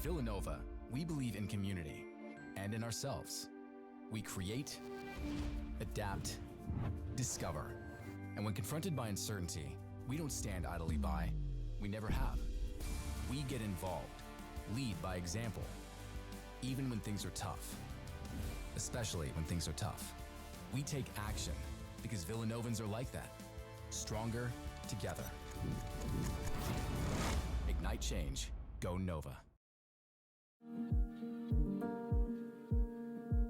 Villanova, we believe in community and in ourselves. We create, adapt, discover. And when confronted by uncertainty, we don't stand idly by. We never have. We get involved, lead by example, even when things are tough. Especially when things are tough. We take action because Villanovans are like that. Stronger together. Ignite change. Go Nova.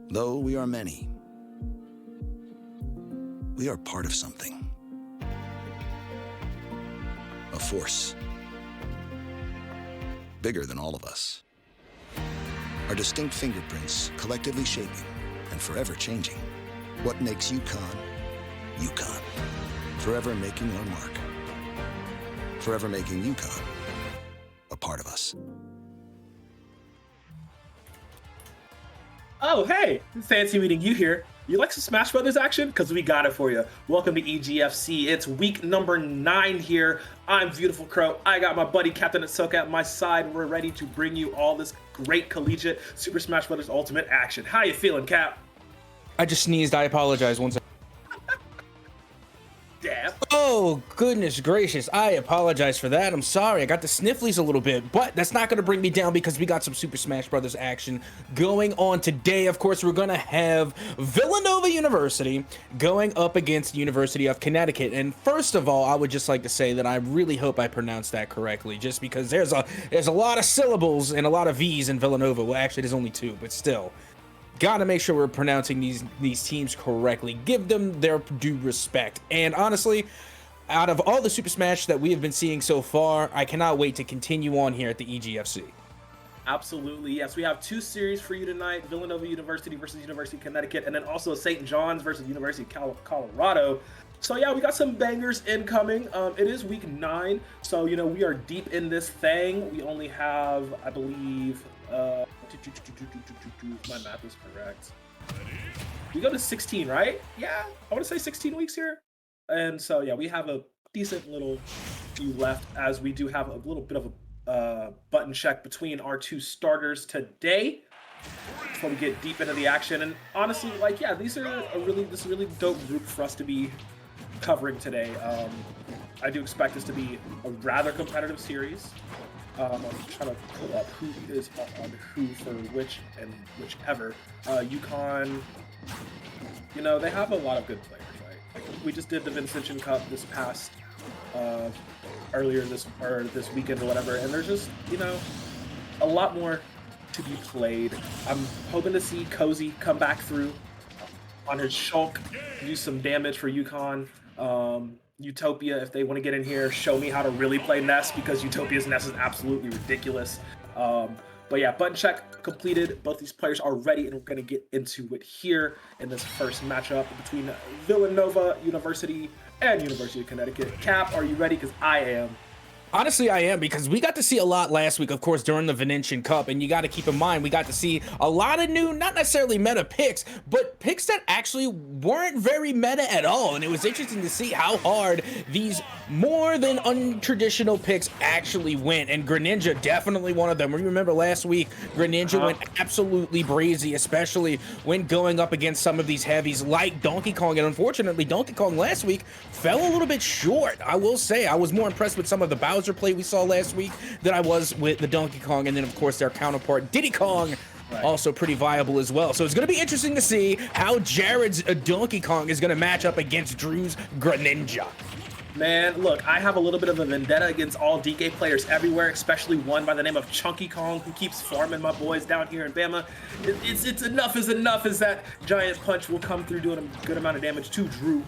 Though we are many, we are part of something. A force bigger than all of us. Our distinct fingerprints collectively shaping and forever changing what makes UConn, UConn. Forever making our mark. Forever making UConn a part of us. Oh, hey, fancy meeting you here. You like some Smash Brothers action? Because we got it for you. Welcome to EGFC. It's week number 9 here. I'm Beautiful Crow. I got my buddy Captain Ahsoka at my side. We're ready to bring you all this great collegiate Super Smash Brothers Ultimate action. How you feeling, Cap? I just sneezed. I apologize. One second. Damn. Oh, goodness gracious. I apologize for that. I'm sorry. I got the snifflies a little bit, but that's not going to bring me down because we got some Super Smash Brothers action going on today. Of course, we're going to have Villanova University going up against University of Connecticut. And first of all, I would just like to say that I really hope I pronounced that correctly, just because there's a lot of syllables and a lot of V's in Villanova. Well, actually, there's only 2, but still. Gotta make sure we're pronouncing these teams correctly. Give them their due respect. And honestly, out of all the Super Smash that we have been seeing so far, I cannot wait to continue on here at the EGFC. Absolutely, yes. We have 2 series for you tonight. Villanova University versus University of Connecticut, and then also St. John's versus University of Colorado. So yeah, we got some bangers incoming. It is week 9, so you know we are deep in this thing. We only have, I believe, if my math is correct, we go to 16, right? Yeah, I want to say 16 weeks here. And so yeah, we have a decent little few left, as we do have a little bit of a button check between our 2 starters today before we get deep into the action. And honestly, like, yeah, this is a really dope group for us to be covering today. I do expect this to be a rather competitive series. I'm trying to pull up who is on who for which and whichever. UConn, you know, they have a lot of good players, right? Like, we just did the Vincentian Cup this past earlier this weekend or whatever, and there's just, you know, a lot more to be played. I'm hoping to see Cozy come back through on his Shulk, do some damage for UConn. Utopia, if they want to get in here, show me how to really play Ness, because Utopia's Ness is absolutely ridiculous. But yeah, button check completed. Both these players are ready, and we're going to get into it here in this first matchup between Villanova University and University of Connecticut. Cap, are you ready? Because I am. Honestly, I am, because we got to see a lot last week, of course, during the Venetian Cup, and you got to keep in mind, we got to see a lot of new, not necessarily meta picks, but picks that actually weren't very meta at all, and it was interesting to see how hard these more than untraditional picks actually went, and Greninja definitely one of them. We remember last week, Greninja went absolutely brazy, especially when going up against some of these heavies like Donkey Kong, and unfortunately, Donkey Kong last week fell a little bit short. I will say, I was more impressed with some of the Bowser play we saw last week than I was with the Donkey Kong, and then of course their counterpart Diddy Kong, also pretty viable as well. So it's going to be interesting to see how Jared's Donkey Kong is going to match up against Drew's Greninja. Man, look, I have a little bit of a vendetta against all DK players everywhere, especially one by the name of Chunky Kong, who keeps farming my boys down here in Bama. It's enough is enough, as that giant punch will come through doing a good amount of damage to Drew.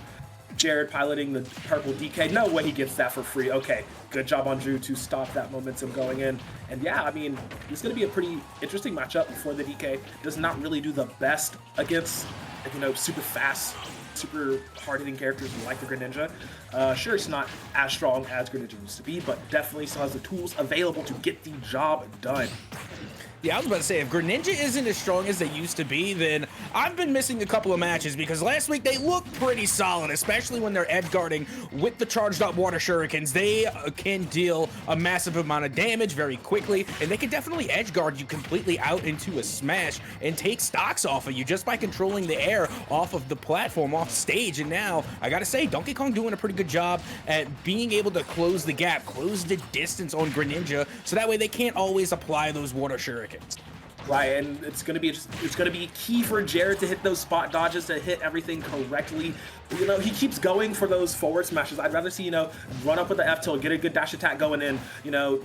Jared piloting the purple DK. No way he gets that for free. Okay, good job on Drew to stop that momentum going in. And yeah, I mean, this is going to be a pretty interesting matchup before the DK does not really do the best against, you know, super fast, super hard-hitting characters like the Greninja. Sure, it's not as strong as Greninja used to be, but definitely still has the tools available to get the job done. Yeah, I was about to say, if Greninja isn't as strong as they used to be, then I've been missing a couple of matches because last week they looked pretty solid, especially when they're edge guarding with the charged up water shurikens. They can deal a massive amount of damage very quickly, and they can definitely edge guard you completely out into a smash and take stocks off of you just by controlling the air off of the platform, off stage. And now I gotta say, Donkey Kong doing a pretty good job at being able to close the gap, close the distance on Greninja, so that way they can't always apply those water shurikens. Right, and it's gonna be key for Jared to hit those spot dodges, to hit everything correctly. You know, he keeps going for those forward smashes. I'd rather see, you know, run up with the F tilt, get a good dash attack going in. You know,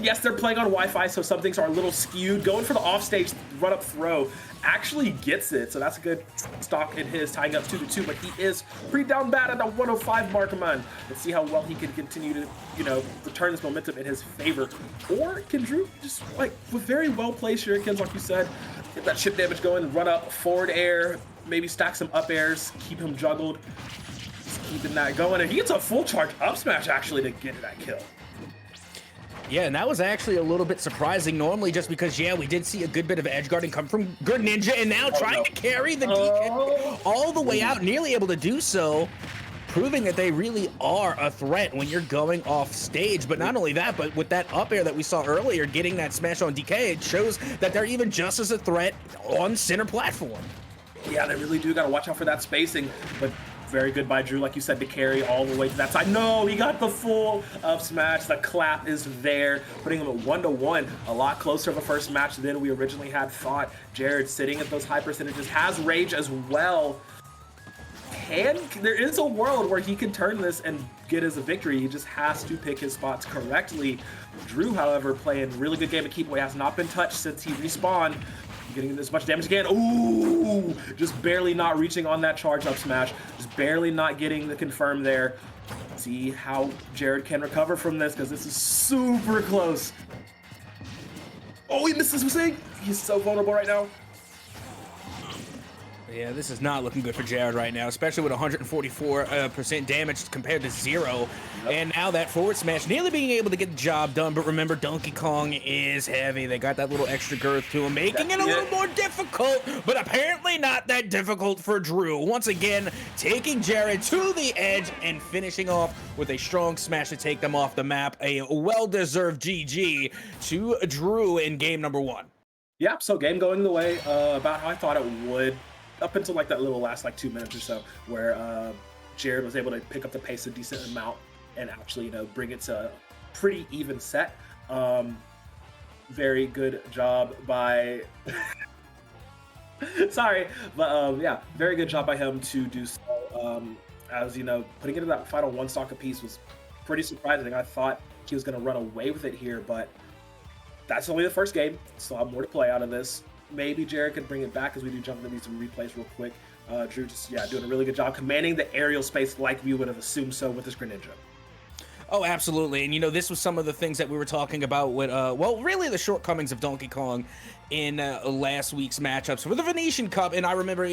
yes, they're playing on Wi-Fi, so some things are a little skewed. Going for the offstage run up throw actually gets it, so that's a good stock in his, tying up 2-2. But he is pretty down bad at the 105 mark, man. Let's see how well he can continue to, you know, return this momentum in his favor. Or can Drew just, like, with very well placed shurikens, like you said, get that chip damage going, run up, forward air, maybe stack some up airs, keep him juggled, just keeping that going. And he gets a full charge up smash actually to get that kill. Yeah, and that was actually a little bit surprising normally, just because, yeah, we did see a good bit of edge guarding come from Greninja, and now trying to carry the DK all the way out, nearly able to do so, proving that they really are a threat when you're going off stage. But not only that, but with that up air that we saw earlier, getting that smash on DK, it shows that they're even just as a threat on center platform. Yeah, they really do got to watch out for that spacing, but very good by Drew, like you said, to carry all the way to that side. No, he got the full up smash. The clap is there, putting him at 1-1, a lot closer of a first match than we originally had thought. Jared sitting at those high percentages, has rage as well. There is a world where he can turn this and get as a victory. He just has to pick his spots correctly. Drew, however, playing really good game of keep away, has not been touched since he respawned. Getting as much damage again. Ooh, just barely not reaching on that charge up smash. Just barely not getting the confirm there. See how Jared can recover from this, because this is super close. Oh, he misses his thing. He's so vulnerable right now. Yeah, this is not looking good for Jared right now, especially with 144% damage compared to 0. Yep. And now that forward smash nearly being able to get the job done. But remember, Donkey Kong is heavy. They got that little extra girth to him, making it a little more difficult, but apparently not that difficult for Drew. Once again, taking Jared to the edge and finishing off with a strong smash to take them off the map. A well-deserved GG to Drew in game number 1. Yeah, so game going the way about how I thought it would. Up until like that little last like 2 minutes or so, where Jared was able to pick up the pace a decent amount and actually, you know, bring it to a pretty even set. Very good job by sorry, but yeah, very good job by him to do so. As you know, putting it in that final 1 stock apiece was pretty surprising. I thought he was going to run away with it here, but that's only the first game. Still have more to play out of this. Maybe Jared can bring it back as we do jump into these replays real quick. Drew just, yeah, doing a really good job commanding the aerial space like we would have assumed so with his Greninja. Oh, absolutely. And, you know, this was some of the things that we were talking about with, well, really the shortcomings of Donkey Kong in last week's matchups for the Venetian Cup. And I remember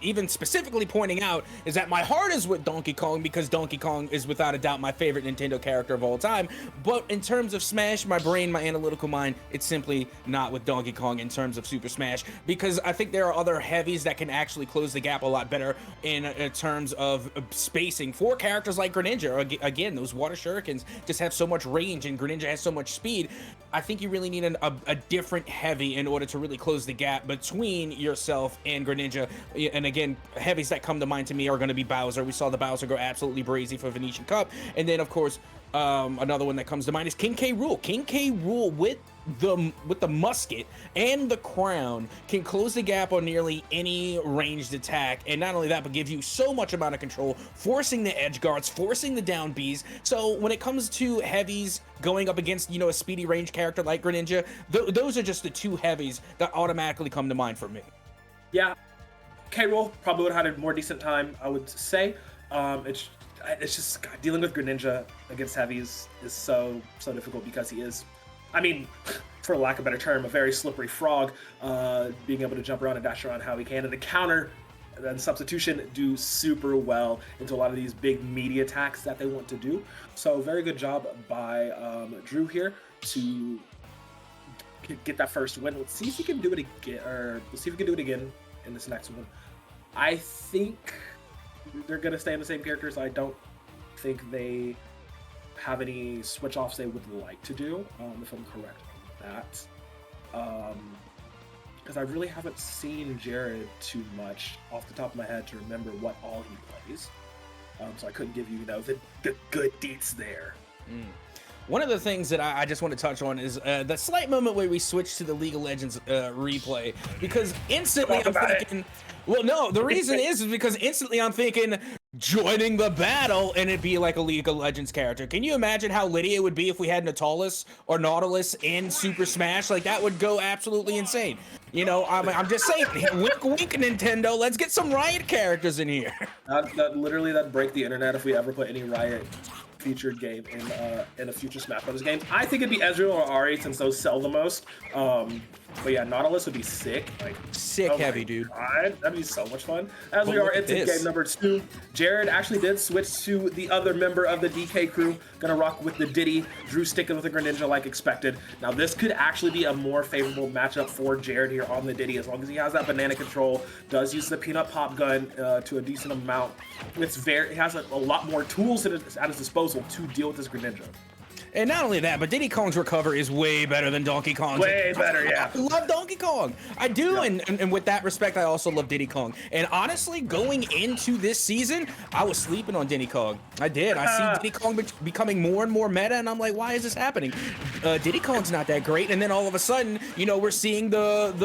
even specifically pointing out is that my heart is with Donkey Kong, because Donkey Kong is without a doubt my favorite Nintendo character of all time. But in terms of Smash, my brain, my analytical mind, it's simply not with Donkey Kong in terms of Super Smash, because I think there are other heavies that can actually close the gap a lot better in terms of spacing for characters like Greninja. Again, those water shurikens just have so much range, and Greninja has so much speed. I think you really need a different heavy in order to really close the gap between yourself and Greninja. And again, heavies that come to mind to me are going to be Bowser. We saw the Bowser go absolutely brazy for Venetian Cup. And then, of course, another one that comes to mind is King K. Rool. King K. Rool with the musket and the crown can close the gap on nearly any ranged attack, and not only that, but give you so much amount of control, forcing the edge guards, forcing the down Bs. So when it comes to heavies going up against, you know, a speedy range character like Greninja, those are just the 2 heavies that automatically come to mind for me. Yeah, K. Rool probably would have had a more decent time, I would say. It's just, God, dealing with Greninja against heavies is so difficult, because he is, I mean, for lack of a better term, a very slippery frog, being able to jump around and dash around how he can, and the counter and substitution do super well into a lot of these big meaty attacks that they want to do. So very good job by Drew here to get that first win. Let's see if he can do it again, or let's see if we can do it again in this next one. I think they're going to stay in the same characters. I don't think they have any switch offs they would like to do, if I'm correct on that. Because I really haven't seen Jared too much off the top of my head to remember what all he plays. So I couldn't give you, the good deets there. One of the things that I just want to touch on is the slight moment where we switched to the League of Legends replay, because instantly I'm thinking, well, no, the reason is because instantly I'm thinking joining the battle and it'd be like a League of Legends character. Can you imagine how litty it would be if we had Nautilus or Nautilus in Super Smash? Like, that would go absolutely insane. I'm just saying, wink, wink, Nintendo, let's get some Riot characters in here. That'd break the internet if we ever put any Riot featured game in a future Smash Brothers game. I think it'd be Ezreal or Ahri, since those sell the most. But yeah, Nautilus would be sick. Sick heavy, dude. God, that'd be so much fun. As we are into game number 2, Jared actually did switch to the other member of the DK crew. Gonna rock with the Diddy. Drew sticking with the Greninja like expected. Now this could actually be a more favorable matchup for Jared here on the Diddy, as long as he has that banana control. Does use the peanut pop gun to a decent amount. He has a lot more tools at his disposal to deal with this Greninja. And not only that, but Diddy Kong's recover is way better than Donkey Kong's. Way better, yeah. I love Donkey Kong. I do, and with that respect, I also love Diddy Kong. And honestly, going into this season, I was sleeping on Diddy Kong. I did. I see Diddy Kong becoming more and more meta, and I'm like, why is this happening? Diddy Kong's not that great. And then all of a sudden, we're seeing the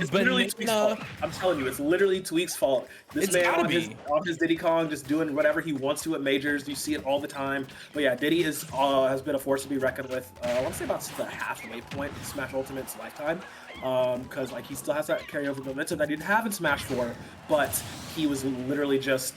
banana. I'm telling you, it's literally Tweak's fault. This man on his Diddy Kong just doing whatever he wants to at majors. You see it all the time. But yeah, Diddy has been a force to be reckoned with. I want to say about the halfway point in Smash Ultimate's lifetime, because he still has that carryover momentum that he didn't have in Smash 4, but he was literally just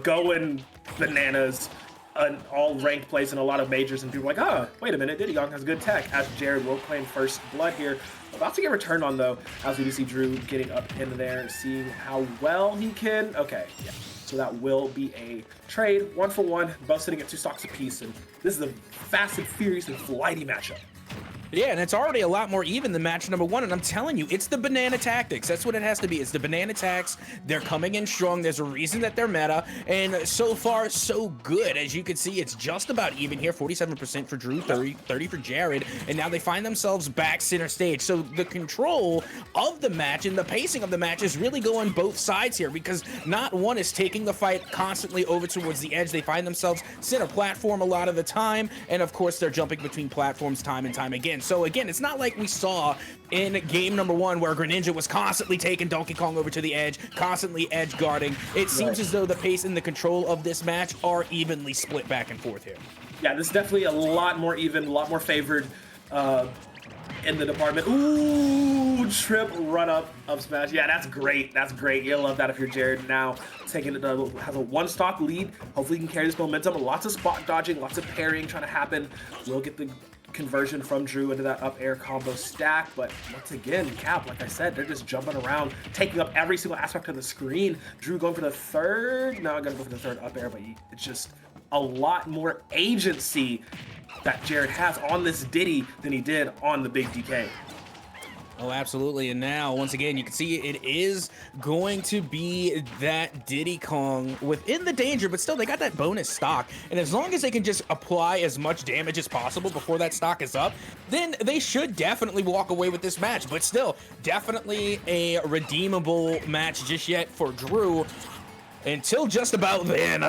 going bananas on all ranked plays in a lot of majors, and people were like, wait a minute, Diddy Kong has good tech, as Jared will claim first blood here. About to get returned on, though, as we do see Drew getting up into there, seeing how well he can. Okay, yeah. So that will be a trade, 1-for-1, both sitting at 2 stocks apiece, and this is a fast and furious and flighty matchup. Yeah, and it's already a lot more even than match number 1, and I'm telling you, it's the banana tactics. That's what it has to be. It's the banana attacks. They're coming in strong. There's a reason that they're meta, and so far, so good. As you can see, it's just about even here, 47% for Drew, 30 for Jared, and now they find themselves back center stage. So the control of the match and the pacing of the match is really going both sides here, because not one is taking the fight constantly over towards the edge. They find themselves center platform a lot of the time, and of course, they're jumping between platforms time and time again. So again, it's not like we saw in game number 1 where Greninja was constantly taking Donkey Kong over to the edge, constantly edge guarding. It seems as though the pace and the control of this match are evenly split back and forth here. Yeah, this is definitely a lot more even, a lot more favored in the department. Ooh, trip run up of Smash. Yeah, that's great. That's great. You'll love that if you're Jared now. Taking it, has a 1-stock lead. Hopefully he can carry this momentum. Lots of spot dodging, lots of parrying trying to happen. We'll get the conversion from Drew into that up air combo stack, but once again, Cap, like I said, they're just jumping around, taking up every single aspect of the screen. Drew going for the third, no, I'm gonna go for the third up air, but it's just a lot more agency that Jared has on this Diddy than he did on the big DK. Oh, absolutely. And now, once again, you can see it is going to be that Diddy Kong within the danger, but still, they got that bonus stock. And as long as they can just apply as much damage as possible before that stock is up, then they should definitely walk away with this match. But still, definitely a redeemable match just yet for Drew. Until just about then,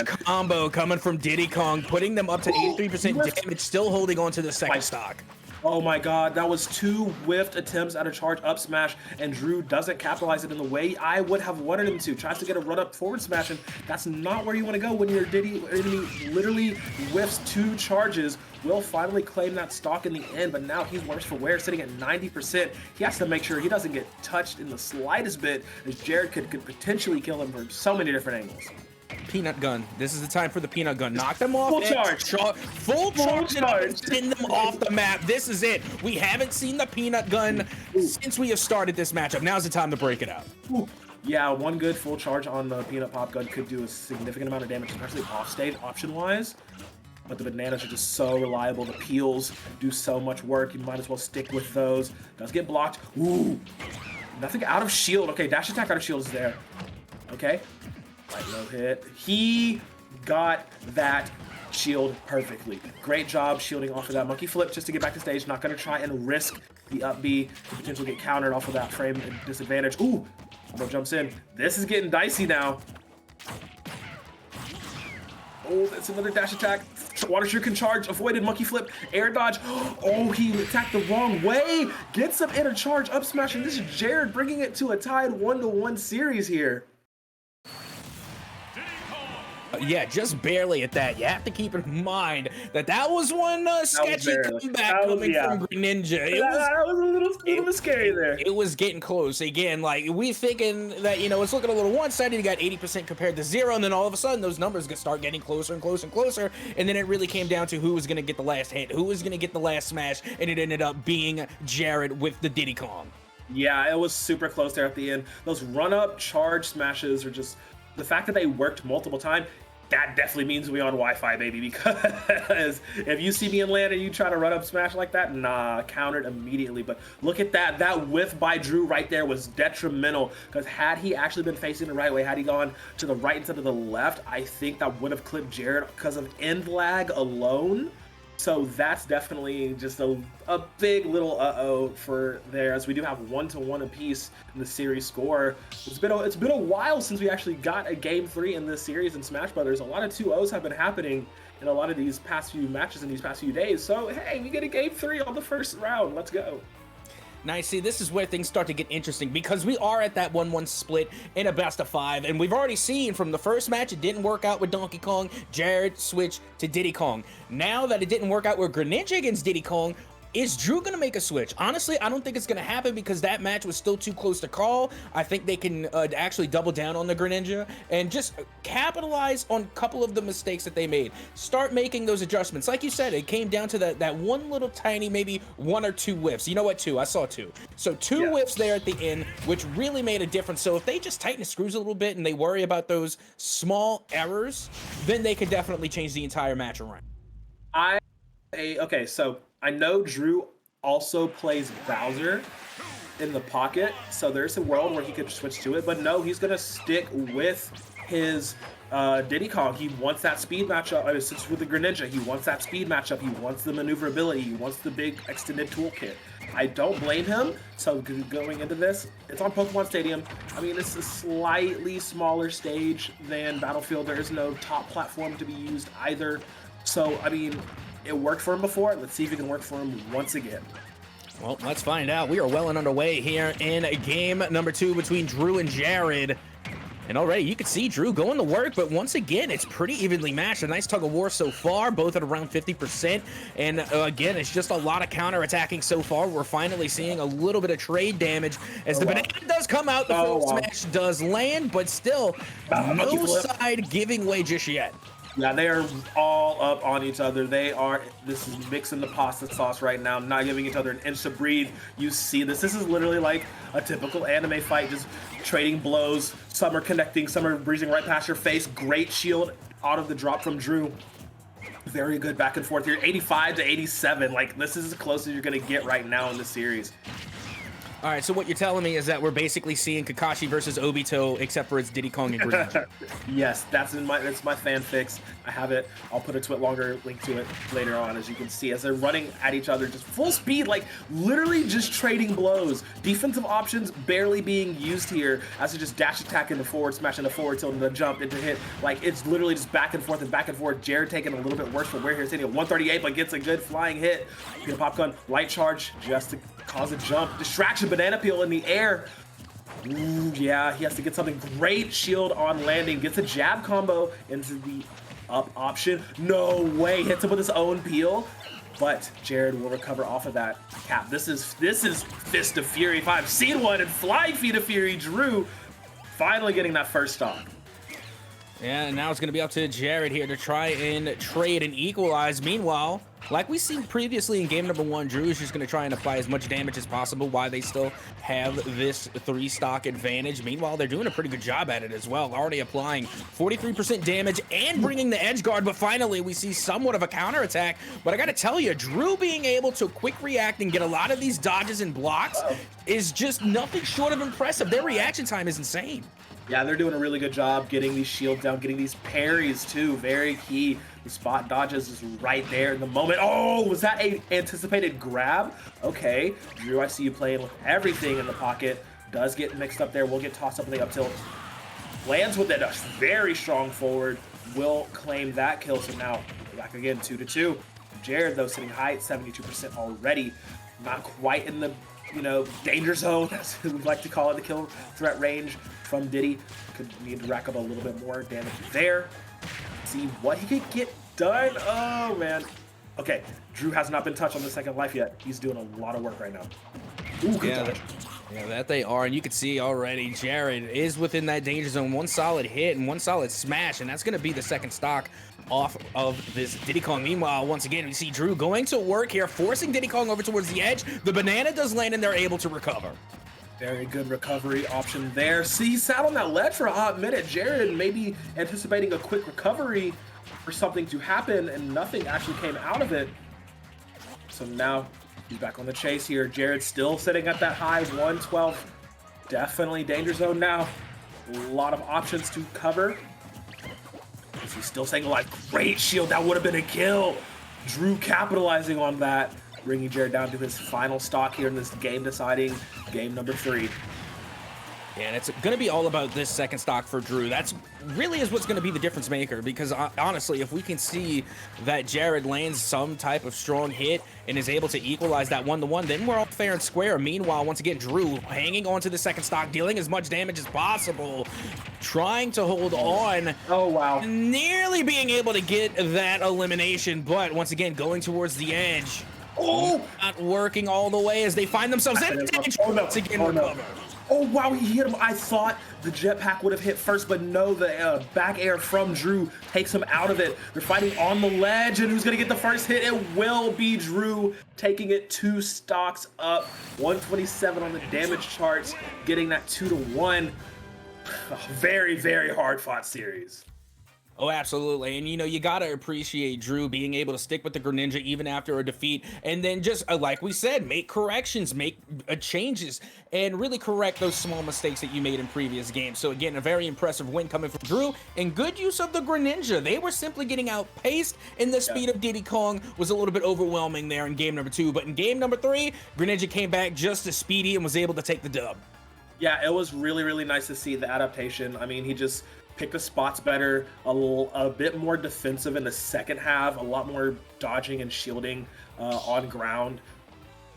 combo coming from Diddy Kong, putting them up to 83% damage, still holding on to the second stock. Oh my god, that was 2 whiffed attempts at a charge up smash, and Drew doesn't capitalize it in the way I would have wanted him to. Tries to get a run up forward smash, and that's not where you want to go when your Diddy enemy literally whiffs 2 charges. Will finally claim that stock in the end, but now he's worse for wear, sitting at 90%. He has to make sure he doesn't get touched in the slightest bit, as Jared could potentially kill him from so many different angles. Peanut gun. This is the time for the peanut gun. Knock them off. Full charge. Full charge and send them off the map. This is it. We haven't seen the peanut gun since we have started this matchup. Now's the time to break it out. Yeah, one good full charge on the peanut pop gun could do a significant amount of damage, especially off stage option-wise. But the bananas are just so reliable. The peels do so much work. You might as well stick with those. Does get blocked. Ooh. Nothing out of shield. Okay, dash attack out of shield is there. Okay. Light low hit. He got that shield perfectly. Great job shielding off of that monkey flip just to get back to stage. Not going to try and risk the up B to potentially get countered off of that frame disadvantage. Ooh, Combo jumps in. This is getting dicey now. Oh, that's another dash attack. Water Shuriken can charge. Avoided monkey flip. Air dodge. Oh, he attacked the wrong way. Gets him in a charge up smash. And this is Jared bringing it to a tied 1-1 series here. Yeah, just barely at that. You have to keep in mind that that was one sketchy comeback coming from Greninja. That was a little scary there. It was getting close. Again, like, we thinking that, you know, it's looking a little one-sided. You got 80% compared to 0, and then all of a sudden those numbers start getting closer and closer and closer, and then it really came down to who was going to get the last hit, who was going to get the last smash, and it ended up being Jared with the Diddy Kong. Yeah, it was super close there at the end. Those run-up charge smashes are just... The fact that they worked multiple times, that definitely means we on Wi-Fi, baby, because if you see me in land and you try to run up smash like that, nah, countered immediately. But look at that. That whiff by Drew right there was detrimental, because had he actually been facing the right way, had he gone to the right instead of the left, I think that would have clipped Jared because of end lag alone. So that's definitely just a big little uh-oh for there, as we do have 1-1 apiece in the series score. It's been a while since we actually got a game 3 in this series in Smash Brothers. A lot of 2-0s have been happening in a lot of these past few matches in these past few days. So hey, we get a game 3 on the first round. Let's go. Now, see, this is where things start to get interesting, because we are at that 1-1 split in a best of 5, and we've already seen from the first match it didn't work out with Donkey Kong. Jared switched to Diddy Kong. Now that it didn't work out with Greninja against Diddy Kong, is Drew going to make a switch? Honestly, I don't think it's going to happen, because that match was still too close to call. I think they can actually double down on the Greninja and just capitalize on a couple of the mistakes that they made. Start making those adjustments. Like you said, it came down to that one little tiny, maybe 1 or 2 whiffs. You know what, 2? I saw 2. So 2 whiffs there at the end, which really made a difference. So if they just tighten the screws a little bit and they worry about those small errors, then they could definitely change the entire match around. Okay, so I know Drew also plays Bowser in the pocket, so there's a world where he could switch to it, but no, he's going to stick with his Diddy Kong. He wants that speed matchup. Since with the Greninja, he wants that speed matchup. He wants the maneuverability. He wants the big extended toolkit. I don't blame him. So going into this, it's on Pokemon Stadium. I mean, it's a slightly smaller stage than Battlefield. There is no top platform to be used either. So, I mean, it worked for him before. Let's see if it can work for him once again. Well, let's find out. We are well and underway here in game number 2 between Drew and Jared. And already you can see Drew going to work, but once again, it's pretty evenly matched. A nice tug of war so far, both at around 50%. And again, it's just a lot of counter-attacking so far. We're finally seeing a little bit of trade damage as the banana does come out. The full smash does land, but still no side giving way just yet. Yeah, they are all up on each other. This is mixing the pasta sauce right now, not giving each other an inch to breathe. You see this. This is literally like a typical anime fight, just trading blows. Some are connecting, some are breezing right past your face. Great shield out of the drop from Drew. Very good back and forth here. 85 to 87. Like, this is as close as you're going to get right now in this series. All right, so what you're telling me is that we're basically seeing Kakashi versus Obito, except for it's Diddy Kong and Greninja. Yes, that's my fan fix. I have it. I'll put a longer link to it later on, as you can see, as they're running at each other, just full speed, like literally just trading blows. Defensive options barely being used here, as they just dash attack into forward smash, into forward tilt, into jump, into hit. Like, it's literally just back and forth and back and forth. Jared taking a little bit worse for where he's hitting at 138, but gets a good flying hit. Get a pop gun, light charge, just to cause a jump. Distraction, banana peel in the air. Ooh, yeah, he has to get something. Great shield on landing. Gets a jab combo into the up option. No way. Hits him with his own peel. But Jared will recover off of that cap. This is Fist of Fury. If I've seen one, and Flying Feet of Fury. Drew finally getting that first stock. Yeah, and now it's going to be up to Jared here to try and trade and equalize. Meanwhile, Like we seen previously in game number 1, Drew is just going to try and apply as much damage as possible while they still have this 3-stock advantage. Meanwhile, they're doing a pretty good job at it as well, already applying 43% damage and bringing the edge guard. But finally, we see somewhat of a counterattack. But I got to tell you, Drew being able to quick react and get a lot of these dodges and blocks is just nothing short of impressive. Their reaction time is insane. Yeah, they're doing a really good job getting these shields down, getting these parries too. Very key. The spot dodges is right there in the moment. Oh, was that a anticipated grab? Okay, Drew, I see you playing with everything in the pocket. Does get mixed up there. Will get tossed up in the up tilt. Lands with it. A very strong forward. Will claim that kill. So now back again, 2-2. Jared though sitting high at 72% already. Not quite in the danger zone, as we like to call it, the kill threat range from Diddy. Could need to rack up a little bit more damage there. See what he could get done. Oh, man. Okay, Drew has not been touched on the second life yet. He's doing a lot of work right now. Ooh, good dodge. Yeah, that they are, and you can see already Jared is within that danger zone. One solid hit and one solid smash, and that's going to be the second stock off of this Diddy Kong. Meanwhile, once again, we see Drew going to work here, forcing Diddy Kong over towards the edge. The banana does land, and they're able to recover. Very good recovery option there. See, sat on that ledge for a hot minute. Jared maybe anticipating a quick recovery for something to happen, and nothing actually came out of it. So now he's back on the chase here. Jared still sitting at that high 112. Definitely danger zone now. A lot of options to cover. He's still staying alive. Great shield. That would have been a kill. Drew capitalizing on that, bringing Jared down to his final stock here in this game-deciding game number 3. And it's going to be all about this second stock for Drew. That's really is what's going to be the difference maker, because honestly, if we can see that Jared lands some type of strong hit and is able to equalize that 1-1, then we're all fair and square. Meanwhile, once again, Drew hanging on to the second stock, dealing as much damage as possible, trying to hold on. Oh, wow. Nearly being able to get that elimination, but once again, going towards the edge. Oh! Not working all the way as they find themselves in damage. Once again, recover. Oh, wow, he hit him. I thought the jetpack would have hit first, but no, the back air from Drew takes him out of it. They're fighting on the ledge, and who's going to get the first hit? It will be Drew, taking it 2 stocks up. 127 on the damage charts, getting that 2-1. Very, very hard-fought series. Oh, absolutely. And, you got to appreciate Drew being able to stick with the Greninja even after a defeat, and then just, like we said, make corrections, make changes, and really correct those small mistakes that you made in previous games. So, again, a very impressive win coming from Drew, and good use of the Greninja. They were simply getting outpaced, and the speed of Diddy Kong was a little bit overwhelming there in game number 2. But in game number 3, Greninja came back just as speedy and was able to take the dub. Yeah, it was really, really nice to see the adaptation. I mean, he just picked the spots better, a bit more defensive in the second half, a lot more dodging and shielding on ground,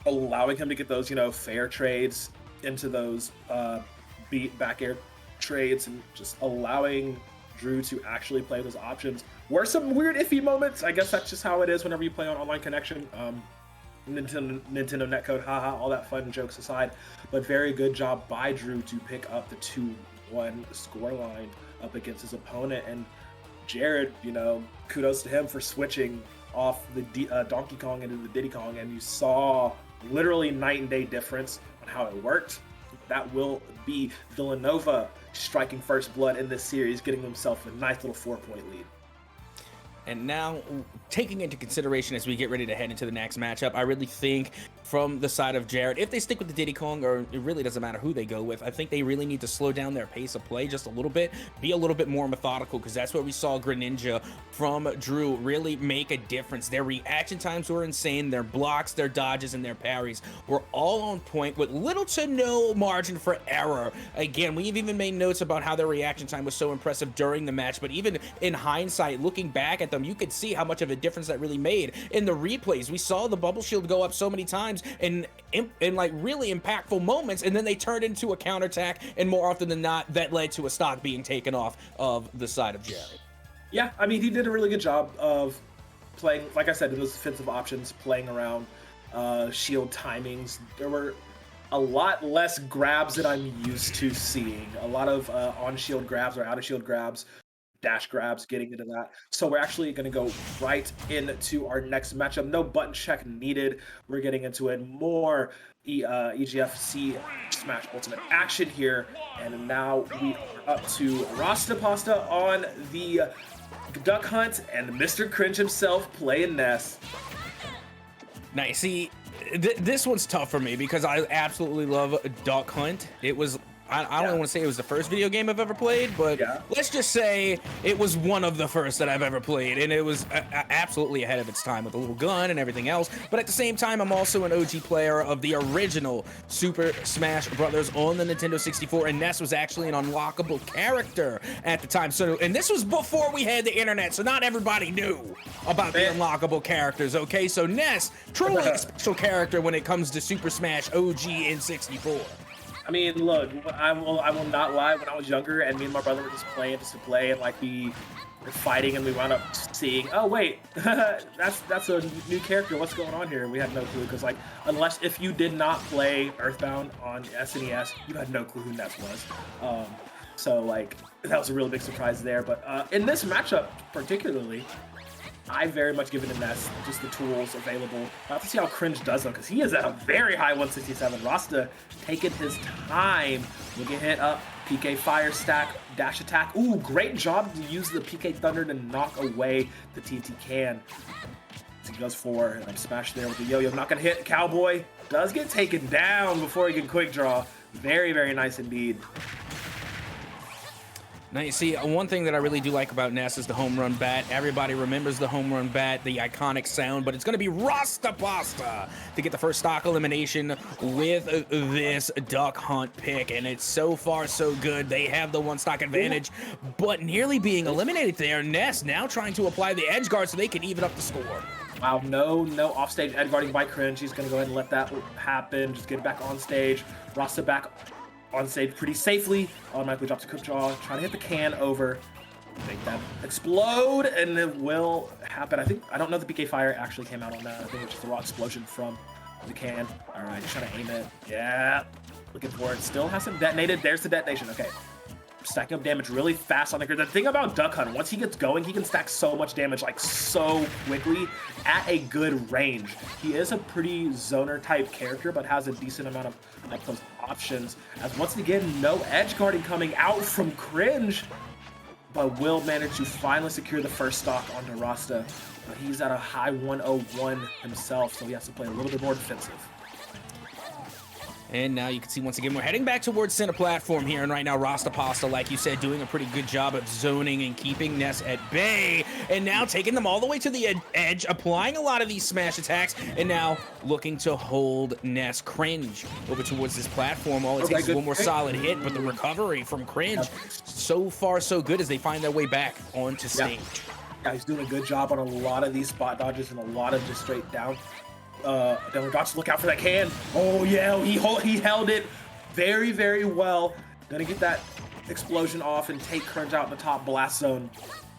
allowing him to get those, fair trades into those back air trades, and just allowing Drew to actually play those options. Were some weird iffy moments. I guess that's just how it is whenever you play on online connection. Nintendo netcode, haha, all that fun jokes aside. But very good job by Drew to pick up the 2-1 scoreline up against his opponent. And Jared, kudos to him for switching off the Donkey Kong into the Diddy Kong, and you saw literally night and day difference on how it worked. That will be Villanova striking first blood in this series, getting himself a nice little 4-point lead. And now, taking into consideration as we get ready to head into the next matchup, I really think from the side of Jared, if they stick with the Diddy Kong, or it really doesn't matter who they go with, I think they really need to slow down their pace of play just a little bit, be a little bit more methodical, because that's where we saw Greninja from Drew really make a difference. Their reaction times were insane. Their blocks, their dodges, and their parries were all on point with little to no margin for error. Again, we've even made notes about how their reaction time was so impressive during the match, but even in hindsight, looking back at them, you could see how much of a difference that really made. In the replays, we saw the bubble shield go up so many times in like really impactful moments, and then they turned into a counterattack, and more often than not, that led to a stock being taken off of the side of Jared. Yeah, I mean, he did a really good job of playing, like I said, in those defensive options, playing around shield timings. There were a lot less grabs that I'm used to seeing. A lot of on-shield grabs or out-of-shield grabs. dash grabs, getting into that. So we're actually going to go right into our next matchup. No button check needed. We're getting into a more EGFC Smash Ultimate action here. And now we are up to Rasta Pasta on the Duck Hunt and Mr. Cringe himself playing Ness. Nice. See, this one's tough for me because I absolutely love Duck Hunt. It was, I don't want to say it was the first video game I've ever played, but let's just say it was one of the first that I've ever played, and it was absolutely ahead of its time with a little gun and everything else. But at the same time, I'm also an OG player of the original Super Smash Brothers on the Nintendo 64, and Ness was actually an unlockable character at the time. So, and this was before we had the internet, so not everybody knew about the unlockable characters, okay? So Ness, truly a special character when it comes to Super Smash OG in 64. I mean, look, I will not lie. When I was younger and me and my brother were just to play, and like we were fighting, and we wound up seeing, oh wait, that's a new character. What's going on here? And we had no clue because, like, if you did not play Earthbound on SNES, you had no clue who Ness was. So like that was a really big surprise there. But in this matchup particularly, I very much given to Ness just the tools available. I'll have to see how Cringe does though, because he is at a very high 167. Rasta taking his time. We'll get hit up. PK Fire Stack, dash attack. Ooh, great job to use the PK Thunder to knock away the TT Can. So he goes for a smash there with the yo-yo. Not gonna hit. Cowboy does get taken down before he can quick draw. Very, very nice indeed. Now, you see, one thing that I really do like about Ness is the home run bat. Everybody remembers the home run bat, the iconic sound, but it's going to be Rasta Pasta to get the first stock elimination with this Duck Hunt pick, and it's so far so good. They have the one stock advantage, but nearly being eliminated there. Ness now trying to apply the edge guard so they can even up the score. Wow, no offstage edge guarding by Cringe. He's going to go ahead and let that happen. Just get back on stage. Rasta back on stage pretty safely. Automatically drops a quick draw, trying to hit the can over. Make that explode, and it will happen. I don't know if the PK Fire actually came out on that. I think it's just a raw explosion from the can. All right, just trying to aim it. Yeah, looking for it. Still hasn't detonated. There's the detonation. Okay. Stacking up damage really fast on the grid. The thing about Duck Hunt, once he gets going, he can stack so much damage like so quickly at a good range. He is a pretty zoner type character, but has a decent amount of those options. As once again, no edge guarding coming out from Cringe, but will manage to finally secure the first stock onto Rasta. But he's at a high 101 himself, so he has to play a little bit more defensive. And now you can see once again, we're heading back towards center platform here. And right now, Rasta Pasta, like you said, doing a pretty good job of zoning and keeping Ness at bay. And now taking them all the way to the edge, applying a lot of these smash attacks. And now looking to hold Ness. Cringe over towards this platform. All it takes is one more solid hit, but the recovery from Cringe, so far so good as they find their way back onto stage. Yeah, he's doing a good job on a lot of these spot dodges and a lot of just straight down. Look out for that can. Oh yeah, he held it very, very well. Gonna get that explosion off and take Cringe out in the top blast zone.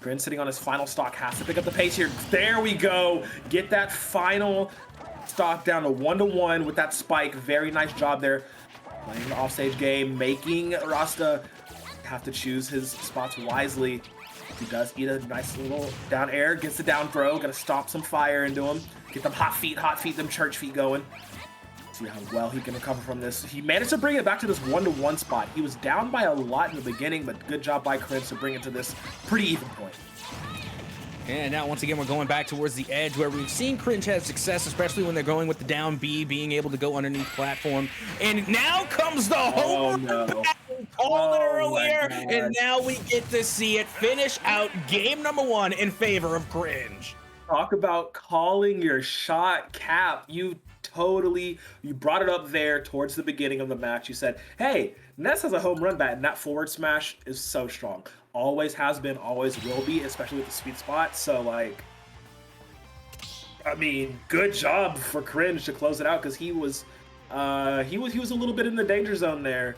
Cringe sitting on his final stock, has to pick up the pace here. There we go. Get that final stock down to 1-1 with that spike. Very nice job there. Playing the offstage game, making Rasta have to choose his spots wisely. He does eat a nice little down air, gets the down throw, gonna stomp some fire into him. Get them hot feet, them church feet going. See how well he can recover from this. He managed to bring it back to this 1-1 spot. He was down by a lot in the beginning, but good job by Cringe to bring it to this pretty even point. And now, once again, we're going back towards the edge where we've seen Cringe have success, especially when they're going with the down B, being able to go underneath platform. And now comes the home run called it earlier, and now we get to see it finish out game number 1 in favor of Cringe. Talk about calling your shot, Cap. You brought it up there towards the beginning of the match. You said, hey, Ness has a home run bat, and that forward smash is so strong. Always has been, always will be, especially with the sweet spot. So, like, I mean, good job for Cringe to close it out, because he was a little bit in the danger zone there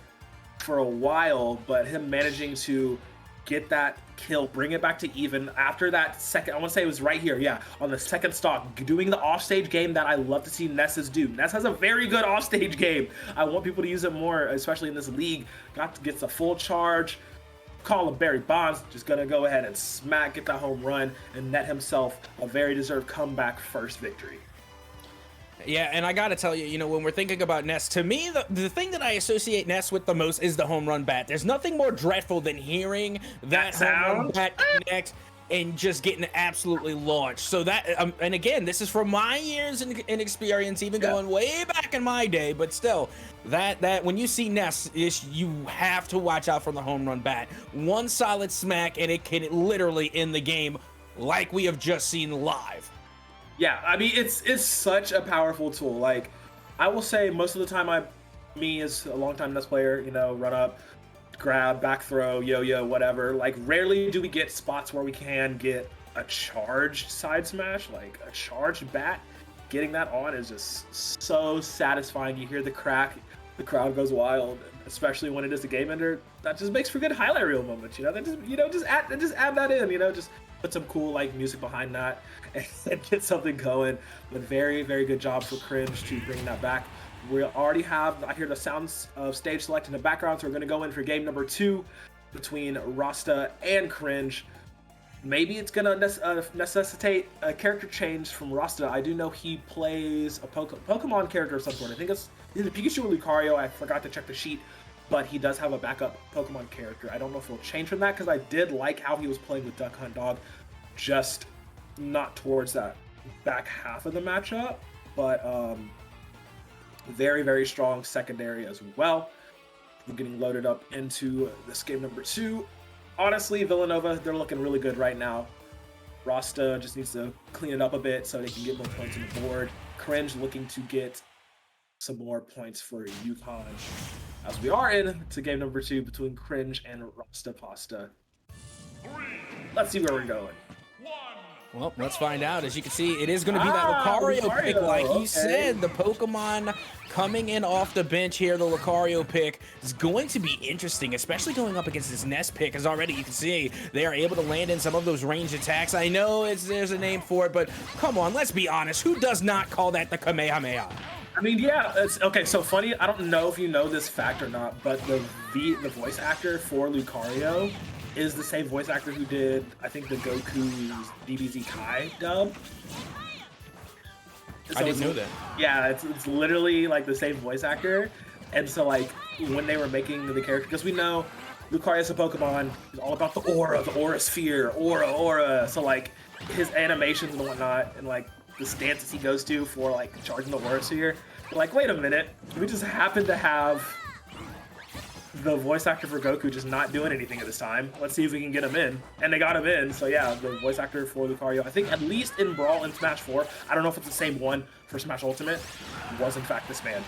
for a while, but him managing to get that kill, bring it back to even after that second, I want to say it was right here, yeah, on the second stock, doing the offstage game that I love to see Ness's do. Ness has a very good offstage game. I want people to use it more, especially in this league. Gets a full charge, Call him Barry Bonds, just gonna go ahead and get that home run and net himself a very deserved comeback first victory. Yeah, and I gotta tell you, when we're thinking about Ness, to me, the thing that I associate Ness with the most is the home run bat. There's nothing more dreadful than hearing that home run bat connect and just getting absolutely launched. So that, and again, this is from my years in experience, even going way back in my day, but still, that when you see Ness, you have to watch out for the home run bat. One solid smack, and it can literally end the game like we have just seen live. Yeah, I mean, it's such a powerful tool. Like, I will say most of the time, me as a longtime Ness player, run up, grab, back throw, yo-yo, whatever. Like, rarely do we get spots where we can get a charged side smash, like a charged bat. Getting that on is just so satisfying. You hear the crack, the crowd goes wild, especially when it is a game ender. That just makes for good highlight reel moments. That just add that in. Just put some cool music behind that and get something going. But very, very good job for Cringe to bring that back. We already have, I hear the sounds of stage select in the background, so we're going to go in for game number 2 between Rasta and Cringe. Maybe it's going to necessitate a character change from Rasta. I do know he plays a Pokemon character of some sort. I think it's either Pikachu or Lucario. I forgot to check the sheet, but he does have a backup Pokemon character. I don't know if he'll change from that, because I did like how he was playing with Duck Hunt Dog, just not towards that back half of the matchup, but very, very strong secondary as well. We're getting loaded up into this game number 2. Honestly, Villanova, they're looking really good right now. Rasta just needs to clean it up a bit so they can get more points on the board. Cringe looking to get some more points for UConn, as we are into game number 2 between Cringe and Rasta Pasta. Let's see where we're going. Well, let's find out. As you can see, it is going to be that Lucario pick, like he said. The Pokemon coming in off the bench here. The Lucario pick is going to be interesting, especially going up against this Ness pick, as already you can see they are able to land in some of those ranged attacks. I know there's a name for it, but come on, let's be honest. Who does not call that the Kamehameha? I mean, yeah, it's okay. So funny. I don't know if you know this fact or not, but the voice actor for Lucario is the same voice actor who did, I think, the Goku's DBZ Kai dub. So I didn't know that. Yeah, it's literally like the same voice actor. And so when they were making the character, because we know Lucario's a Pokemon, is all about the aura sphere, aura. So his animations and whatnot, and the stances he goes to for charging the aura sphere. Wait a minute, we just happen to have the voice actor for Goku just not doing anything at this time. Let's see if we can get him in. And they got him in. So yeah, the voice actor for Lucario, I think at least in Brawl and Smash 4, I don't know if it's the same one for Smash Ultimate, was in fact this man.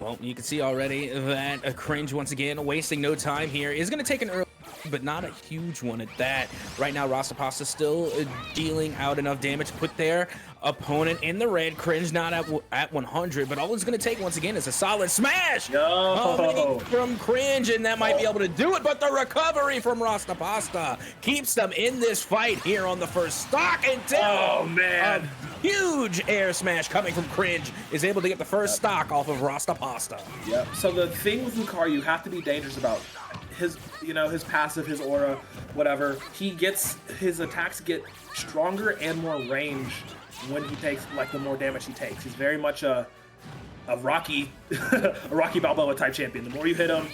Well, you can see already that a Cringe, once again, wasting no time here, is going to take an early, but not a huge one at that. Right now, Rasta Pasta still dealing out enough damage to put their opponent in the red. Cringe not at 100, but all it's going to take, once again, is a solid smash coming from Cringe, and that might be able to do it, but the recovery from Rasta Pasta keeps them in this fight here on the first stock until a huge air smash coming from Cringe is able to get the first stock off of Rasta Pasta. Yep. So the thing with Lucario, you have to be dangerous about his passive, his aura, whatever. His attacks get stronger and more range when he takes the more damage he takes. He's very much a Rocky Balboa type champion. The more you hit him,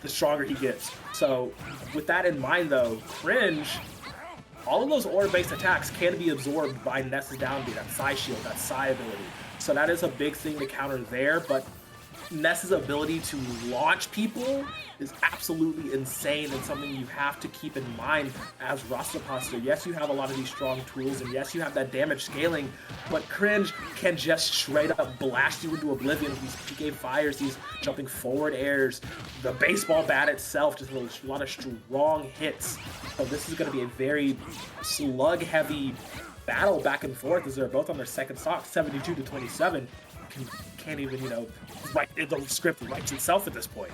the stronger he gets. So with that in mind, though, Cringe, all of those aura-based attacks can be absorbed by Ness's down B, that Psy shield, that Psy ability. So that is a big thing to counter there, but Ness's ability to launch people is absolutely insane and something you have to keep in mind as Rasta Pasta. Yes, you have a lot of these strong tools, and yes, you have that damage scaling, but Cringe can just straight up blast you into oblivion with these PK fires, these jumping forward airs, the baseball bat itself, just a lot of strong hits. So this is going to be a very slug-heavy battle back and forth as they're both on their second stock, 72-27. Can't even, the script writes itself at this point.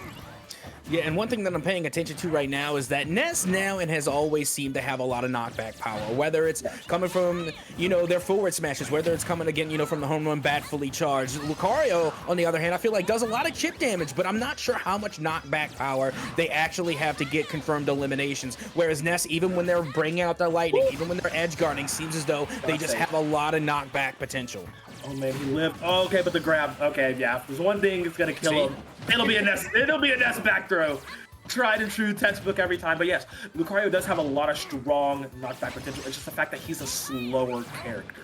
Yeah, and one thing that I'm paying attention to right now is that Ness now and has always seemed to have a lot of knockback power, whether it's coming from, their forward smashes, whether it's coming again, from the home run bat fully charged. Lucario, on the other hand, I feel like does a lot of chip damage, but I'm not sure how much knockback power they actually have to get confirmed eliminations. Whereas Ness, even when they're bringing out their lightning, even when they're edge guarding, seems as though they just have a lot of knockback potential. Oh man, he lived. Oh, okay, but the grab. Okay, yeah. If there's one thing that's gonna kill him, it'll be a Ness. It'll be a Ness back throw. Tried and true textbook every time. But yes, Lucario does have a lot of strong knockback potential. It's just the fact that he's a slower character.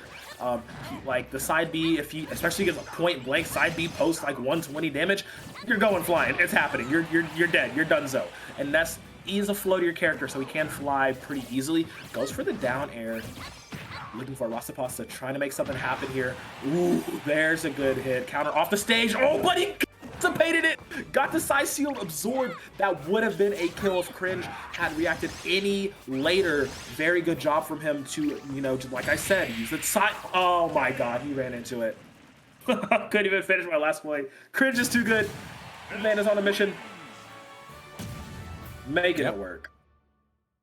Like the side B, if he especially gets a point blank side B post like 120 damage, you're going flying. It's happening. You're dead. You're donezo. And Ness is a floatier character, so he can fly pretty easily. Goes for the down air. Looking for Rasapasta, trying to make something happen here. Ooh, there's a good hit. Counter off the stage. Oh, but he anticipated it. Got the side seal absorbed. That would have been a kill if Cringe had reacted any later. Very good job from him to, just like I said, use the side. Oh my God, he ran into it. Couldn't even finish my last point. Cringe is too good. The man is on a mission. Making it work.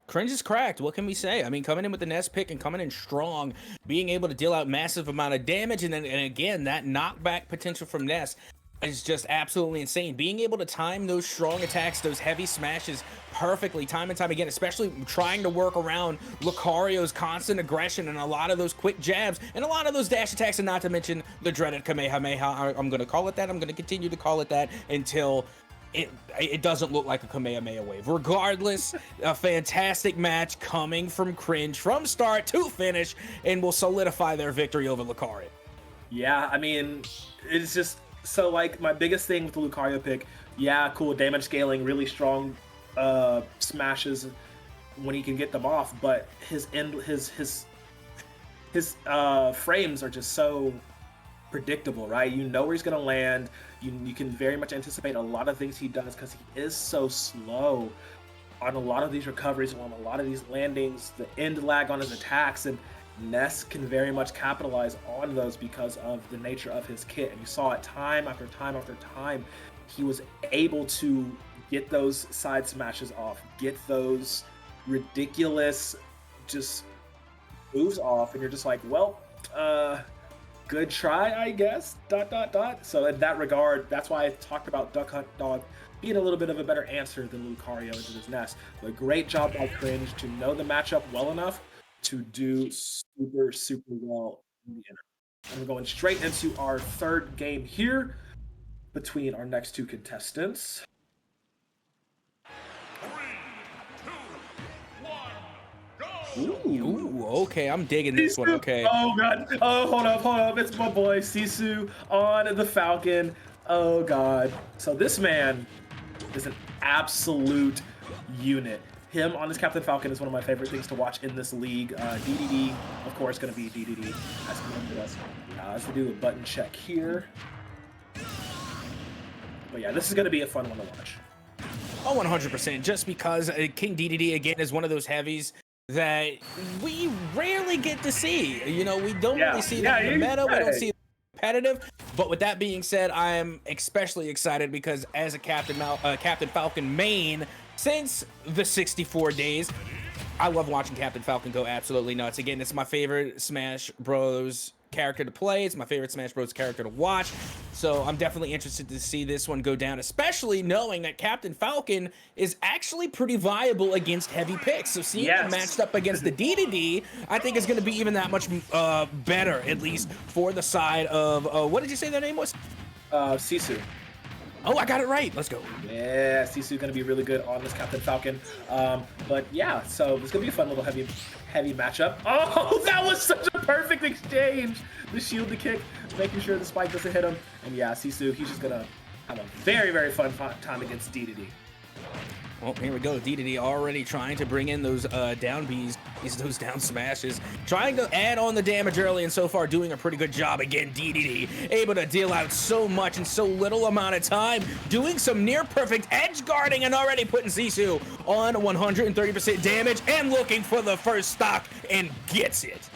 Cringe is cracked. What can we say? I mean, coming in with the Ness pick and coming in strong, being able to deal out massive amount of damage, and again, that knockback potential from Ness is just absolutely insane. Being able to time those strong attacks, those heavy smashes perfectly time and time again, especially trying to work around Lucario's constant aggression and a lot of those quick jabs and a lot of those dash attacks, and not to mention the dreaded Kamehameha. I'm going to call it that. I'm going to continue to call it that until it doesn't look like a Kamehameha wave. Regardless, a fantastic match coming from Cringe from start to finish, and will solidify their victory over Lucario. Yeah, I mean, it's just so like my biggest thing with the Lucario pick. Yeah, cool damage scaling, really strong smashes when he can get them off, but his frames are just so predictable, right? You know where he's gonna land. You can very much anticipate a lot of things he does because he is so slow on a lot of these recoveries, on a lot of these landings, the end lag on his attacks, and Ness can very much capitalize on those because of the nature of his kit. And you saw it time after time after time. He was able to get those side smashes off, get those ridiculous just moves off, and you're just like, well, good try, I guess, ... So in that regard, that's why I talked about Duck Hunt Dog being a little bit of a better answer than Lucario into this Ness. But great job by Cringe to know the matchup well enough to do super, super well in the inner. And we're going straight into our third game here between our next two contestants. 3, 2, 1, go! Ooh, okay, I'm digging this one, okay. Oh God, oh, hold up, it's my boy Sisu on the Falcon. Oh God, so this man is an absolute unit. Him on his Captain Falcon is one of my favorite things to watch in this league. DDD, of course, going to be DDD. That's going to us. Let's do a button check here. But yeah, this is going to be a fun one to watch. Oh, 100%. Just because King DDD, again, is one of those heavies that we rarely get to see. We don't really see that in the meta. We don't see it competitive. But with that being said, I am especially excited because as a Captain Falcon main, since the 64 days, I love watching Captain Falcon go absolutely nuts. Again, it's my favorite Smash Bros. Character to play. It's my favorite Smash Bros. Character to watch. So I'm definitely interested to see this one go down, especially knowing that Captain Falcon is actually pretty viable against heavy picks. So seeing him matched up against the DDD, I think is going to be even that much better, at least for the side of, what did you say their name was? Sisu. Oh, I got it right. Let's go. Yeah, Sisu's going to be really good on this Captain Falcon. But yeah, so it's going to be a fun little heavy matchup. Oh, that was such a perfect exchange. The shield to kick, making sure the spike doesn't hit him. And yeah, Sisu, he's just going to have a very, very fun time against DDD. Well, here we go. DDD already trying to bring in those down Bs, those down smashes, trying to add on the damage early, and so far doing a pretty good job. Again, DDD able to deal out so much in so little amount of time, doing some near perfect edge guarding and already putting Sisu on 130% damage and looking for the first stock and gets it.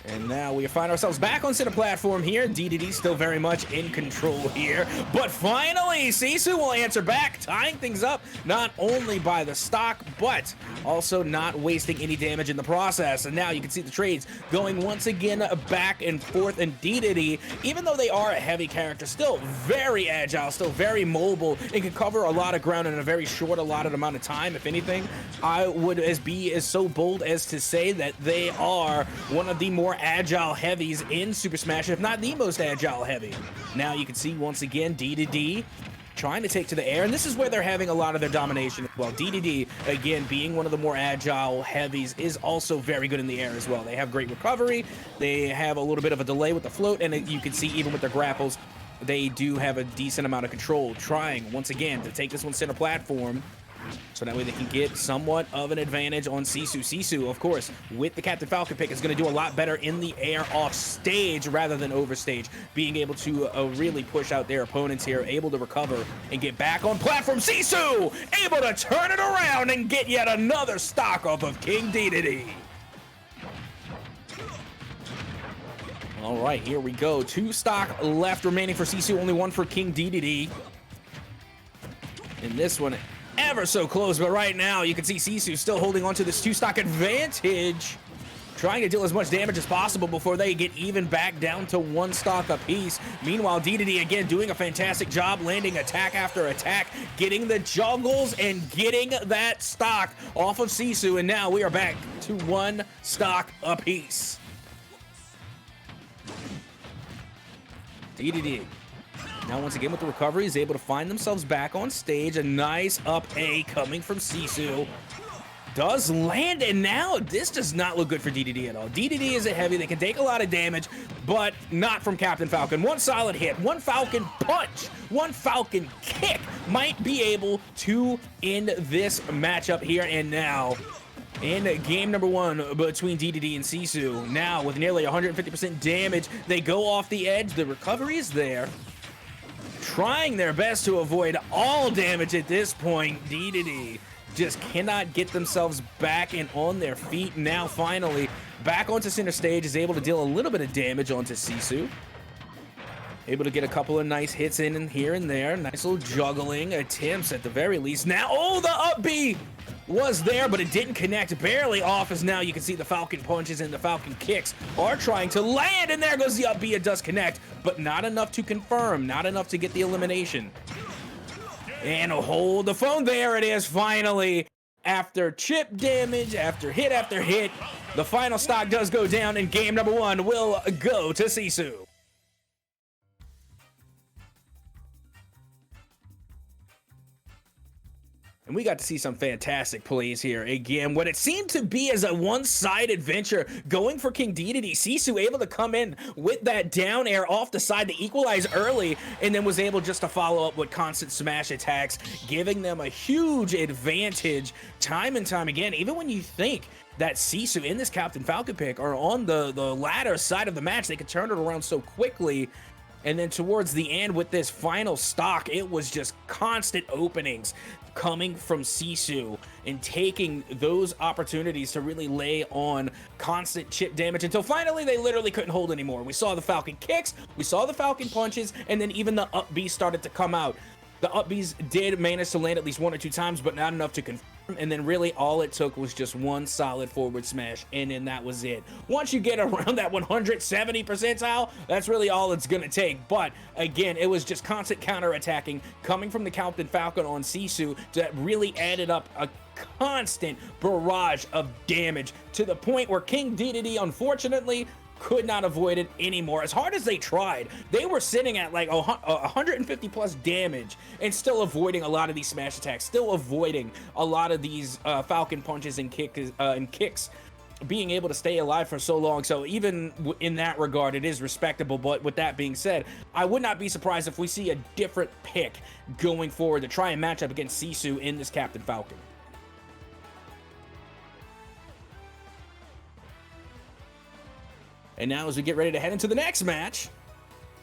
And now we find ourselves back on center platform here. DDD still very much in control here. But finally, Sisu will answer back, tying things up not only by the stock, but also not wasting any damage in the process. And now you can see the trades going once again back and forth. And DDD, even though they are a heavy character, still very agile, still very mobile, and can cover a lot of ground in a very short allotted amount of time. If anything, I would be as so bold as to say that they are one of the more agile heavies in Super Smash, if not the most agile heavy. Now you can see once again DDD trying to take to the air, and this is where they're having a lot of their domination as well. DDD, again, being one of the more agile heavies, is also very good in the air as well. They have great recovery, they have a little bit of a delay with the float, and you can see even with their grapples, they do have a decent amount of control, trying once again to take this one center platform, so that way they can get somewhat of an advantage on Sisu. Sisu, of course, with the Captain Falcon pick, is going to do a lot better in the air off stage rather than over stage, being able to really push out their opponents here, able to recover and get back on platform. Sisu able to turn it around and get yet another stock off of King DDD. All right, here we go. 2 stock left remaining for Sisu, only 1 for King DDD. And this one ever so close, but right now you can see Sisu still holding on to this 2 stock advantage, trying to deal as much damage as possible before they get even back down to 1 stock apiece. Meanwhile, DDD again doing a fantastic job, landing attack after attack, getting the juggles and getting that stock off of Sisu, and now we are back to 1 stock apiece. DDD now once again with the recovery is able to find themselves back on stage. A nice up A coming from Sisu. Does land, and now this does not look good for DDD at all. DDD is a heavy, they can take a lot of damage, but not from Captain Falcon. 1 solid hit, 1 Falcon punch, 1 Falcon kick might be able to end this matchup here. And now in game number 1 between DDD and Sisu, now with nearly 150% damage, they go off the edge. The recovery is there, trying their best to avoid all damage at this point. DDD just cannot get themselves back and on their feet. Now finally back onto center stage, is able to deal a little bit of damage onto Sisu. Able to get a couple of nice hits in and here and there. Nice little juggling attempts at the very least. Now, oh, the up B was there, but it didn't connect. Barely off, as now you can see the Falcon punches and the Falcon kicks are trying to land, and there goes the up B. It does connect, but not enough to confirm, not enough to get the elimination. And hold the phone. There it is, finally. After chip damage, after hit, the final stock does go down, and game number 1 will go to Sisu. And we got to see some fantastic plays here. Again, what it seemed to be as a one-sided venture going for King DDD. Sisu able to come in with that down air off the side to equalize early, and then was able just to follow up with constant smash attacks, giving them a huge advantage time and time again. Even when you think that Sisu in this Captain Falcon pick are on the latter side of the match, they could turn it around so quickly. And then towards the end with this final stock, it was just constant openings coming from Sisu and taking those opportunities to really lay on constant chip damage until finally they literally couldn't hold anymore. We saw the Falcon kicks, we saw the Falcon punches, and then even the up B started to come out. The up Bs did manage to land at least 1 or 2 times, but not enough to confirm. And then really all it took was just 1 solid forward smash, and then that was it. Once you get around that 170 percentile, that's really all it's gonna take. But again, it was just constant counter-attacking coming from the Captain Falcon on Sisu that really added up a constant barrage of damage to the point where King DDD, unfortunately, could not avoid it anymore. As hard as they tried, they were sitting at like 150 plus damage and still avoiding a lot of these smash attacks, still avoiding a lot of these Falcon punches and kicks, being able to stay alive for so long. So even in that regard, it is respectable. But with that being said, I would not be surprised if we see a different pick going forward to try and match up against Sisu in this Captain Falcon. And now as we get ready to head into the next match,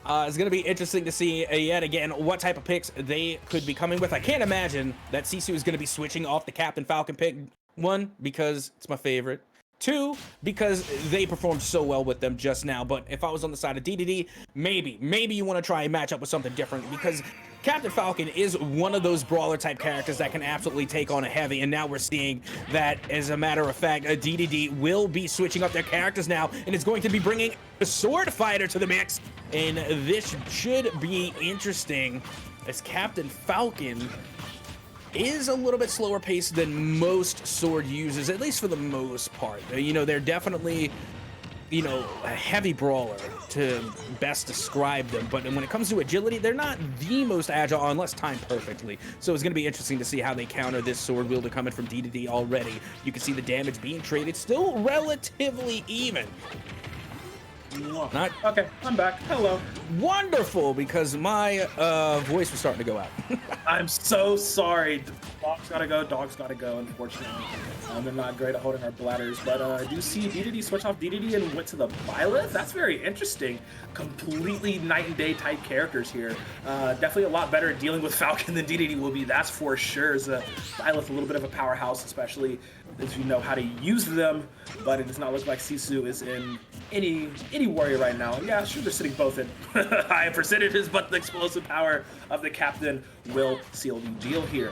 it's going to be interesting to see yet again what type of picks they could be coming with. I can't imagine that Sisu is going to be switching off the Captain Falcon pick. 1, because it's my favorite. Two, because they performed so well with them just now. But if I was on the side of DDD, maybe you want to try and match up with something different, because Captain Falcon is one of those brawler type characters that can absolutely take on a heavy, and now we're seeing that, as a matter of fact, DDD will be switching up their characters now, and it's going to be bringing a sword fighter to the mix, and this should be interesting, as Captain Falcon is a little bit slower paced than most sword users, at least for the most part. You know, they're definitely, you know, a heavy brawler to best describe them, but when it comes to agility, they're not the most agile unless timed perfectly. So it's going to be interesting to see how they counter this sword wielder coming from DDD already. You can see the damage being traded still relatively even. Not okay, I'm back. Hello. Wonderful, because my voice was starting to go out. I'm so sorry. Dogs gotta go, unfortunately. They're not great at holding our bladders, but I do see DDD switch off DDD and went to the Byleth. That's very interesting. Completely night and day type characters here. Definitely a lot better at dealing with Falcon than DDD will be, that's for sure. As Byleth a little bit of a powerhouse, especially as you know how to use them, but it does not look like Sisu is in any warrior right now. Yeah, sure, they're sitting both in high percentages, but the explosive power of the captain will seal the deal here.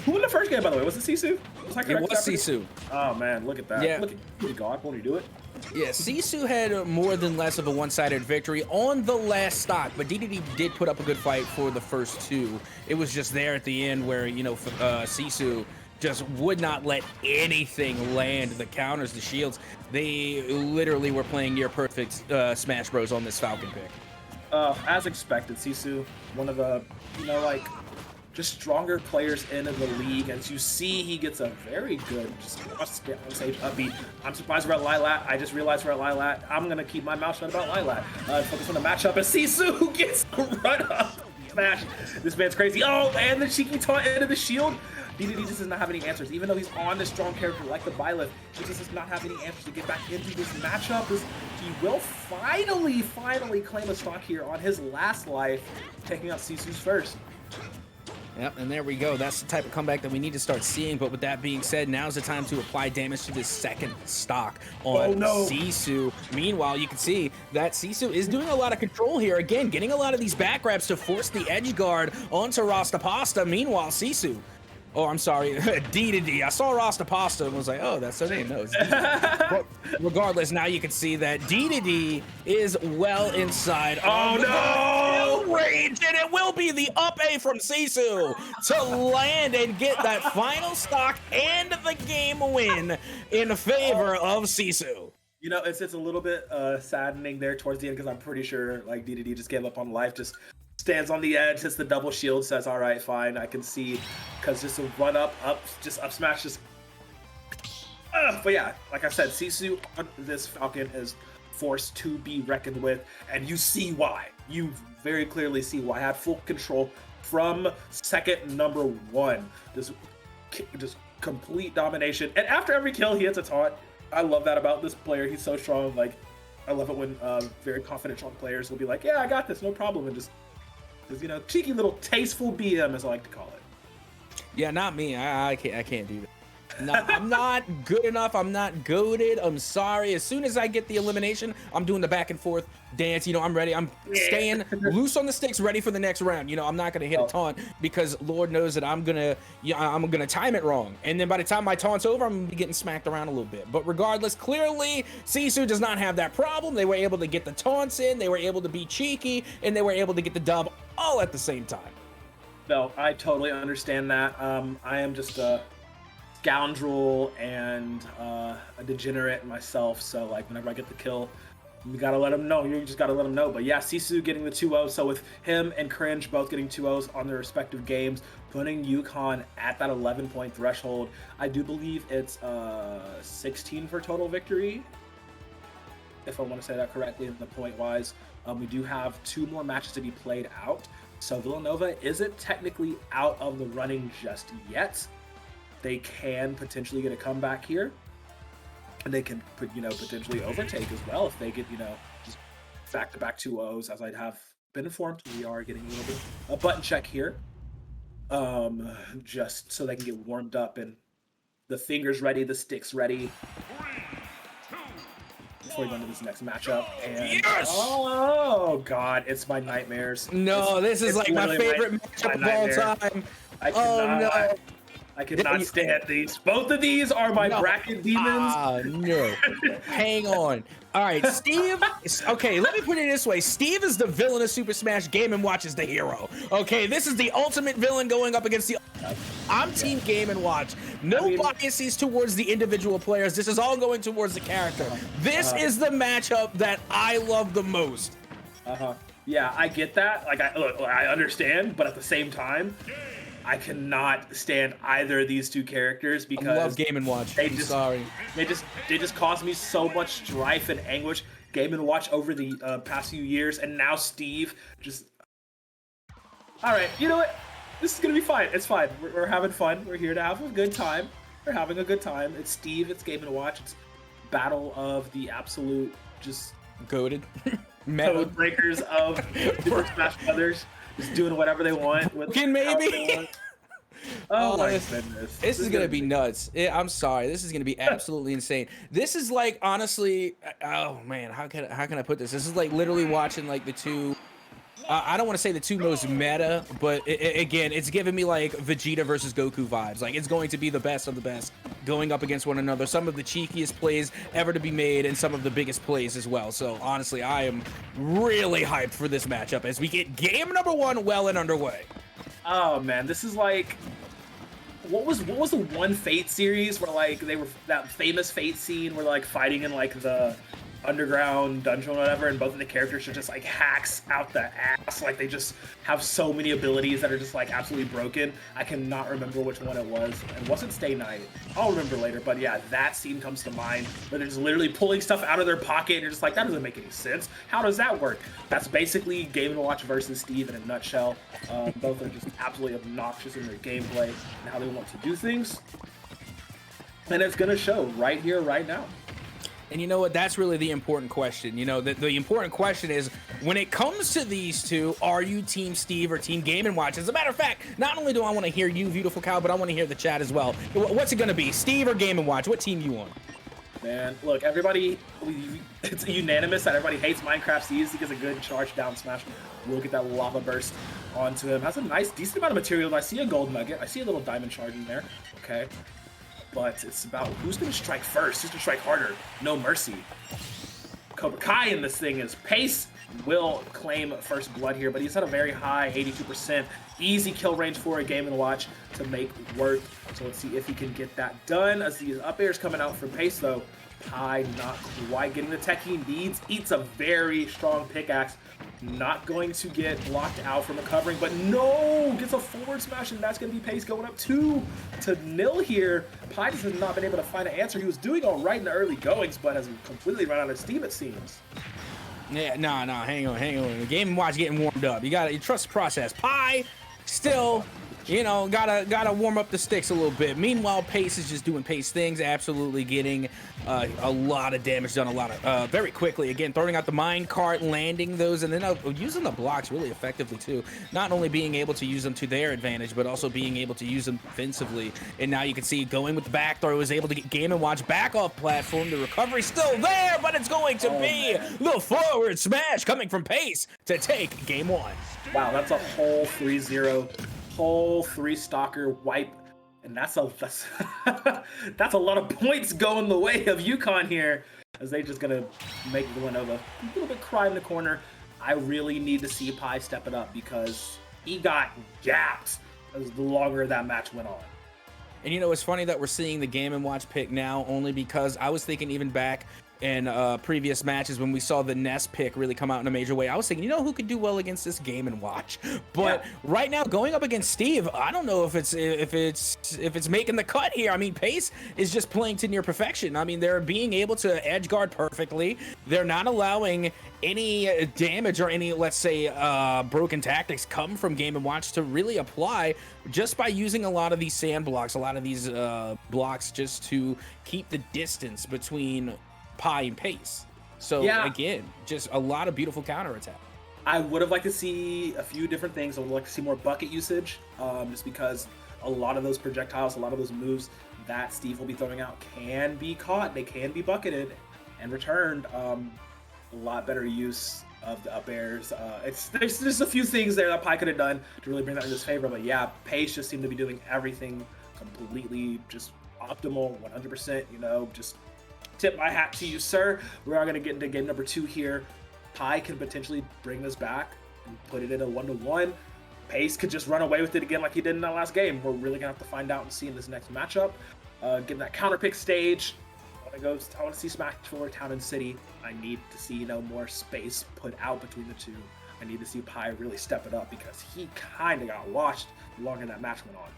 Who won the first game, by the way? Was it Sisu? It was Sisu. Oh man, look at that. Yeah. Look at God, won't he do it? Yeah, Sisu had more than less of a one-sided victory on the last stock, but DDD did put up a good fight for the first two. It was just there at the end where, you know, Sisu just would not let anything land. The counters, the shields, they literally were playing near perfect Smash Bros on this Falcon pick. As expected, Sisu, one of the, you know, like, just stronger players in the league. As you see, he gets a very good, upbeat. I'm surprised we're at Lilat. I just realized we're at Lilat. I'm going to keep my mouth shut about Lilat. Focus on the matchup as Sisu gets run up. Smash. This man's crazy. Oh, and the cheeky taunt into the shield. DDD just does not have any answers. Even though he's on this strong character like the Byleth, he just does not have any answers to get back into this matchup. He will finally claim a stock here on his last life, taking out Sisu's first. Yep, and there we go. That's the type of comeback that we need to start seeing. But with that being said, now's the time to apply damage to this second stock on Sisu. Meanwhile, you can see that Sisu is doing a lot of control here. Again, getting a lot of these back grabs to force the edge guard onto Rastapasta. Meanwhile, Sisu... Oh, I'm sorry, DDD. I saw Rastapasta and was like, oh, that's her name. No, it's but regardless, now you can see that DDD is well inside. Oh, no! Rage, and it will be the up A from Sisu to land and get that final stock and the game win in favor of Sisu. You know, it's a little bit saddening there towards the end, because I'm pretty sure like DDD just gave up on life, just stands on the edge, hits the double shield, says, all right, fine, I can see, because just a run up smash, just... but yeah, like I said, Sisu on this Falcon is forced to be reckoned with, and you see why. You very clearly see why. I had full control from second number one. Just complete domination. And after every kill, he hits a taunt. I love that about this player. He's so strong. Like, I love it when very confident, strong players will be like, yeah, I got this, no problem, and just, you know, cheeky little tasteful BM, as I like to call it. Yeah, not me. I can't do that. No, I'm not good enough. I'm not goated. I'm sorry. As soon as I get the elimination, I'm doing the back and forth dance. You know, I'm ready. I'm staying loose on the sticks, ready for the next round. You know, I'm not gonna hit a taunt because Lord knows that I'm gonna time it wrong. And then by the time my taunt's over, I'm gonna be getting smacked around a little bit. But regardless, clearly Sisu does not have that problem. They were able to get the taunts in. They were able to be cheeky, and they were able to get the dub all at the same time. No, I totally understand that. I am just a scoundrel and a degenerate myself, so like whenever I get the kill, you gotta let them know. You just gotta let them know. But yeah, Sisu getting the 2-0, so with him and Cringe both getting 2-0s on their respective games, putting UConn at that 11-point threshold. I do believe it's 16 for total victory, if I want to say that correctly in the point wise. We do have 2 more matches to be played out, so Villanova isn't technically out of the running just yet. They can potentially get a comeback here, and they can, you know, potentially overtake as well if they get, you know, just back-to-back 2-0s. As I have been informed, we are getting a little bit a button check here, just so they can get warmed up and the fingers ready, the sticks ready. before we go into this next matchup. And Yes! oh god, it's my nightmares. No, this is it's like my literally favorite matchup of all time. I Oh cannot, no. I cannot stand these. Both of these are my bracket demons. No. Hang on. All right, Steve. Okay, let me put it this way. Steve is the villain of Super Smash. Game & Watch is the hero. Okay, this is the ultimate villain going up against the... I'm Team Game & Watch. No biases towards the individual players. This is all going towards the character. This is the matchup that I love the most. Yeah, I get that. Like, I understand, but at the same time, I cannot stand either of these two characters because I love Game & Watch. I'm sorry. They just caused me so much strife and anguish. Game & Watch over the past few years, and now Steve just. All right, you know what? This is gonna be fine. It's fine. We're having fun. We're here to have a good time. We're having a good time. It's Steve. It's Game & Watch. It's battle of the absolute just goated code breakers of Super Smash Brothers. Just doing whatever they want. Maybe. Oh my goodness. This is gonna be nuts. I'm sorry. This is gonna be absolutely insane. This is like, honestly, oh man, how can I put this? This is like literally watching like the two. I don't want to say the two most meta, but again, it's giving me like Vegeta versus Goku vibes. Like, it's going to be the best of the best going up against one another. Some of the cheekiest plays ever to be made and some of the biggest plays as well. So honestly, I am really hyped for this matchup as we get game number 1 well and underway. Oh man, this is like, what was the one Fate series where like they were that famous Fate scene where like fighting in like the underground dungeon or whatever, and both of the characters are just like hacks out the ass. Like, they just have so many abilities that are just like absolutely broken. I cannot remember which one it was. It wasn't Stay Night. I'll remember later, but yeah, that scene comes to mind where they're just literally pulling stuff out of their pocket and you're just like, that doesn't make any sense. How does that work? That's basically Game & Watch versus Steve in a nutshell. Both are just absolutely obnoxious in their gameplay and how they want to do things. And it's gonna show right here, right now. And you know what? That's really the important question. You know, the important question is, when it comes to these two, are you Team Steve or Team Game & Watch? As a matter of fact, not only do I want to hear you, beautiful cow, but I want to hear the chat as well. What's it going to be, Steve or Game & Watch? What team you on? Man, look, everybody, it's unanimous that everybody hates Minecraft Seas. He gets a good charge down smash. Look at that lava burst onto him. Has a nice, decent amount of material. I see a gold nugget. I see a little diamond shard in there. Okay. But it's about who's going to strike first, who's going to strike harder. No mercy. Cobra Kai in this thing is Pace will claim first blood here, but he's at a very high 82%. Easy kill range for a Game & Watch to make work. So let's see if he can get that done. As these up airs coming out from Pace, though, Pi not quite getting the tech he needs. Eats a very strong pickaxe. Not going to get blocked out from recovering, but no! Gets a forward smash, and that's going to be Pace going up 2-0 here. Pi just has not been able to find an answer. He was doing all right in the early goings, but has completely run out of steam, it seems. Yeah, no, hang on. The Game & Watch getting warmed up. You trust the process. Pi still, you know, gotta warm up the sticks a little bit. Meanwhile, Pace is just doing Pace things, absolutely getting a lot of damage done, very quickly. Again, throwing out the mine cart, landing those, and then using the blocks really effectively too. Not only being able to use them to their advantage, but also being able to use them defensively. And now you can see going with the back throw is able to get Game & Watch back off platform. The recovery's still there, but it's going to be the forward smash coming from Pace to take Game 1. Wow, that's a whole 3-0. Whole 3-stalker wipe, and that's a that's a lot of points going the way of UConn here, as they just gonna make Villanova a little bit cry in the corner. I really need to see Pi step it up because he got gapped as the longer that match went on. And you know, it's funny that we're seeing the Game & Watch pick now, only because I was thinking even back in previous matches when we saw the Nest pick really come out in a major way, I was thinking, you know, who could do well against this Game & Watch? But right now, going up against Steve, I don't know if it's making the cut here. I mean, Pace is just playing to near perfection. I mean, they're being able to edge guard perfectly. They're not allowing any damage or any, let's say, broken tactics come from Game & Watch to really apply just by using a lot of these sand blocks, a lot of these blocks just to keep the distance between Pi and Pace. So again, just a lot of beautiful counterattack. I would have liked to see a few different things. I would like to see more bucket usage, just because a lot of those projectiles, a lot of those moves that Steve will be throwing out can be caught. They can be bucketed, and returned a lot better use of the up airs. There's just a few things there that Pi could have done to really bring that in his favor, but yeah, Pace just seemed to be doing everything completely just optimal, 100%, you know, just tip my hat to you, sir. We are going to get into game number 2 here. Pi can potentially bring this back and put it in a 1-1. Pace could just run away with it again like he did in that last game. We're really going to have to find out and see in this next matchup. Getting that counter pick stage. I want to see Smash for Town and City. I need to see, you know, more space put out between the two. I need to see Pi really step it up because he kind of got washed the longer that match went on.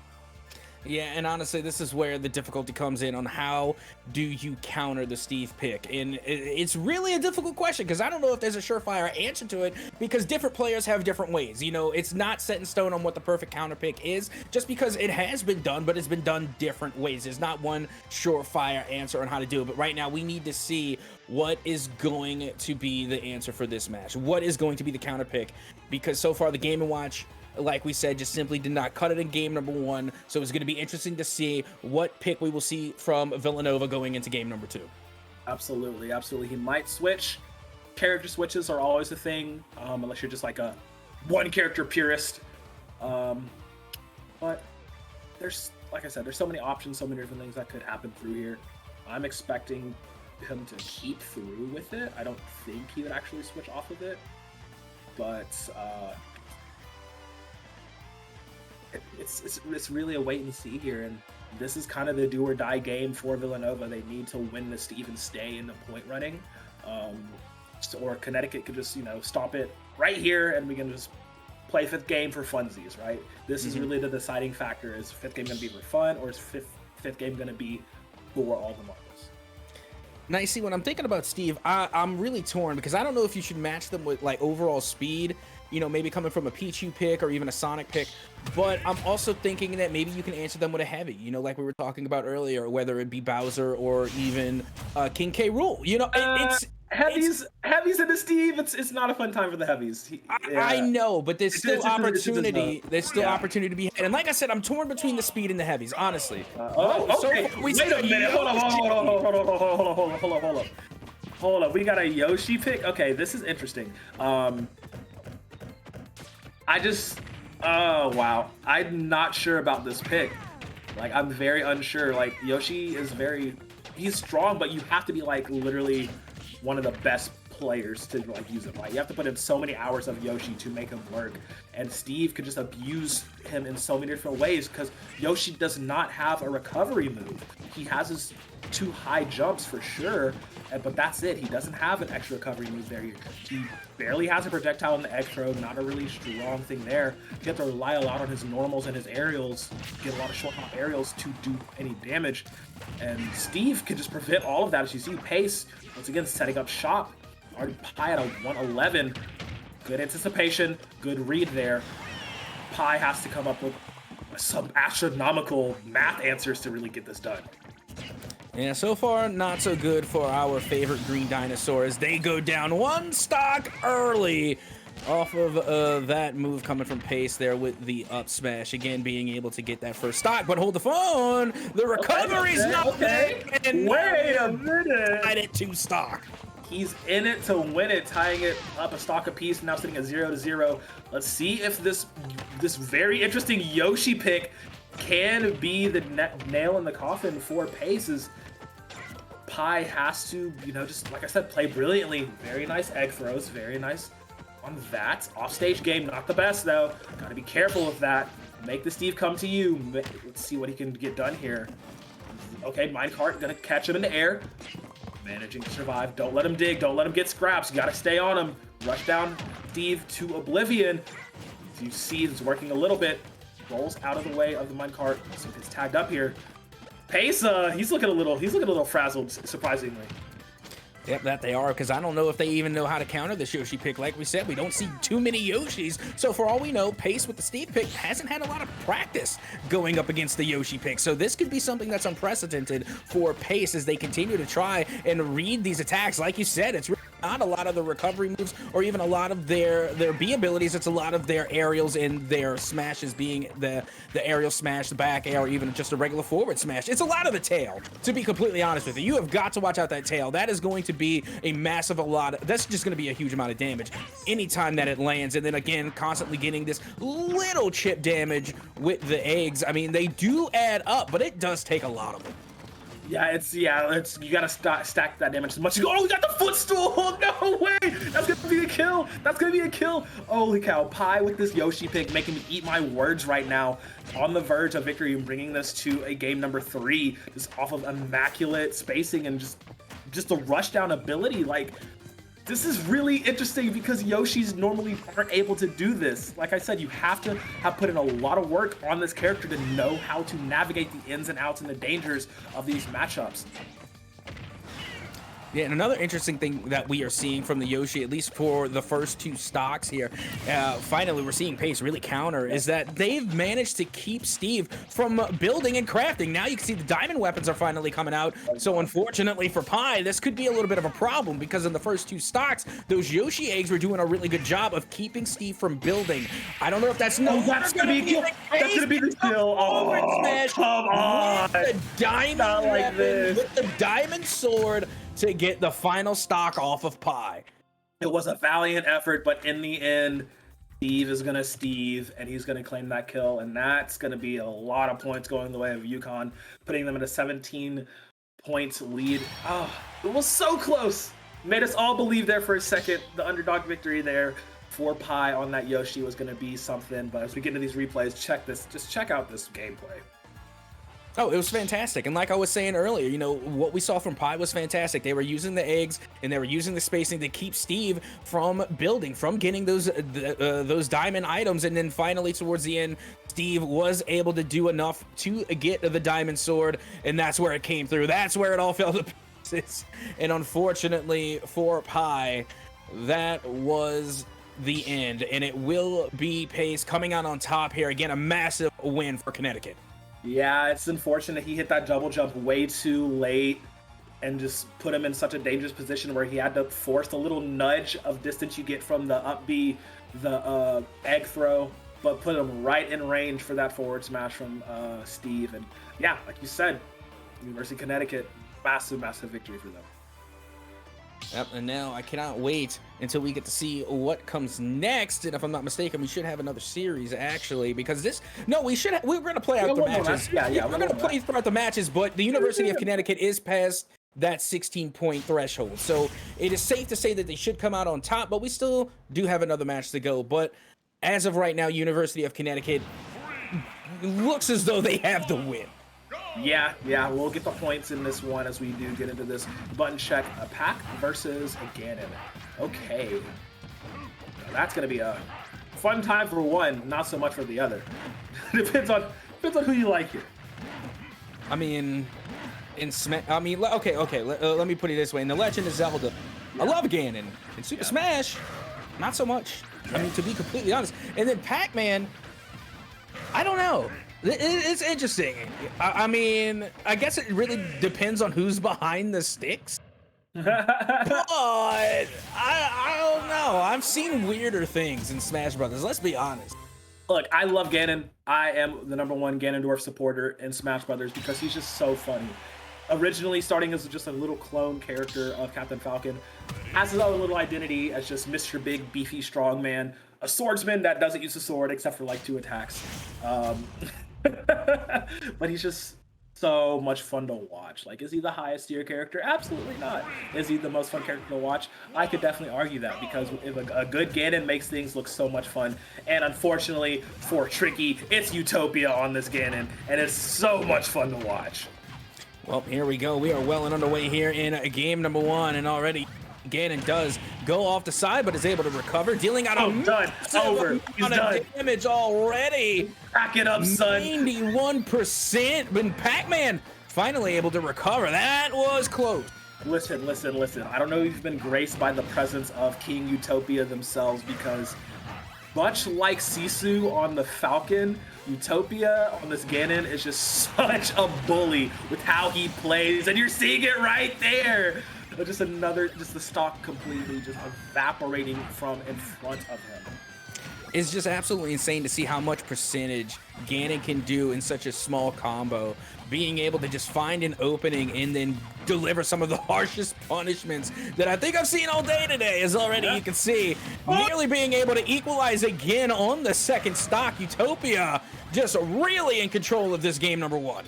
Yeah, and honestly, this is where the difficulty comes in on how do you counter the Steve pick. And it's really a difficult question because I don't know if there's a surefire answer to it because different players have different ways. You know, it's not set in stone on what the perfect counter pick is just because it has been done, but it's been done different ways. There's not one surefire answer on how to do it. But right now, we need to see what is going to be the answer for this match. What is going to be the counter pick? Because so far, the Game & Watch, like we said, just simply did not cut it in game number 1. So it's going to be interesting to see what pick we will see from Villanova going into game number 2. Absolutely, absolutely. He might switch. Character switches are always a thing, unless you're just like a one character purist. But there's, like I said, there's so many options, so many different things that could happen through here. I'm expecting him to keep through with it. I don't think he would actually switch off of it, but it's really a wait and see here, and this is kind of the do or die game for Villanova. They need to win this to even stay in the point running, or Connecticut could just, you know, stop it right here and we can just play 5th game for funsies, right? This is really the deciding factor. Is 5th game going to be for fun, or is fifth game going to be for all the marbles? Now, you see, when I'm thinking about Steve, I'm really torn because I don't know if you should match them with like overall speed, you know, maybe coming from a Pichu pick or even a Sonic pick. But I'm also thinking that maybe you can answer them with a heavy, you know, like we were talking about earlier, whether it be Bowser or even King K. Rool. You know, heavies in the Steve. It's not a fun time for the heavies. I know, but there's still opportunity. There's still opportunity to be had. And like I said, I'm torn between the speed and the heavies, honestly. Okay. Wait a minute. Hold on. We got a Yoshi pick. Okay, this is interesting. Oh wow, I'm not sure about this pick. Like, I'm very unsure. Like, Yoshi is he's strong, but you have to be like literally one of the best players to like use it. Like, you have to put in so many hours of Yoshi to make him work, and Steve could just abuse him in so many different ways because Yoshi does not have a recovery move. He has his 2 high jumps for sure, but that's it. He doesn't have an extra recovery move there. He barely has a projectile in the egg throw, not a really strong thing there. You have to rely a lot on his normals and his aerials, get a lot of short hop aerials to do any damage. And Steve can just prevent all of that. As you see, Pace, once again, setting up shop. Already Pi at a 111. Good anticipation, good read there. Pi has to come up with some astronomical math answers to really get this done. Yeah, so far, not so good for our favorite green dinosaurs. They go down 1 stock early off of that move coming from Pace there with the up smash. Again, being able to get that first stock, but hold the phone. The recovery's not there. And wait a minute. Right at 2 stock. He's in it to win it, tying it up a stock apiece, now sitting at 0-0. Let's see if this very interesting Yoshi pick can be the nail in the coffin for Pace. Pi has to, you know, just like I said, play brilliantly. Very nice egg throws, very nice on that. Offstage game, not the best though. Gotta be careful with that. Make the Steve come to you. Let's see what he can get done here. Okay, minecart, gonna catch him in the air. Managing to survive. Don't let him dig. Don't let him get scraps. You gotta stay on him. Rush down Steve to oblivion. As you see, it's working a little bit. Rolls out of the way of the minecart. So it's tagged up here. Pace, he's looking a little frazzled, surprisingly. Yep, that they are, because I don't know if they even know how to counter this Yoshi pick. Like we said, we don't see too many Yoshis. So for all we know, Pace with the Steve pick hasn't had a lot of practice going up against the Yoshi pick. So this could be something that's unprecedented for Pace as they continue to try and read these attacks. Like you said, it's really not a lot of the recovery moves or even a lot of their B abilities. It's a lot of their aerials and their smashes, being the aerial smash, the back air, or even just a regular forward smash. It's a lot of the tail, to be completely honest with you. You have got to watch out that tail. That is going to be a massive that's just going to be a huge amount of damage anytime that it lands. And then again, constantly getting this little chip damage with the eggs. I mean, they do add up, but it does take a lot of them. Yeah, it's you gotta stack that damage as much as you go. Oh, we got the footstool! No way! That's gonna be a kill! That's gonna be a kill! Holy cow, Pi with this Yoshi pick making me eat my words right now. On the verge of victory and bringing this to a game number 3, just off of immaculate spacing and just the rushdown ability. Like, this is really interesting because Yoshis normally aren't able to do this. Like I said, you have to have put in a lot of work on this character to know how to navigate the ins and outs and the dangers of these matchups. Yeah, and another interesting thing that we are seeing from the Yoshi, at least for the first 2 stocks here, finally we're seeing Pace really counter, is that they've managed to keep Steve from building and crafting. Now you can see the diamond weapons are finally coming out. So unfortunately for Pi, this could be a little bit of a problem because in the first 2 stocks, those Yoshi eggs were doing a really good job of keeping Steve from building. I don't know if that's that's gonna be a kill. That's gonna be the kill. Oh, smash come on! With the diamond Not like weapon, this. with the diamond sword to get the final stock off of Pi. It was a valiant effort, but in the end, Steve is gonna Steve, and he's gonna claim that kill, and that's gonna be a lot of points going the way of UConn, putting them in a 17 points lead. Oh, it was so close. Made us all believe there for a second the underdog victory there for Pi on that Yoshi was gonna be something. But as we get into these replays, just check out this gameplay. Oh, it was fantastic. And like I was saying earlier, you know, what we saw from Pi was fantastic. They were using the eggs and they were using the spacing to keep Steve from building, from getting those diamond items. And then finally towards the end, Steve was able to do enough to get the diamond sword. And that's where it came through. That's where it all fell to pieces. And unfortunately for Pi, that was the end. And it will be Pace coming out on top here. Again, a massive win for Connecticut. Yeah, it's unfortunate he hit that double jump way too late and just put him in such a dangerous position where he had to force the little nudge of distance you get from the up B, the egg throw, but put him right in range for that forward smash from Steve. And yeah, like you said, University of Connecticut, massive, massive victory for them. Yep, and now I cannot wait until we get to see what comes next. And if I'm not mistaken, we should have another series actually, because we're going to play out the matches. Yeah, we're going to play throughout the matches, but the University of Connecticut is past that 16-point threshold. So it is safe to say that they should come out on top, but we still do have another match to go. But as of right now, University of Connecticut looks as though they have the win. Yeah, we'll get the points in this one as we do get into this button check. A Pack versus a Ganon. Okay. Now that's going to be a fun time for one, not so much for the other. Depends on who you like here. I mean, okay, let me put it this way. In The Legend of Zelda, I love Ganon. In Super Smash, not so much. I mean, to be completely honest. And then Pac-Man, I don't know. It's interesting. I mean, I guess it really depends on who's behind the sticks. But I don't know. I've seen weirder things in Smash Brothers. Let's be honest. Look, I love Ganon. I am the #1 Ganondorf supporter in Smash Brothers because he's just so funny. Originally starting as just a little clone character of Captain Falcon, has his own little identity as just Mr. Big, beefy, strong man, a swordsman that doesn't use a sword except for like 2 attacks. But he's just so much fun to watch. Like, is he the highest tier character? Absolutely not. Is he the most fun character to watch? I could definitely argue that, because if a good Ganon makes things look so much fun. And unfortunately for Tricky, it's Utopia on this Ganon, and it's so much fun to watch. Well, here we go. We are well and underway here in game number 1, and already Ganon does go off the side, but is able to recover, dealing out damage already. Back it up, son. 91%, but Pac-Man finally able to recover. That was close. Listen. I don't know if you've been graced by the presence of King Utopia themselves, because much like Sisu on the Falcon, Utopia on this Ganon is just such a bully with how he plays, and you're seeing it right there. Just the stock completely just evaporating from in front of him. It's just absolutely insane to see how much percentage Ganon can do in such a small combo. Being able to just find an opening and then deliver some of the harshest punishments that I think I've seen all day today, as already you can see. Nearly being able to equalize again on the second stock. Utopia just really in control of this game number 1.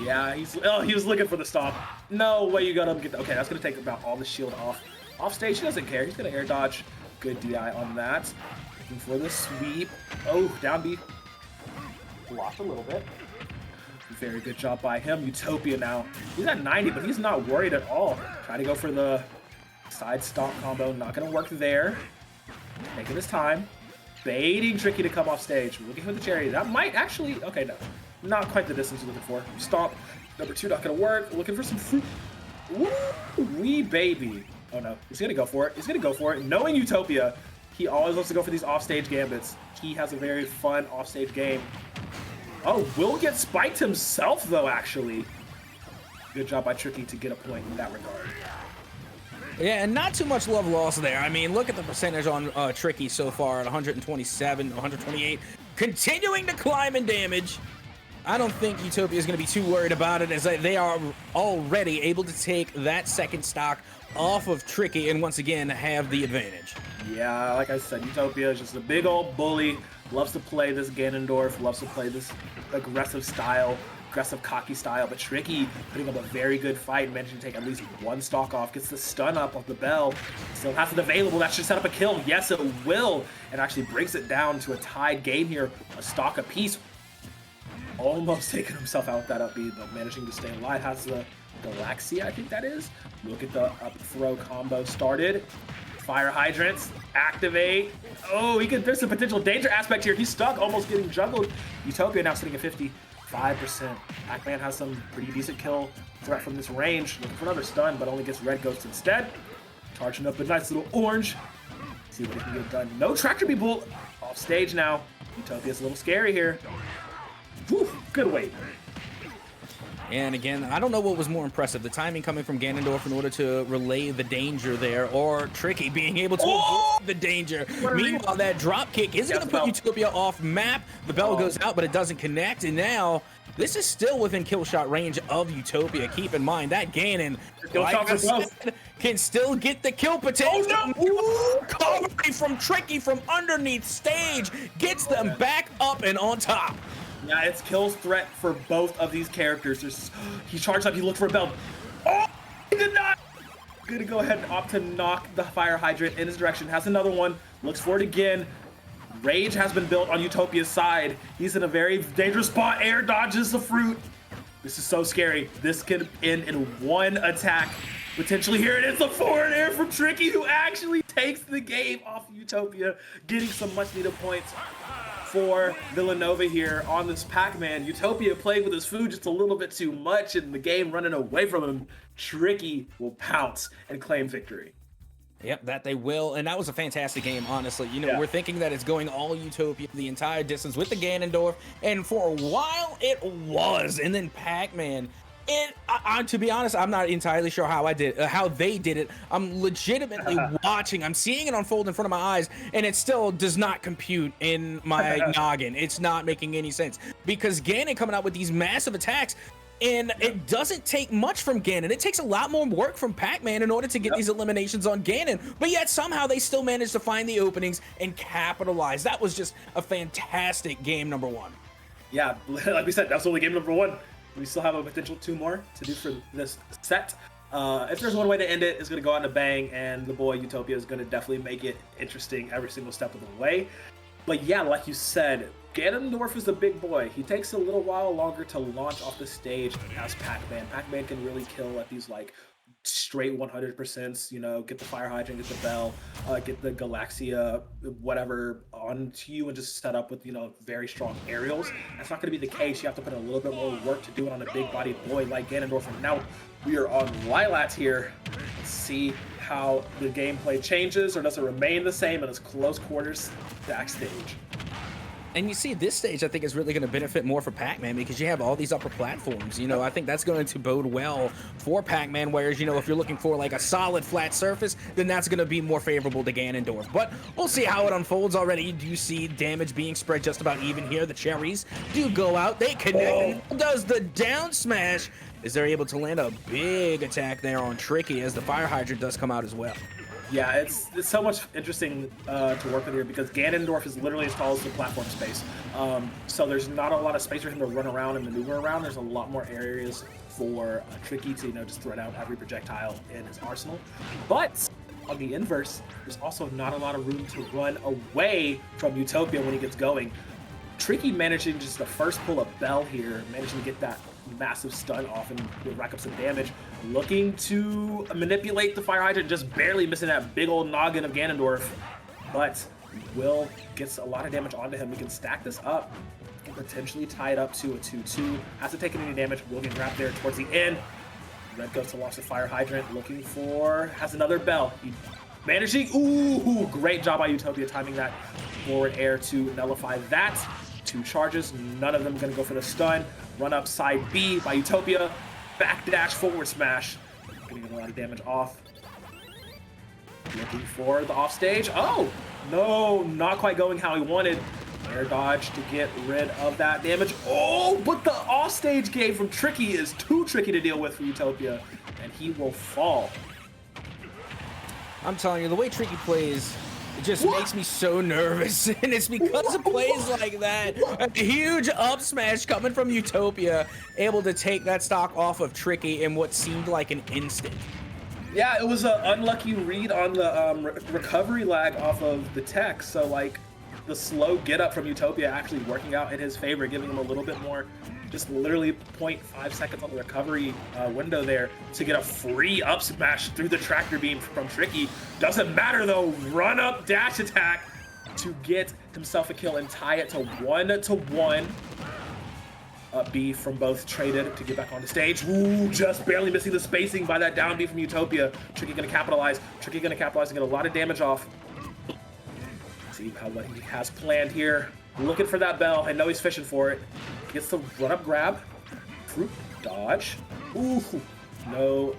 Yeah, he was looking for the stop. No way you got him. Okay, that's going to take about all the shield off. Off stage, he doesn't care. He's going to air dodge. Good DI on that. Looking for the sweep. Oh, down B. Blocked a little bit. Very good job by him. Utopia now. He's at 90, but he's not worried at all. Try to go for the side stomp combo. Not going to work there. Taking his time. Baiting Tricky to come off stage. Looking for the cherry. That might actually... Okay, no. Not quite the distance you're looking for. Stomp. Number 2 not going to work. Looking for some fruit. Woo! Wee baby. Oh no, he's gonna go for it. He's gonna go for it. Knowing Utopia, he always wants to go for these offstage gambits. He has a very fun offstage game. Oh, will get spiked himself though, actually. Good job by Tricky to get a point in that regard. Yeah, and not too much love lost there. I mean, look at the percentage on Tricky so far at 127, 128. Continuing to climb in damage. I don't think Utopia is going to be too worried about it, as they are already able to take that second stock off of Tricky and once again have the advantage. Yeah, like I said, Utopia is just a big old bully. Loves to play this Ganondorf, loves to play this aggressive style, aggressive cocky style, but Tricky putting up a very good fight, managing to take at least 1 stock off, gets the stun up of the bell, still has it available. That should set up a kill. Yes, it will, and actually brings it down to a tied game here, a stock apiece. Almost taking himself out with that up B, but managing to stay alive. Has the Galaxia, I think that is. Look at the up throw combo started. Fire hydrants, activate. Oh, there's some potential danger aspect here. He's stuck, almost getting juggled. Utopia now sitting at 55%. Pac-Man has some pretty decent kill threat from this range. Looking for another stun, but only gets red ghost instead. Charging up a nice little orange. See what he can get done. No tractor beam bull. Off stage now. Utopia's a little scary here. Whew, good weight. And again, I don't know what was more impressive, the timing coming from Ganondorf in order to relay the danger there, or Tricky being able to avoid the danger. Meanwhile, that drop kick is going to put Utopia off map. The bell goes out, but it doesn't connect. And now, this is still within kill shot range of Utopia. Keep in mind, that Ganon, like I said, can still get the kill potential. Oh, no. Recovery from Tricky from underneath stage gets them back up and on top. Yeah, it's kills threat for both of these characters. He charged up, he looked for a bell. Oh, he did not! Gonna go ahead and opt to knock the fire hydrant in his direction. Has another one, looks for it again. Rage has been built on Utopia's side. He's in a very dangerous spot. Air dodges the fruit. This is so scary. This could end in 1 attack. Potentially, here it is, the forward air from Tricky, who actually takes the game off Utopia, getting some much needed points for Villanova here on this Pac-Man. Utopia playing with his food just a little bit too much, and the game running away from him. Tricky will pounce and claim victory. Yep, that they will, and that was a fantastic game, honestly. You know, we're thinking that it's going all Utopia the entire distance with the Ganondorf, and for a while it was, and then Pac-Man. And to be honest, I'm not entirely sure how they did it. I'm legitimately watching. I'm seeing it unfold in front of my eyes, and it still does not compute in my noggin. It's not making any sense because Ganon coming out with these massive attacks, and it doesn't take much from Ganon. It takes a lot more work from Pac-Man in order to get these eliminations on Ganon, but yet somehow they still managed to find the openings and capitalize. That was just a fantastic game number 1. Yeah, like we said, that's only game number 1. We still have a potential 2 more to do for this set. If there's one way to end it, it's going to go out in a bang, and the boy Utopia is going to definitely make it interesting every single step of the way. But yeah, like you said, Ganondorf is the big boy. He takes a little while longer to launch off the stage as Pac-Man. Pac-Man can really kill at these like straight 100%, you know, get the fire hydrant, get the bell, get the Galaxia, whatever, onto you and just set up with, you know, very strong aerials. That's not going to be the case. You have to put a little bit more work to do it on a big body boy like Ganondorf. And now we are on Lilat here. Let's see how the gameplay changes, or does it remain the same in its close quarters backstage. And you see, this stage, I think, is really going to benefit more for Pac-Man because you have all these upper platforms. You know, I think that's going to bode well for Pac-Man, whereas, you know, if you're looking for like a solid flat surface, then that's going to be more favorable to Ganondorf. But we'll see how it unfolds. Already do you see damage being spread just about even here. The cherries do go out. They connect. And does the down smash as they're able to land a big attack there on Tricky as the fire hydrant does come out as well. Yeah, it's so much interesting to work with here because Ganondorf is literally as tall as the platform space. So there's not a lot of space for him to run around and maneuver around. There's a lot more areas for Tricky to, you know, just throw out every projectile in his arsenal. But on the inverse, there's also not a lot of room to run away from Utopia when he gets going. Tricky managing just to first pull a bell here, managing to get that massive stun off and rack up some damage. Looking to manipulate the fire hydrant, just barely missing that big old noggin of Ganondorf. But Will gets a lot of damage onto him. We can stack this up, can potentially tie it up to a 2-2. Hasn't taken any damage. Will get grabbed there towards the end. Red goes to launch the fire hydrant, looking for, has another bell. He managing, ooh, great job by Utopia timing that forward air to nullify that. 2 charges, none of them gonna go for the stun. Run up side B by Utopia. Backdash forward smash. Getting a lot of damage off. Looking for the offstage. Oh, no, not quite going how he wanted. Air dodge to get rid of that damage. Oh, but the offstage game from Tricky is too tricky to deal with for Utopia, and he will fall. I'm telling you, the way Tricky plays, it just makes me so nervous, and it's because of plays like that. A huge up smash coming from Utopia, able to take that stock off of Tricky in what seemed like an instant. Yeah, it was an unlucky read on the recovery lag off of the tech, so like the slow get up from Utopia actually working out in his favor, giving him a little bit more, just literally 0.5 seconds on the recovery window there to get a free up smash through the tractor beam from Tricky. Doesn't matter though, run up dash attack to get himself a kill and tie it to 1-1. B from both traded to get back on the stage. Ooh, just barely missing the spacing by that down B from Utopia. Tricky gonna capitalize. Tricky gonna capitalize and get a lot of damage off. See what he has planned here. Looking for that bell. I know he's fishing for it. Gets the run-up grab. Fruit dodge. Ooh, no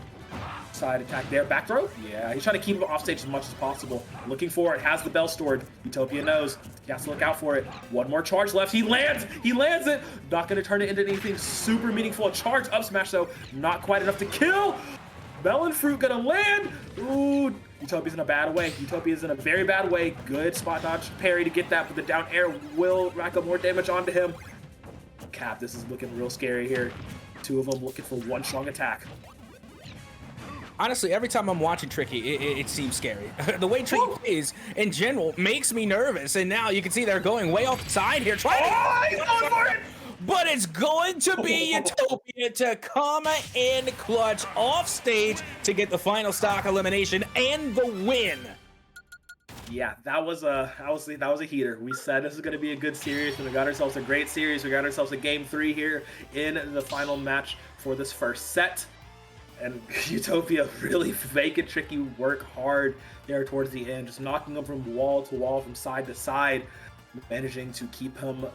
side attack there. Back throw? Yeah, he's trying to keep him off stage as much as possible. Looking for it. Has the bell stored. Utopia knows. He has to look out for it. One more charge left. He lands! He lands it! Not going to turn it into anything super meaningful. A charge up smash, though. Not quite enough to kill. Bell and Fruit gonna land. Ooh, Utopia's in a bad way. Utopia's in a very bad way. Good spot dodge parry to get that, but the down air will rack up more damage onto him. Cap, this is looking real scary here. 2 of them looking for one strong attack. Honestly, every time I'm watching Tricky, it seems scary. The way Tricky plays, in general, makes me nervous. And now you can see they're going way off the side here. He's going for it! But it's going to be Utopia to come in clutch off stage to get the final stock elimination and the win. Yeah, that was a heater. We said this is going to be a good series, and we got ourselves a great series. We got ourselves a game 3 here in the final match for this first set. And Utopia really making Tricky work hard there towards the end, just knocking him from wall to wall, from side to side, managing to keep him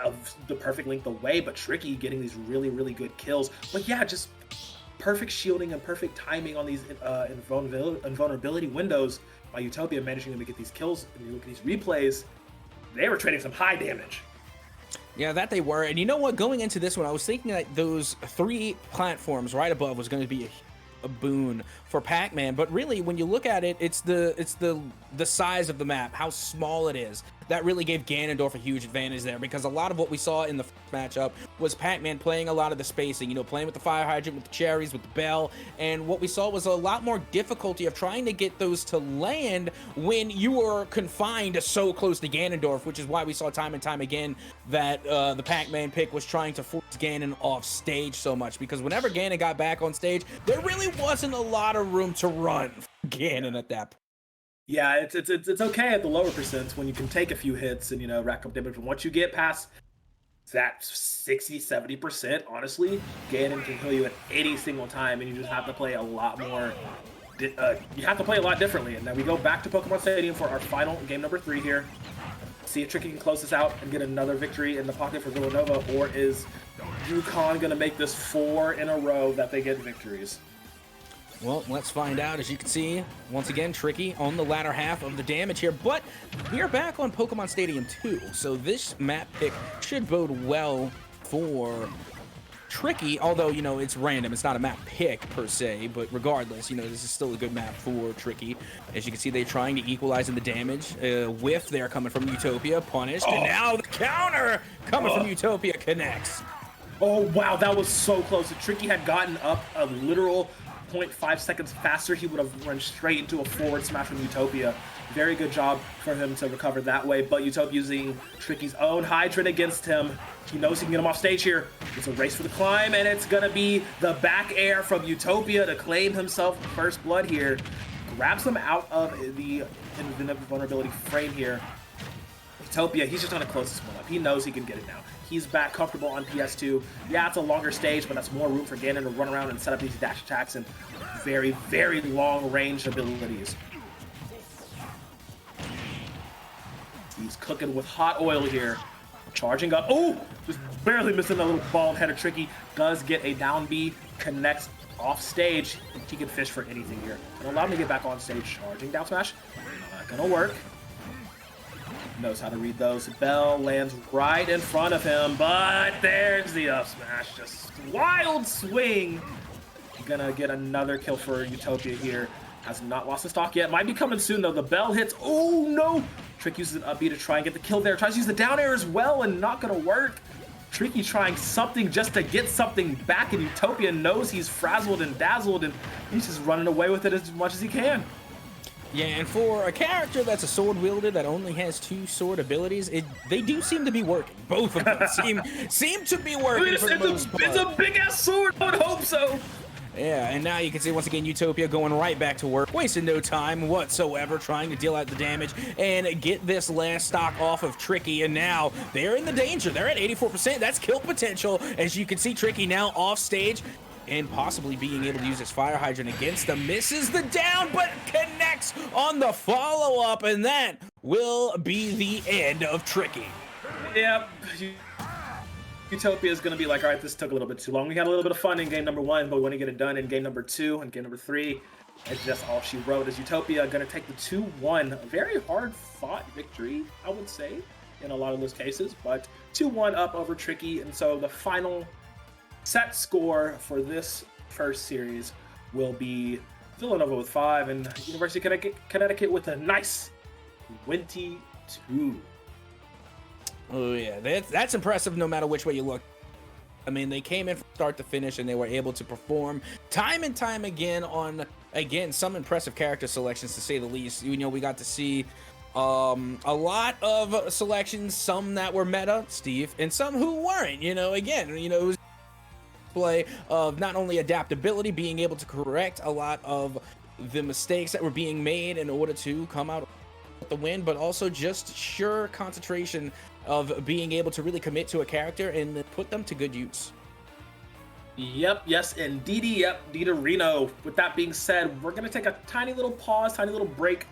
of the perfect length away, but Tricky getting these really, really good kills. But yeah, just perfect shielding and perfect timing on these invulnerability windows by Utopia, managing to get these kills. And you look at these replays, they were trading some high damage. Yeah, that they were. And you know what? Going into this one, I was thinking that those 3 platforms right above was going to be a boon for Pac-Man, but really when you look at it, it's the size of the map, how small it is, that really gave Ganondorf a huge advantage there, because a lot of what we saw in the matchup was Pac-Man playing a lot of the spacing, you know, playing with the fire hydrant, with the cherries, with the bell, and what we saw was a lot more difficulty of trying to get those to land when you were confined so close to Ganondorf, which is why we saw time and time again that the Pac-Man pick was trying to force Ganon off stage so much, because whenever Ganon got back on stage, there really wasn't a lot of room to run for Ganon at that point. Yeah, it's okay at the lower percents when you can take a few hits and, you know, rack up damage. But once you get past that 60-70%, honestly, Ganon can kill you at any single time, and you just have to play a lot more. You have to play a lot differently. And then we go back to Pokemon Stadium for our final game number 3 here. See if Tricky can close this out and get another victory in the pocket for Villanova, or is UConn going to make this 4 in a row that they get victories? Well, let's find out. As you can see, once again, Tricky on the latter half of the damage here, but we are back on Pokemon Stadium 2, so this map pick should bode well for Tricky, although, you know, it's random. It's not a map pick per se, but regardless, you know, this is still a good map for Tricky. As you can see, they're trying to equalize in the damage. Whiff there coming from Utopia, punished, and now the counter coming from Utopia connects. Oh, wow, that was so close. If Tricky had gotten up a literal 0.5 seconds faster, he would have run straight into a forward smash from Utopia. Very good job for him to recover that way, but Utopia using Tricky's own Hydrant against him. He knows he can get him off stage here. It's a race for the climb, and it's gonna be the back air from Utopia to claim himself first blood here. Grabs him out of the invulnerability frame here. Utopia, he's just gonna close this one up. He knows he can get it now. He's back comfortable on PS2. Yeah, it's a longer stage, but that's more room for Ganon to run around and set up these dash attacks and very, very long range abilities. He's cooking with hot oil here. Charging up. Oh, just barely missing that little bald head of Tricky. Does get a down B, connects off stage. He can fish for anything here. And allow him to get back on stage. Charging down smash. Not gonna work. Knows how to read those. Bell lands right in front of him, but there's the up smash. Just wild swing. Gonna get another kill for Utopia here. Has not lost the stock yet. Might be coming soon though. The bell hits. Oh no! Trick uses an up B to try and get the kill there. Tries to use the down air as well and not gonna work. Tricky trying something just to get something back, and Utopia knows he's frazzled and dazzled, and he's just running away with it as much as he can. Yeah, and for a character that's a sword wielder that only has 2 sword abilities, they do seem to be working. Both of them seem to be working. It's a big ass sword. I would hope so. Yeah, and now you can see once again Utopia going right back to work, wasting no time whatsoever, trying to deal out the damage and get this last stock off of Tricky. And now they're in the danger. They're at 84%. That's kill potential. As you can see, Tricky now off stage and possibly being able to use his fire hydrant against them. Misses the down, but connects on the follow-up, and that will be the end of Tricky. Yep. Utopia is going to be like, all right, this took a little bit too long. We had a little bit of fun in game number 1, but we want to get it done in game number 2 and game number 3. It's just all she wrote. Is Utopia going to take the 2-1? A very hard-fought victory, I would say, in a lot of those cases, but 2-1 up over Tricky. And so the final set score for this first series will be Villanova with 5 and University of Connecticut with a nice 22. Oh yeah, that's impressive no matter which way you look. I mean, they came in from start to finish and they were able to perform time and time again on, again, some impressive character selections to say the least. You know, we got to see a lot of selections, some that were meta, Steve, and some who weren't. You know, again, you know, it was display of not only adaptability, being able to correct a lot of the mistakes that were being made in order to come out with the win, but also just sure concentration of being able to really commit to a character and put them to good use. Yep, yes, indeedy, yep, Reno. With that being said, we're going to take a tiny little pause, tiny little break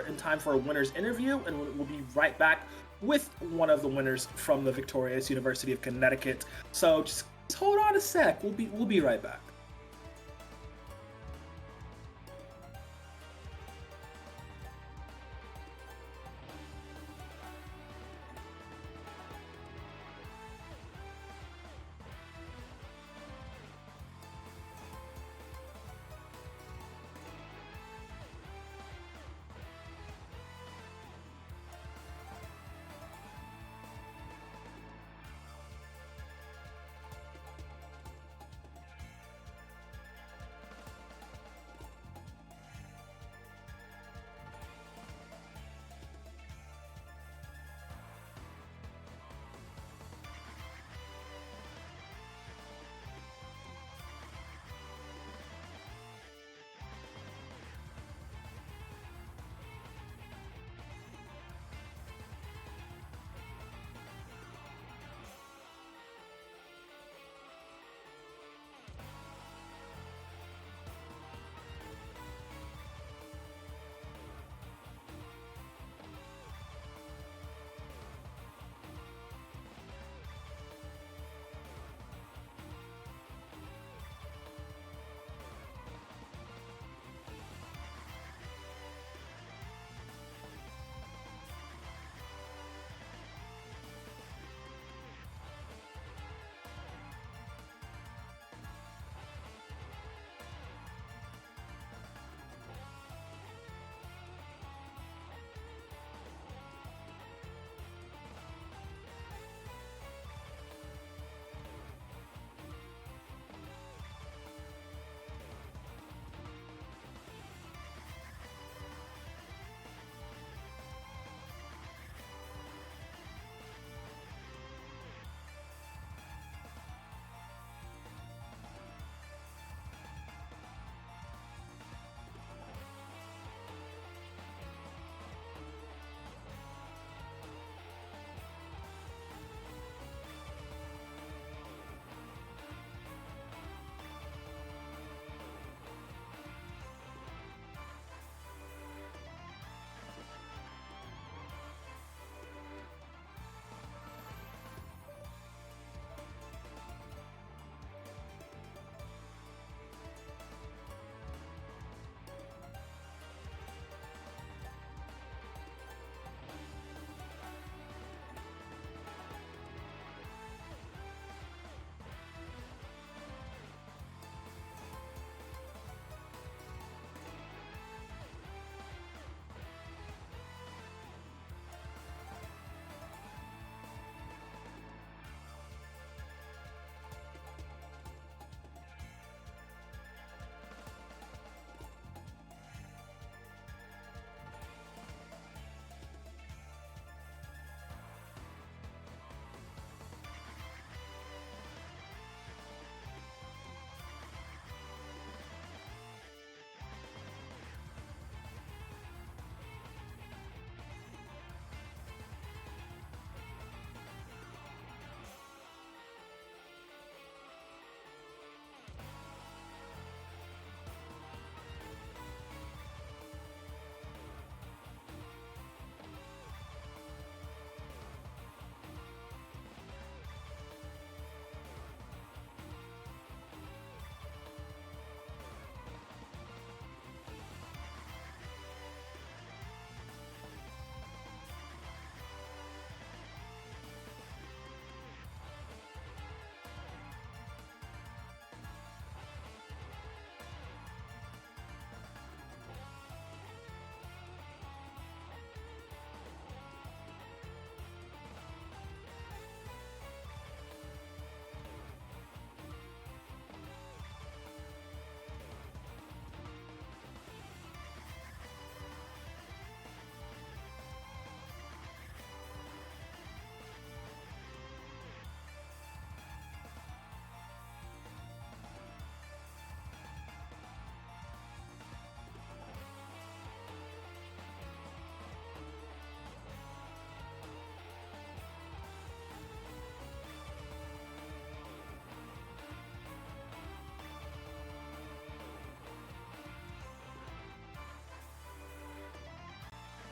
in time for a winner's interview, and we'll be right back with one of the winners from the victorious University of Connecticut. So just hold on a sec. We'll be right back.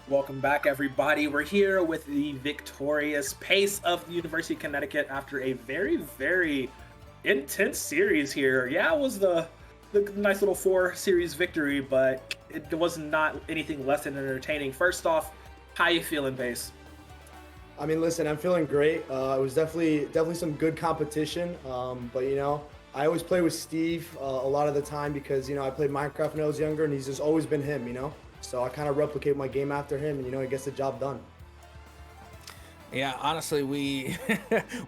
Welcome back, everybody. We're here with the victorious Pace of the University of Connecticut after a very, very intense series here. Yeah, it was the nice little 4-series victory, but it was not anything less than entertaining. First off, how you feeling, Pace? I mean, listen, I'm feeling great. It was definitely some good competition. But you know, I always play with Steve a lot of the time because you know I played Minecraft when I was younger, and he's just always been him. You know, so I kind of replicate my game after him, and you know, he gets the job done. Yeah, honestly, we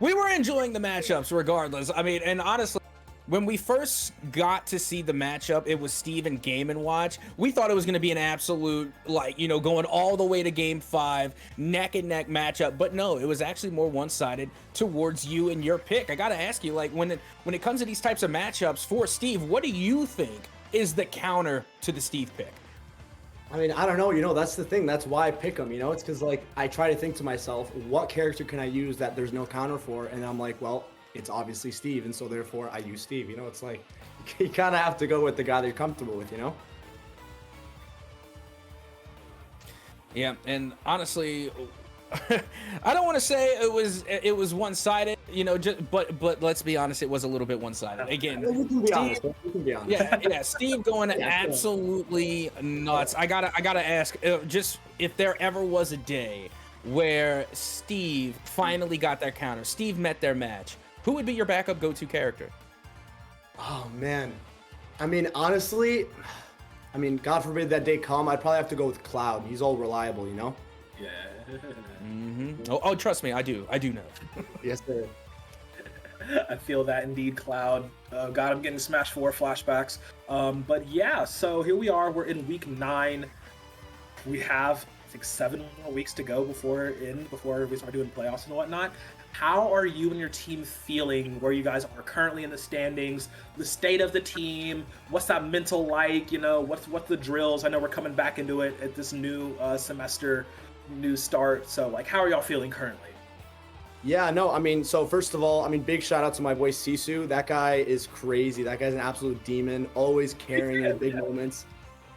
we were enjoying the matchups regardless. I mean, and honestly, when we first got to see the matchup, it was Steve and Game and Watch. We thought it was going to be an absolute, like, you know, going all the way to game 5, neck and neck matchup. But no, it was actually more one-sided towards you and your pick. I got to ask you, like, when it comes to these types of matchups for Steve, what do you think is the counter to the Steve pick? I mean, I don't know. You know, that's the thing. That's why I pick him. You know, it's because like I try to think to myself, what character can I use that there's no counter for? And I'm like, well, it's obviously Steve, and so therefore I use Steve. You know, it's like you kind of have to go with the guy that you're comfortable with, you know? Yeah, and honestly, I don't want to say it was one-sided, you know, but let's be honest, it was a little bit one-sided. Again, We can be honest. We can be honest. yeah, Steve going absolutely nuts. I gotta ask, just if there ever was a day where Steve finally got their counter, Steve met their match, who would be your backup go-to character? Oh man, I mean, honestly, I mean, God forbid that day come, I'd probably have to go with Cloud. He's all reliable, you know? Yeah. Oh, trust me, I do know. Yes, sir. I feel that indeed, Cloud. God, I'm getting Smash 4 flashbacks. But yeah, so here we are. We're in week 9. We have, I think, 7 more weeks to go before we start doing playoffs and whatnot. How are you and your team feeling where you guys are currently in the standings, the state of the team? What's that mental like? You know, what's the drills? I know we're coming back into it at this new semester, new start. So, like, how are y'all feeling currently? Yeah, no, I mean, so first of all, I mean, big shout out to my boy Sisu. That guy is crazy. That guy's an absolute demon, always carrying in big moments.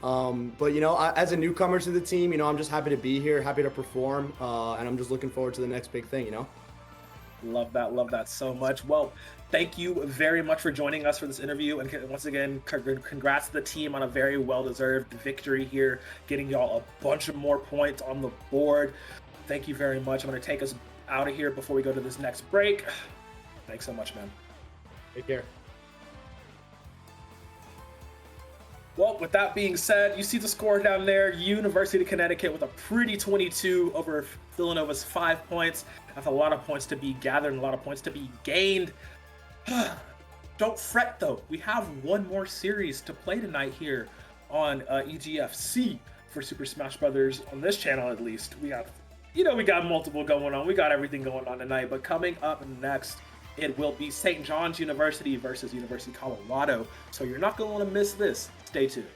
But, you know, as a newcomer to the team, you know, I'm just happy to be here, happy to perform, and I'm just looking forward to the next big thing, you know? Love that so much. Well, thank you very much for joining us for this interview, and once again, congrats to the team on a very well-deserved victory here, getting y'all a bunch of more points on the board. Thank you very much. I'm going to take us out of here before we go to this next break. Thanks so much, man. Take care. Well, with that being said, you see the score down there. University of Connecticut with a pretty 22 over Villanova's 5 points. That's a lot of points to be gathered and a lot of points to be gained. Don't fret, though. We have one more series to play tonight here on EGFC for Super Smash Brothers on this channel, at least. We got multiple going on. We got everything going on tonight. But coming up next, it will be St. John's University versus University of Colorado. So you're not going to want to miss this. Stay tuned.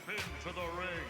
step into the ring.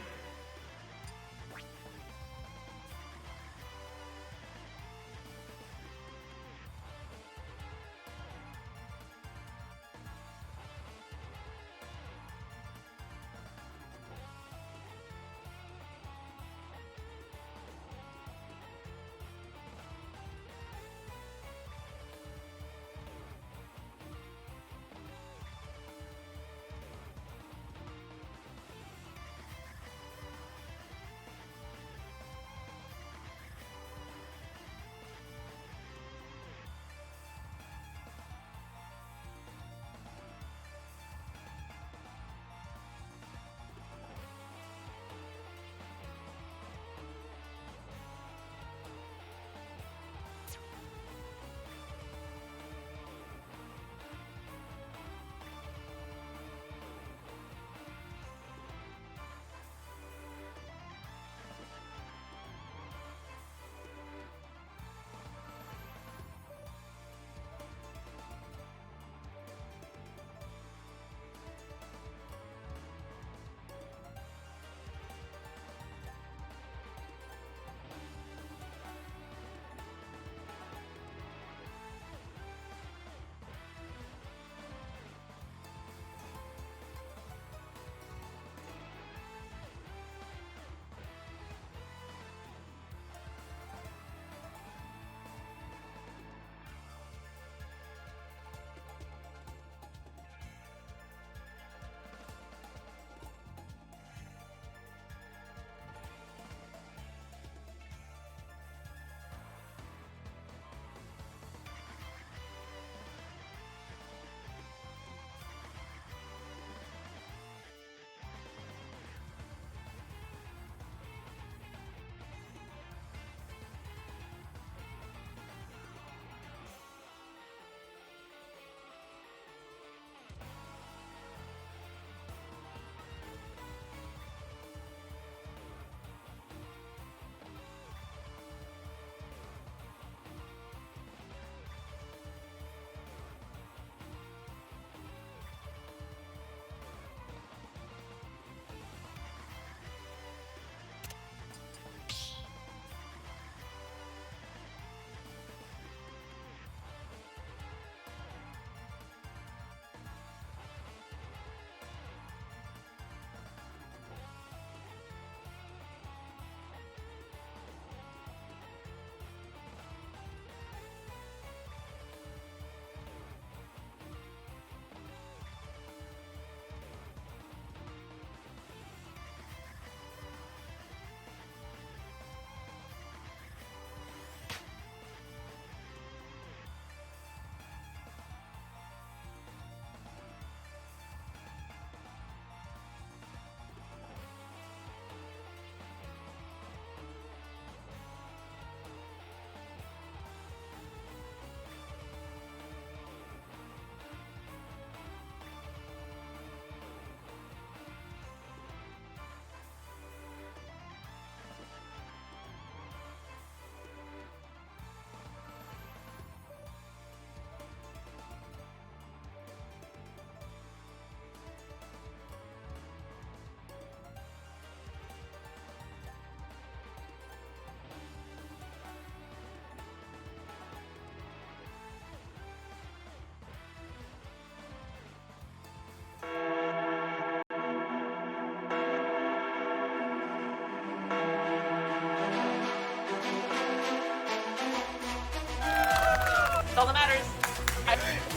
That's all that matters.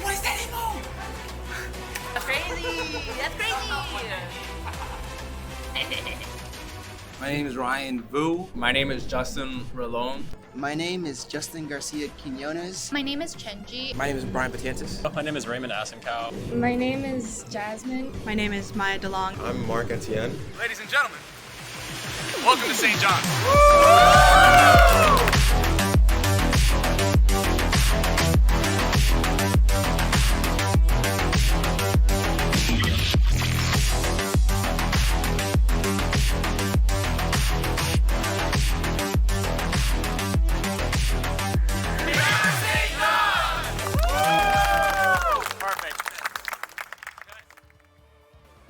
What is that emote? That's crazy. That's crazy. My name is Ryan Vu. My name is Justin Rolon. My name is Justin Garcia Quinones. My name is Chenji. My name is Brian Patientis. My name is Raymond Asencow. My name is Jasmine. My name is Maya DeLong. I'm Mark Etienne. Ladies and gentlemen, welcome to St. John's.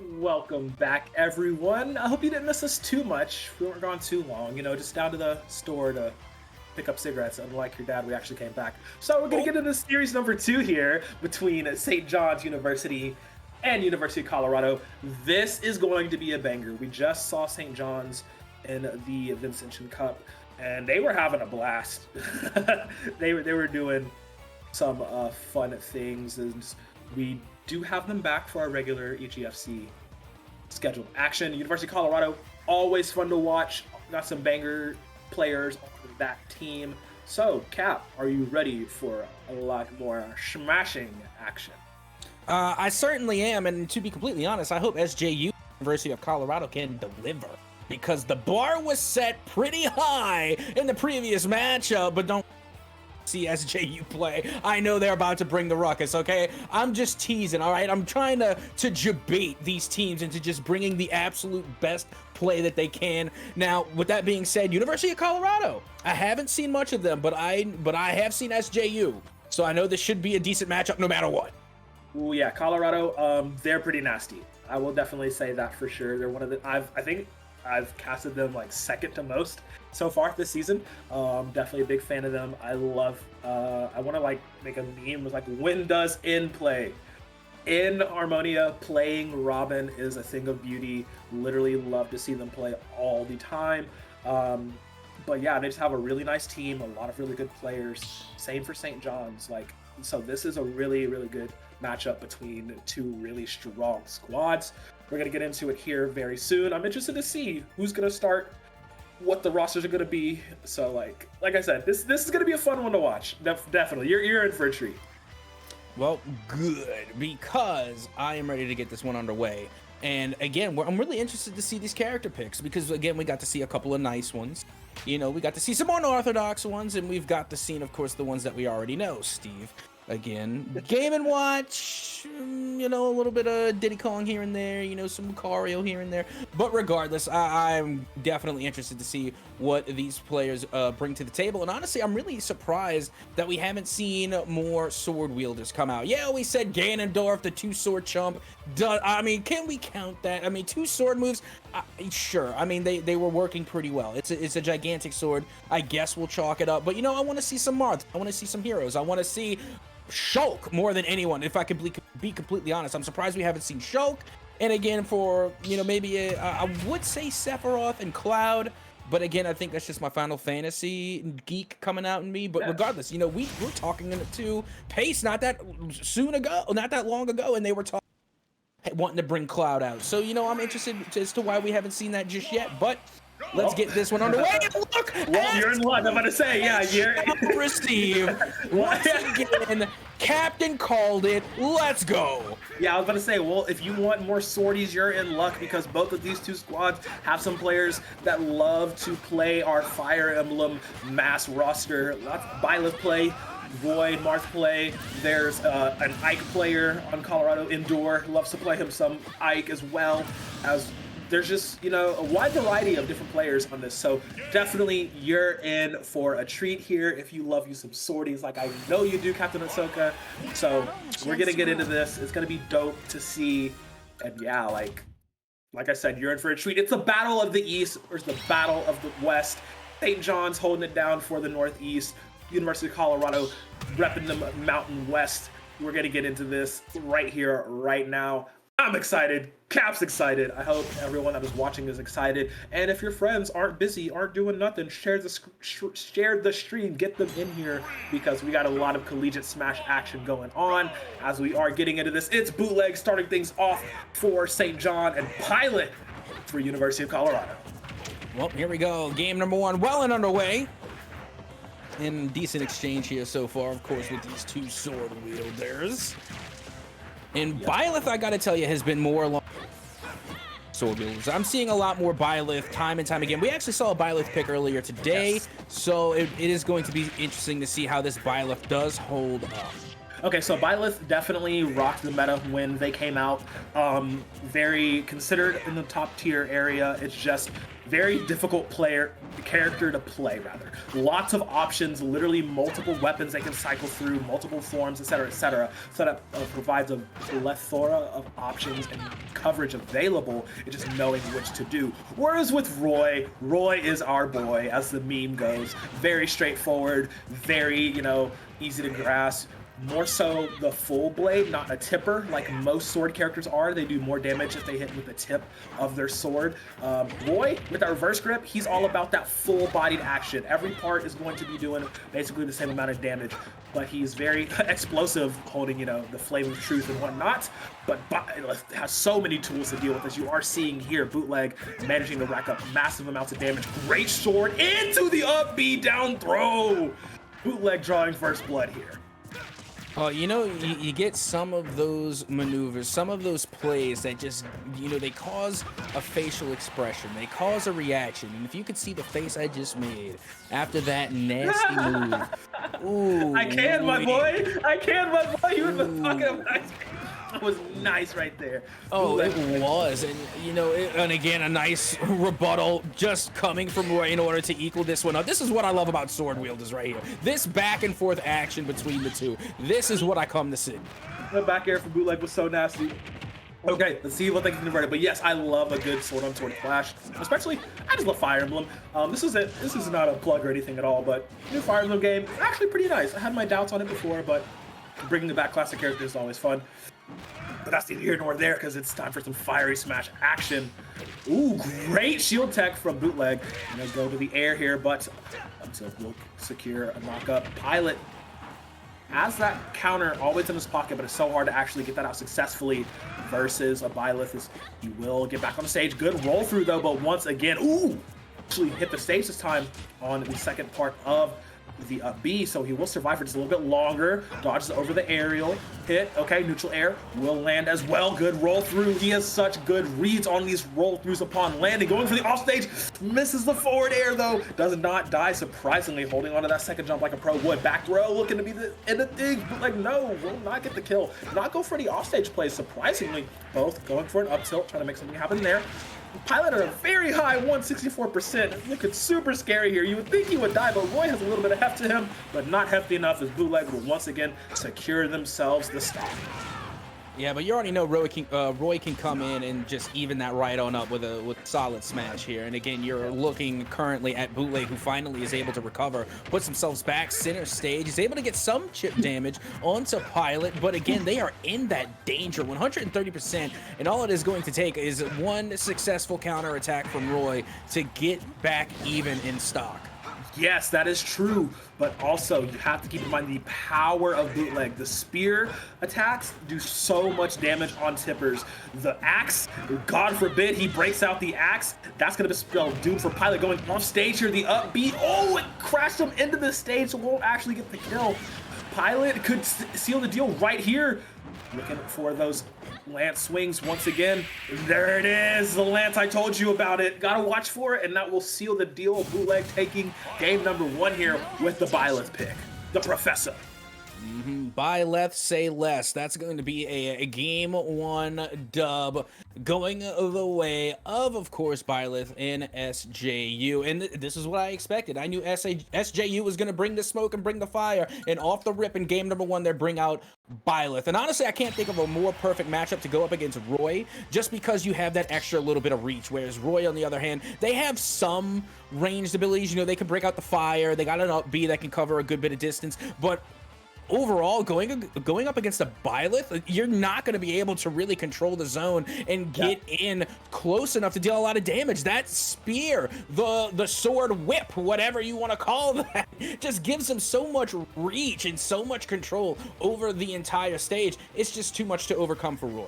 Welcome back, everyone. I hope you didn't miss us too much. We weren't gone too long, you know, just down to the store to pick up cigarettes. Unlike your dad, we actually came back. So we're going to get into series number 2 here between St. John's University and University of Colorado. This is going to be a banger. We just saw St. John's in the Vincentian Cup, and they were having a blast. they were doing some fun things, and we do have them back for our regular EGFC scheduled action. University of Colorado, always fun to watch. Got some banger players on that team. So, Cap, are you ready for a lot more smashing action? I certainly am, and to be completely honest, I hope SJU, University of Colorado, can deliver, because the bar was set pretty high in the previous matchup, but don't see SJU play. I know they're about to bring the ruckus, okay? I'm just teasing, all right? I'm trying to debate these teams into just bringing the absolute best play that they can. Now, with that being said, University of Colorado, I haven't seen much of them, but I have seen SJU, so I know this should be a decent matchup no matter what. Ooh, yeah, Colorado, they're pretty nasty. I will definitely say that for sure. They're one of the, I think I've casted them like second to most so far this season. Definitely a big fan of them. I love, I want to like make a meme with like, when does In play? In Harmonia, playing Robin is a thing of beauty. Literally love to see them play all the time. But yeah, they just have a really nice team, a lot of really good players. Same for St. John's. Like, so this is a really, really good matchup between two really strong squads. We're going to get into it here very soon. I'm interested to see who's going to start, what the rosters are going to be. So like I said, this is going to be a fun one to watch. Definitely. You're in for a treat. Well, good, because I am ready to get this one underway. And again, I'm really interested to see these character picks, because again, we got to see a couple of nice ones. You know, we got to see some unorthodox ones, and we've got to see, of course, the ones that we already know, Steve. Again, Game & Watch, you know, a little bit of Diddy Kong here and there, you know, some Lucario here and there. But regardless, I'm definitely interested to see what these players bring to the table. And honestly, I'm really surprised that we haven't seen more sword wielders come out. Yeah, we said Ganondorf, the 2-sword chump. I mean, can we count that? I mean, 2 sword moves, sure. I mean, they were working pretty well. It's a gigantic sword. I guess we'll chalk it up. But, you know, I want to see some Marth. I want to see some heroes. I want to see Shulk more than anyone, if I could be completely honest. I'm surprised we haven't seen Shulk. And again, for, you know, maybe I would say Sephiroth and Cloud, but again, I think that's just my Final Fantasy geek coming out in me. But regardless, you know, we're talking to Pace not that long ago, and they were wanting to bring Cloud out. So, you know, I'm interested as to why we haven't seen that just yet, but let's get this one underway. Look, well, you're in luck. I'm about to say, yeah, you're receive. Once again, Captain called it. Let's go. Yeah, I was about to say, well, if you want more swordies, you're in luck, because both of these two squads have some players that love to play our Fire Emblem mass roster. Lots of Byleth play, Void, Marth play. There's an Ike player on Colorado Indoor, loves to play him some Ike, as well as there's just, you know, a wide variety of different players on this. So definitely you're in for a treat here if you love you some swordies like I know you do, Captain Ahsoka. So we're going to get into this. It's going to be dope to see. And yeah, like I said, you're in for a treat. It's the battle of the East versus the battle of the West. St. John's holding it down for the Northeast. University of Colorado repping the Mountain West. We're going to get into this right here, right now. I'm excited. Cap's excited. I hope everyone that is watching is excited. And if your friends aren't busy, aren't doing nothing, share the stream, get them in here, because we got a lot of collegiate smash action going on as we are getting into this. It's Bootleg starting things off for St. John and Pilot for University of Colorado. Well, here we go. Game number 1 well and underway. In decent exchange here so far, of course, with these 2 sword wielders. And Byleth, I gotta tell you, has been more along sword wielders. I'm seeing a lot more Byleth time and time again. We actually saw a Byleth pick earlier today, so it is going to be interesting to see how this Byleth does hold up. Okay, so Byleth definitely rocked the meta when they came out. Very considered in the top tier area. It's just very difficult character to play, rather. Lots of options, literally multiple weapons they can cycle through, multiple forms, etc., etc. So that provides a plethora of options and coverage available. It's just knowing which to do. Whereas with Roy is our boy, as the meme goes. Very straightforward, very, easy to grasp. More so the full blade, not a tipper like most sword characters are. They do more damage if they hit with the tip of their sword. Roy, with that reverse grip, he's all about that full-bodied action. Every part is going to be doing basically the same amount of damage, but he's very explosive, holding, the flame of truth and whatnot. But has so many tools to deal with, as you are seeing here. Bootleg managing to rack up massive amounts of damage. Great sword into the up B down throw. Bootleg drawing first blood here. You get some of those maneuvers, some of those plays that just, they cause a facial expression. They cause a reaction. And if you could see the face I just made after that nasty move. Ooh. I can, my boy. You were talking about that was nice right there. Oh, it was. And, and again, a nice rebuttal just coming from Roy in order to equal this one up. This is what I love about sword wielders right here. This back and forth action between the two. This is what I come to see. The back air from Bootleg was so nasty. Okay, let's see what they can convert it. But yes, I love a good sword-on-sword clash. Especially, I just love Fire Emblem. This is not a plug or anything at all, but new Fire Emblem game, actually pretty nice. I had my doubts on it before, but bringing back classic characters is always fun. But that's neither here nor there, because it's time for some fiery smash action. Ooh, great shield tech from Bootleg. Gonna go to the air here, but until we'll secure a knock-up. Pilot has that counter always in his pocket, but it's so hard to actually get that out successfully versus a Byleth. He will get back on the stage. Good roll through though, but once again, actually hit the stage this time on the second part of the B, so he will survive for just a little bit longer. Dodges over the aerial hit. Okay, neutral air will land as well. Good roll through. He has such good reads on these roll throughs upon landing. Going for the offstage, misses the forward air though. Does not die, surprisingly, holding onto that second jump like a pro would. Back throw looking to be the end of things, but like no, will not get the kill. Not go for any offstage plays, surprisingly. Both going for an up tilt, trying to make something happen there. Pilot at a very high 164%. Looking super scary here. You would think he would die, but Roy has a little bit of heft to him, but not hefty enough as Bootleg will once again secure themselves the stop. Yeah, but you already know Roy can come in and just even that right on up with a solid smash here. And again, you're looking currently at Bootleg, who finally is able to recover, puts themselves back center stage, is able to get some chip damage onto Pilot, but again, they are in that danger, 130%, and all it is going to take is one successful counter attack from Roy to get back even in stock. Yes, that is true, but also you have to keep in mind the power of Bootleg. The spear attacks do so much damage on tippers. The axe, God forbid he breaks out the axe, that's going to spell doom for Pilot going off stage here. The up B, it crashed him into the stage, so won't actually get the kill. Pilot could seal the deal right here. Looking for those lance swings once again. There it is, the lance, I told you about it. Gotta watch for it, and that will seal the deal. Bootleg taking game number 1 here with the Byleth pick, the Professor. Byleth, say less. That's going to be a game 1 dub going the way of course, Byleth and SJU. And this is what I expected. I knew SJU was going to bring the smoke and bring the fire, and off the rip in game number 1, they bring out Byleth. And honestly, I can't think of a more perfect matchup to go up against Roy, just because you have that extra little bit of reach, whereas Roy, on the other hand, they have some ranged abilities. They can break out the fire, they got an up B that can cover a good bit of distance, but overall, going up against a Byleth, you're not going to be able to really control the zone and get in close enough to deal a lot of damage. That spear, the sword whip, whatever you want to call that, just gives him so much reach and so much control over the entire stage. It's just too much to overcome for Roy.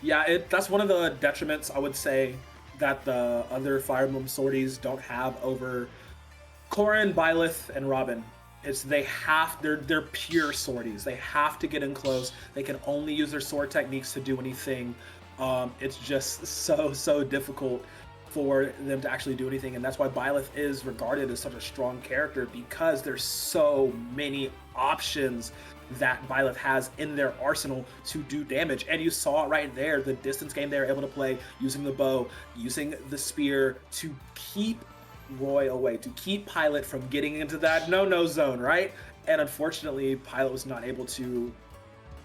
Yeah, that's one of the detriments, I would say, that the other Fire Emblem sorties don't have over Corrin, Byleth, and Robin. It's they're pure sorties. They have to get in close. They can only use their sword techniques to do anything. It's just so difficult for them to actually do anything, and that's why Byleth is regarded as such a strong character, because there's so many options that Byleth has in their arsenal to do damage. And you saw it right there, the distance game they were able to play using the bow, using the spear to keep Roy away, to keep Pilot from getting into that no-no zone, right? And unfortunately, Pilot was not able to.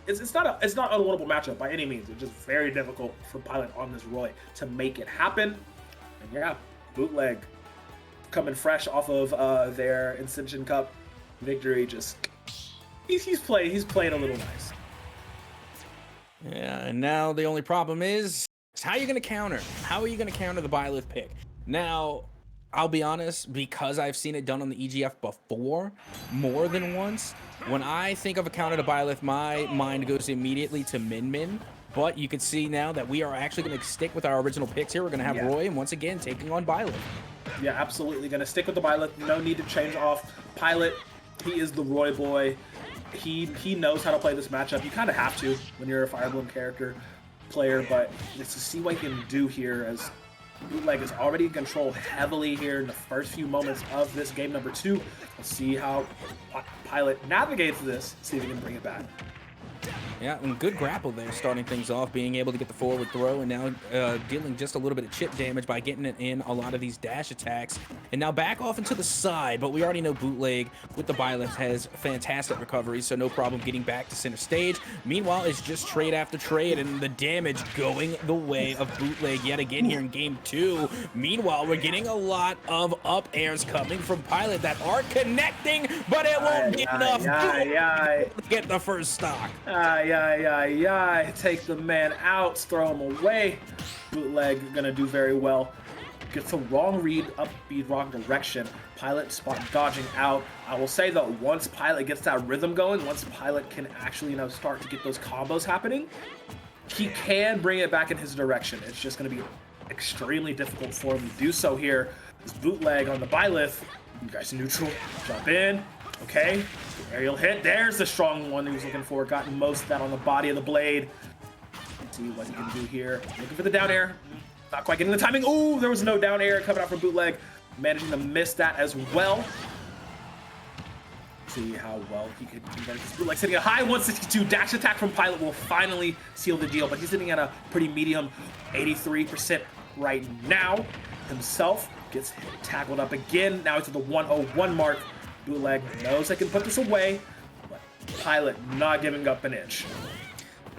It's not an unwinnable matchup by any means. It's just very difficult for Pilot on this Roy to make it happen. And yeah, Bootleg coming fresh off of their Ascension Cup victory. Just he's playing a little nice. Yeah, and now the only problem is how are you going to counter? How are you going to counter the Byleth pick? Now, I'll be honest, because I've seen it done on the EGF before, more than once, when I think of a counter to Byleth, my mind goes immediately to Min Min. But you can see now that we are actually going to stick with our original picks here. We're going to have Roy, and once again, taking on Byleth. Yeah, absolutely. Going to stick with the Byleth. No need to change off Pilot. He is the Roy boy. He knows how to play this matchup. You kind of have to when you're a Fire Emblem character player, but just to see what he can do here as Bootleg is already in control heavily here in the first few moments of this game number 2. Let's see how Pilot navigates this, see if he can bring it back. Yeah, and good grapple there, starting things off, being able to get the forward throw, and now dealing just a little bit of chip damage by getting it in a lot of these dash attacks. And now back off into the side, but we already know Bootleg with the Byleth has fantastic recovery, so no problem getting back to center stage. Meanwhile, it's just trade after trade, and the damage going the way of Bootleg yet again here in game 2. Meanwhile, we're getting a lot of up airs coming from Pilot that are connecting, but it won't be enough to get the first stock. Take the man out, throw him away. Bootleg gonna do very well. Gets a wrong read, up speed, wrong direction. Pilot spot dodging out. I will say though, once Pilot gets that rhythm going, once Pilot can actually start to get those combos happening, he can bring it back in his direction. It's just gonna be extremely difficult for him to do so here. This Bootleg on the Byleth. You guys neutral, jump in. Okay, aerial hit. There's the strong one he was looking for. Gotten most of that on the body of the blade. Let's see what he can do here. Looking for the down air. Not quite getting the timing. Ooh, there was no down air coming out from Bootleg. Managing to miss that as well. See how well he could convert this. Bootleg sitting at a high 162. Dash attack from Pilot will finally seal the deal, but he's sitting at a pretty medium 83% right now. Himself gets tackled up again. Now it's at the 101 mark. Bootleg knows they can put this away, but Pilot not giving up an inch.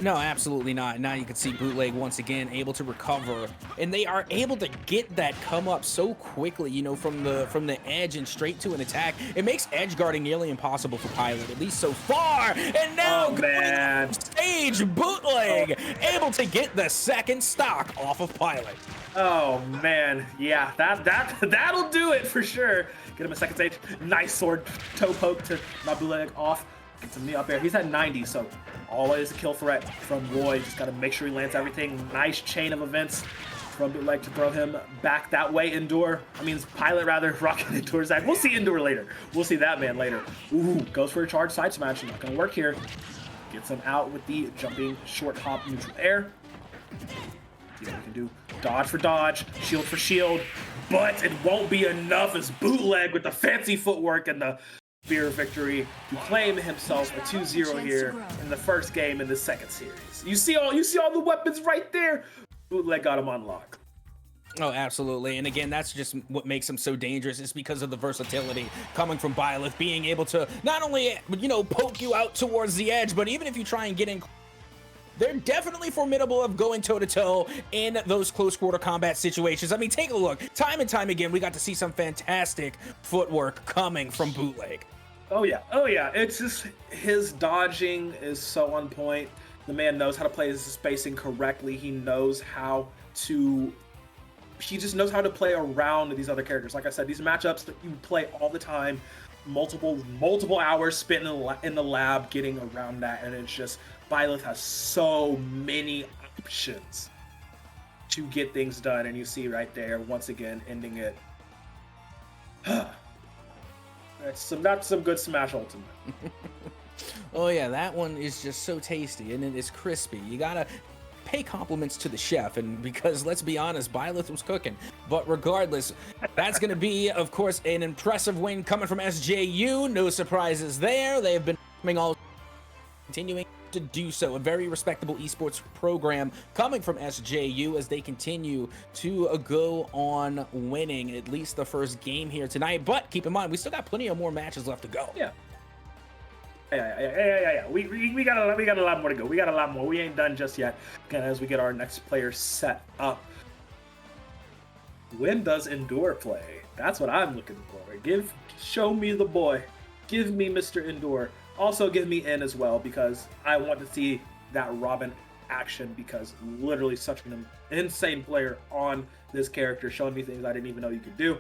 No, absolutely not. Now you can see Bootleg once again able to recover, and they are able to get that come up so quickly, from the edge and straight to an attack. It makes edge guarding nearly impossible for Pilot, at least so far. And now going on stage, Bootleg able to get the second stock off of Pilot. Oh man, yeah, that'll do it for sure. Get him a second stage. Nice sword toe poke to Bootleg off. Gets him up there. He's at 90, so always a kill threat from Roy. Just got to make sure he lands everything. Nice chain of events from Bootleg to throw him back that way. Pilot rather, rocking Endure Zach. We'll see Endure later. We'll see that man later. Ooh, goes for a charge side smash. Not going to work here. Gets him out with the jumping short hop neutral air. See what we can do. Dodge for dodge, shield for shield, but it won't be enough as Bootleg with the fancy footwork and the spear victory to claim himself a 2-0 here in the first game in the second series. You see all the weapons right there. Bootleg got him on lock. Oh, absolutely. And again, that's just what makes him so dangerous. It's because of the versatility coming from Byleth, being able to not only, poke you out towards the edge, but even if you try and get in, they're definitely formidable of going toe-to-toe in those close quarter combat situations. Take a look. Time and time again, we got to see some fantastic footwork coming from Bootleg. Oh yeah. It's just his dodging is so on point. The man knows how to play his spacing correctly. He just knows how to play around these other characters. Like I said, these matchups that you play all the time, multiple hours spent in the lab getting around that, and it's just Byleth has so many options to get things done, and you see right there once again ending it. That's some good Smash Ultimate. Oh yeah, that one is just so tasty and it is crispy. You gotta pay compliments to the chef, and because let's be honest, Byleth was cooking. But regardless, that's gonna be, of course, an impressive win coming from SJU. No surprises there. They have been coming all continuing to do so. A very respectable esports program coming from SJU as they continue to go on winning at least the first game here tonight. But keep in mind, we still got plenty of more matches left to go. Yeah. We got a lot more to go. We got a lot more. We ain't done just yet. Again, as we get our next player set up. When does Endure play? That's what I'm looking for. Show me the boy. Give me Mr. Endure. Also give me In as well, because I want to see that Robin action, because literally such an insane player on this character, showing me things I didn't even know you could do.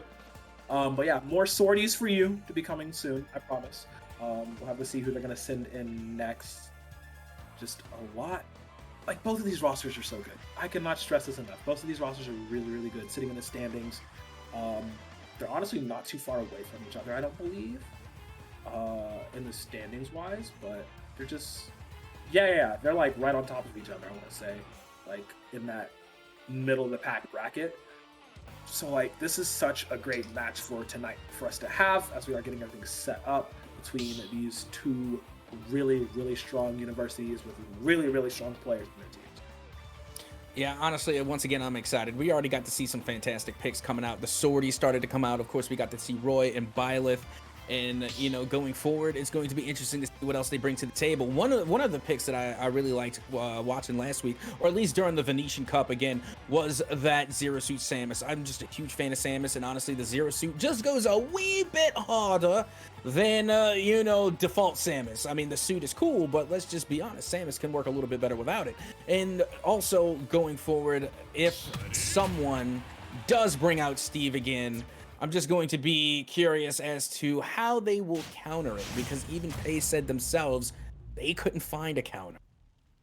But yeah, more sorties for you to be coming soon, I promise. We'll have to see who they're going to send in next. Just a lot. Like, both of these rosters are so good. I cannot stress this enough. Both of these rosters are really, really good, sitting in the standings. They're honestly not too far away from each other, I don't believe, in the standings-wise, but they're just... Yeah, they're, like, right on top of each other, I want to say. Like, in that middle-of-the-pack bracket. So, like, this is such a great match for tonight for us to have, as we are getting everything set up between these two really, really strong universities with really, really strong players in their teams. Yeah, honestly, once again, I'm excited. We already got to see some fantastic picks coming out. The Swordies started to come out. Of course, we got to see Roy and Byleth. And, you know, going forward, it's going to be interesting to see what else they bring to the table. One of the picks that I really liked watching last week, or at least during the Venetian Cup again, was that Zero Suit Samus. I'm just a huge fan of Samus, and honestly, the Zero Suit just goes a wee bit harder than, you know, default Samus. I mean, the suit is cool, but let's just be honest, Samus can work a little bit better without it. And also, going forward, if someone does bring out Steve again, I'm just going to be curious as to how they will counter it, because even Pay said themselves they couldn't find a counter.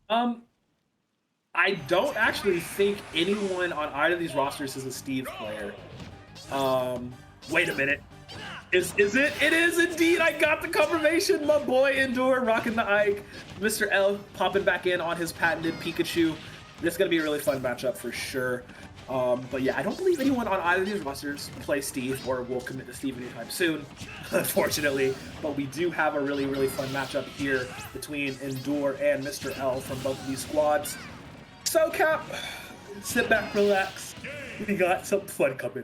I don't actually think anyone on either of these rosters is a Steve player. Wait a minute. Is it? It is indeed. I got the confirmation. My boy Endure rocking the Ike. Mr. L popping back in on his patented Pikachu. This is going to be a really fun matchup for sure. But yeah, I don't believe anyone on either of these rosters play Steve or will commit to Steve anytime soon, unfortunately. But we do have a really, really fun matchup here between Endure and Mr. L from both of these squads. So, Cap, sit back, relax. We got some fun coming.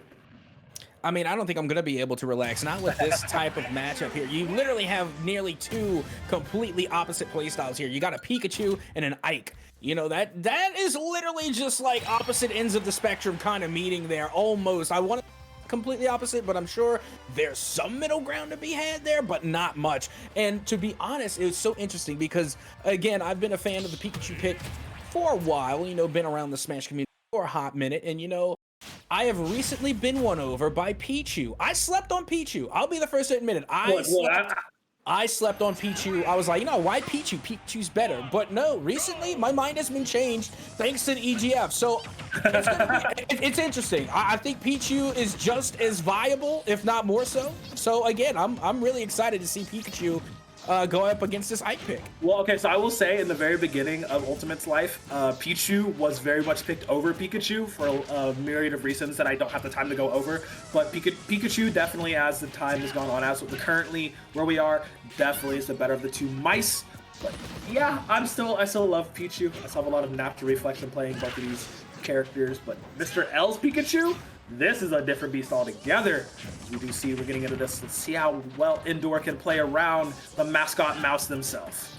I mean, I don't think I'm going to be able to relax. Not with this type of matchup here. You literally have nearly two completely opposite playstyles here. You got a Pikachu and an Ike. You know, that is literally just like opposite ends of the spectrum kind of meeting there, almost. I want to completely opposite, but I'm sure there's some middle ground to be had there, but not much. And to be honest, it was so interesting because, again, I've been a fan of the Pikachu pick for a while, you know, been around the Smash community for a hot minute, and, you know, I have recently been won over by Pichu. I slept on Pichu. I'll be the first to admit it. I slept on Pichu. I was like, you know, why Pichu? Pichu's better. But no, recently my mind has been changed thanks to the EGF. So it's interesting. I think Pichu is just as viable, if not more so. So again, I'm really excited to see Pikachu go up against this Ike pick. Well, okay, so I will say in the very beginning of Ultimate's life, Pichu was very much picked over Pikachu for a myriad of reasons that I don't have the time to go over. But Pikachu definitely, as the time has gone on, as with currently where we are, definitely is the better of the two mice. But yeah, I still love Pichu. I still have a lot of natural reflection playing both of these characters. But Mr. L's Pikachu, this is a different beast altogether. As we do see, we're getting into this. Let's see how well Endure can play around the mascot mouse themselves.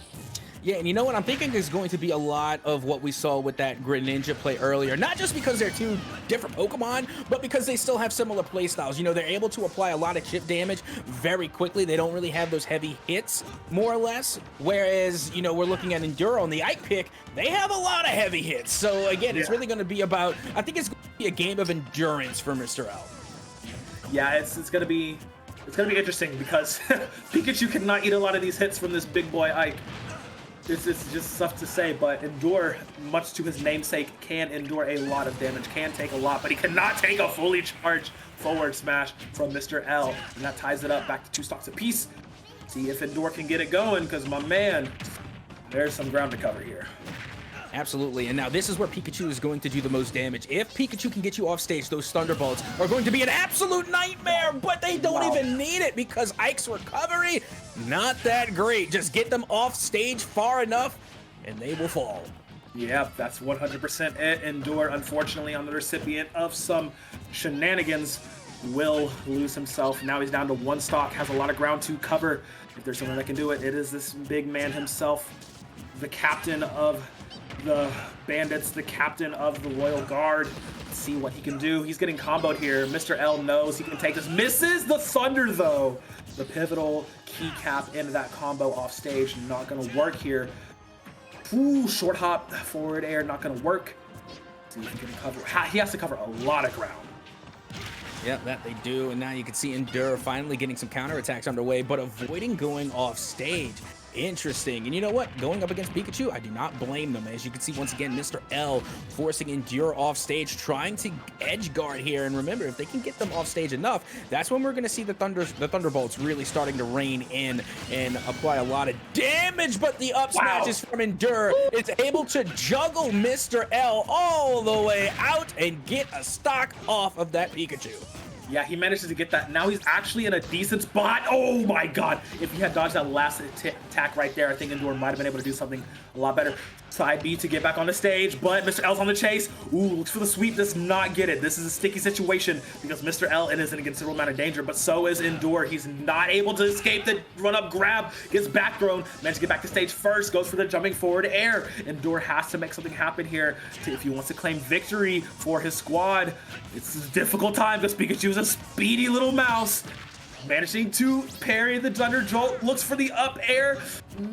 Yeah, and you know what? I'm thinking there's going to be a lot of what we saw with that Greninja play earlier. Not just because they're two different Pokemon, but because they still have similar play styles. You know, they're able to apply a lot of chip damage very quickly. They don't really have those heavy hits, more or less. Whereas, you know, we're looking at Enduro on the Ike pick. They have a lot of heavy hits. So, again, it's really going to be about, I think it's going to be a game of endurance for Mr. L. Yeah, it's going to be interesting because Pikachu cannot eat a lot of these hits from this big boy Ike. It's just tough to say, but Endure, much to his namesake, can endure a lot of damage, can take a lot, but he cannot take a fully charged forward smash from Mr. L, and that ties it up back to 2 stocks apiece. See if Endure can get it going, because my man, there's some ground to cover here. Absolutely, and now this is where Pikachu is going to do the most damage. If Pikachu can get you off stage, those Thunderbolts are going to be an absolute nightmare, but they don't even need it because Ike's recovery, not that great. Just get them off stage far enough and they will fall. Yeah, that's 100% it. Endure, unfortunately, on the recipient of some shenanigans, will lose himself. Now he's down to 1 stock, has a lot of ground to cover. If there's someone that can do it, it is this big man himself, the captain of the Bandits, the captain of the Royal Guard. Let's see what he can do. He's getting comboed here. Mr. L knows he can take this. Misses the Thunder, though. The pivotal keycap into that combo off stage. Not going to work here. Ooh, short hop, forward air, not going to work. See if he can cover. He has to cover a lot of ground. Yep, that they do. And now you can see Endure finally getting some counterattacks underway, but avoiding going off stage. Interesting. And you know what? Going up against Pikachu, I do not blame them. As you can see, once again, Mr. L forcing Endure off stage, trying to edge guard here. And remember, if they can get them off stage enough, that's when we're going to see the Thunderbolts really starting to reign in and apply a lot of damage. But the up smashes from Endure is able to juggle Mr. L all the way out and get a stock off of that Pikachu. Yeah, he manages to get that. Now he's actually in a decent spot. Oh my god. If he had dodged that last attack right there, I think Endure might have been able to do something a lot better. Side B to get back on the stage, but Mr. L's on the chase. Ooh, looks for the sweep, does not get it. This is a sticky situation because Mr. L is in a considerable amount of danger, but so is Endure. He's not able to escape the run-up grab, gets back thrown, managed to get back to stage first, goes for the jumping forward air. Endure has to make something happen here if he wants to claim victory for his squad. It's a difficult time because Pikachu is a speedy little mouse. Managing to parry the Thunder Jolt, looks for the up air,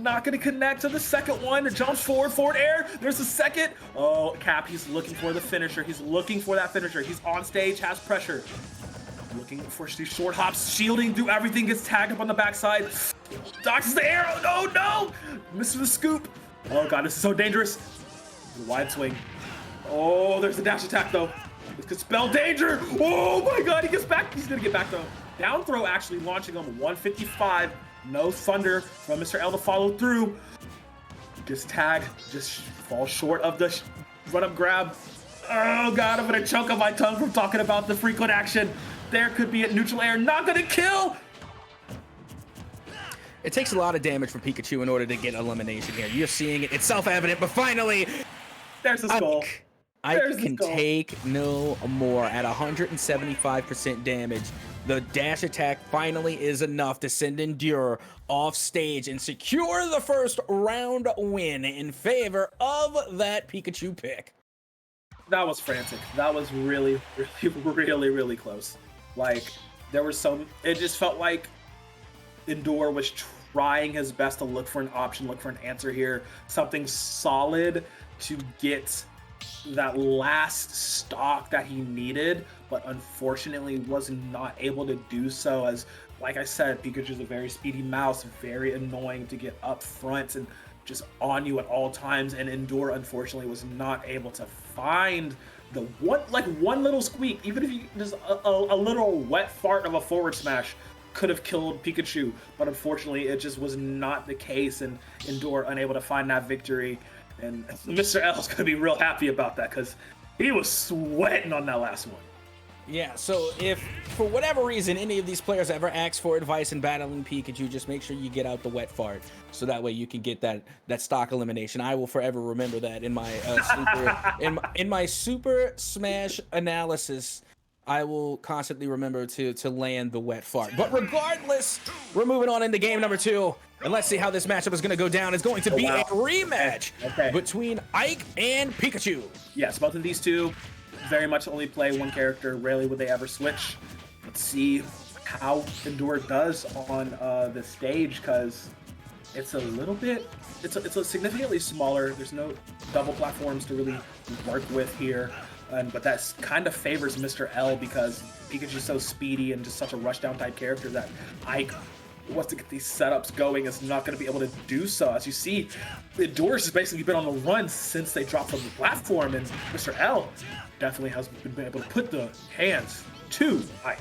not going to connect to the second one, jumps forward air, there's the second. Oh, Cap, he's looking for the finisher, he's looking for that finisher, he's on stage, has pressure. Looking for these short hops, shielding through everything, gets tagged up on the backside. Dodges the arrow, no! Misses the scoop. Oh god, this is so dangerous. Wide swing. Oh, there's the dash attack though. This could spell danger. Oh my god, he gets back, he's going to get back though. Down throw actually launching him 155. No Thunder from Mr. L to follow through. Gets tagged, just falls short of the run-up grab. Oh god, I'm gonna choke on my tongue from talking about the frequent action. There could be a neutral air, not gonna kill. It takes a lot of damage from Pikachu in order to get elimination here. You're seeing it, it's self-evident, but finally, there's the skull. I can take no more at 175% damage. The dash attack finally is enough to send Endure off stage and secure the first round win in favor of that Pikachu pick. That was frantic. That was really close. Like, there was some, it just felt like Endure was trying his best to look for an option, look for an answer here, something solid to get that last stock that he needed, but unfortunately was not able to do so. As like I said, Pikachu's a very speedy mouse, very annoying to get up front and just on you at all times, and Endure unfortunately was not able to find the one little squeak. Even if you just a little wet fart of a forward smash could have killed Pikachu, but unfortunately it just was not the case, and Endure unable to find that victory. And Mr. L is going to be real happy about that because he was sweating on that last one. Yeah, so if for whatever reason any of these players ever ask for advice in battling Pikachu, just make sure you get out the wet fart so that way you can get that stock elimination. I will forever remember that in my in my Super Smash analysis. I will constantly remember to land the wet fart. But regardless, we're moving on into game number 2. And let's see how this matchup is going to go down. It's going to be a rematch between Ike and Pikachu. Yes, both of these two very much only play one character. Rarely would they ever switch. Let's see how Endure does on the stage, because it's a little bit, it's a significantly smaller. There's no double platforms to really work with here. But that kind of favors Mr. L because Pikachu's so speedy and just such a rushdown type character that Ike wants to get these setups going is not going to be able to do so. As you see, Endure's has basically been on the run since they dropped from the platform, and Mr. L definitely has been able to put the hands to Ike.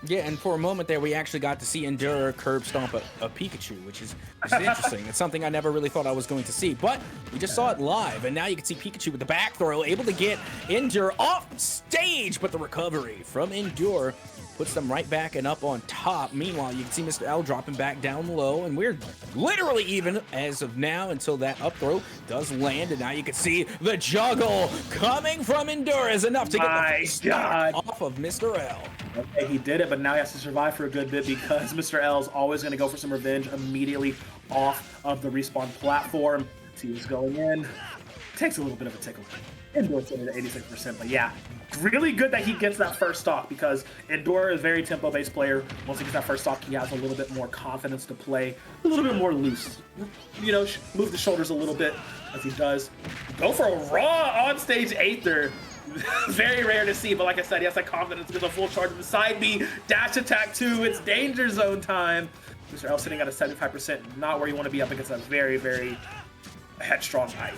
Yeah, and for a moment there, we actually got to see Endure curb stomp a Pikachu, which is interesting. It's something I never really thought I was going to see, but we just saw it live, and now you can see Pikachu with the back throw, able to get Endure off stage, but the recovery from Endure puts them right back and up on top. Meanwhile, you can see Mr. L dropping back down low, and we're literally even as of now until that up throw does land, and now you can see the juggle coming from Endure is enough to get the start off of Mr. L. Okay, he did it, but now he has to survive for a good bit because Mr. L is always going to go for some revenge immediately off of the respawn platform. See who's going in. Takes a little bit of a tickle. Endure's in at 86%, but yeah, really good that he gets that first stock because Endure is a very tempo-based player. Once he gets that first stock, he has a little bit more confidence to play a little bit more loose. You know, move the shoulders a little bit as he does. Go for a raw on-stage Aether. Very rare to see, but like I said, he has that confidence to get a full charge of the side B. Dash attack 2, it's danger zone time. Mr. L sitting at a 75%, not where you want to be up against a very, very headstrong Ike.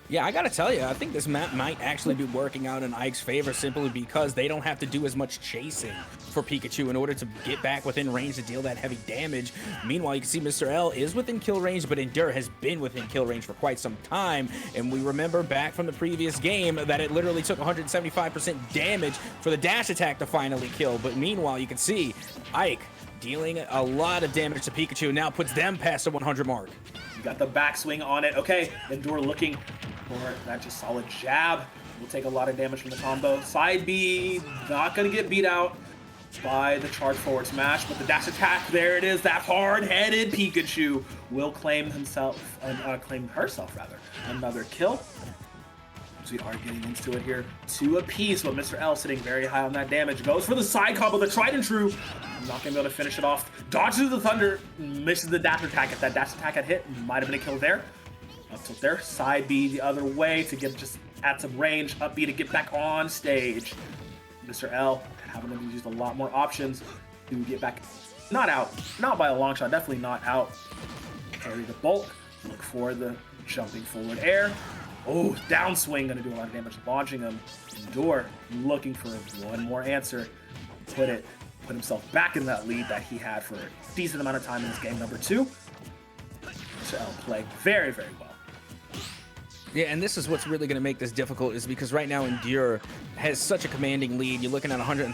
Yeah, I gotta tell you, I think this map might actually be working out in Ike's favor simply because they don't have to do as much chasing for Pikachu in order to get back within range to deal that heavy damage. Meanwhile, you can see Mr. L is within kill range, but Endure has been within kill range for quite some time. And we remember back from the previous game that it literally took 175% damage for the dash attack to finally kill. But meanwhile, you can see Ike dealing a lot of damage to Pikachu, now puts them past the 100 mark. You got the backswing on it. Okay, Endure looking for that just solid jab. Will take a lot of damage from the combo. Side B, not gonna get beat out by the charge forward smash, but the dash attack, there it is. That hard-headed Pikachu will claim herself rather, another kill. We are getting into it here. 2 apiece, but Mr. L sitting very high on that damage. Goes for the side combo, the tried and true. Not gonna be able to finish it off. Dodges the thunder, misses the dash attack. If that dash attack had hit, might have been a kill there. Up tilt there. Side B the other way to get just at some range. Up B to get back on stage. Mr. L having to use a lot more options to get back. Not out. Not by a long shot. Definitely not out. Carry the bulk. Look for the jumping forward air. Oh, downswing, gonna do a lot of damage, launching him. Endure looking for one more answer. Put himself back in that lead that he had for a decent amount of time in this game number 2. Mr. L playing very, very well. Yeah, and this is what's really going to make this difficult is because right now Endure has such a commanding lead. You're looking at 100%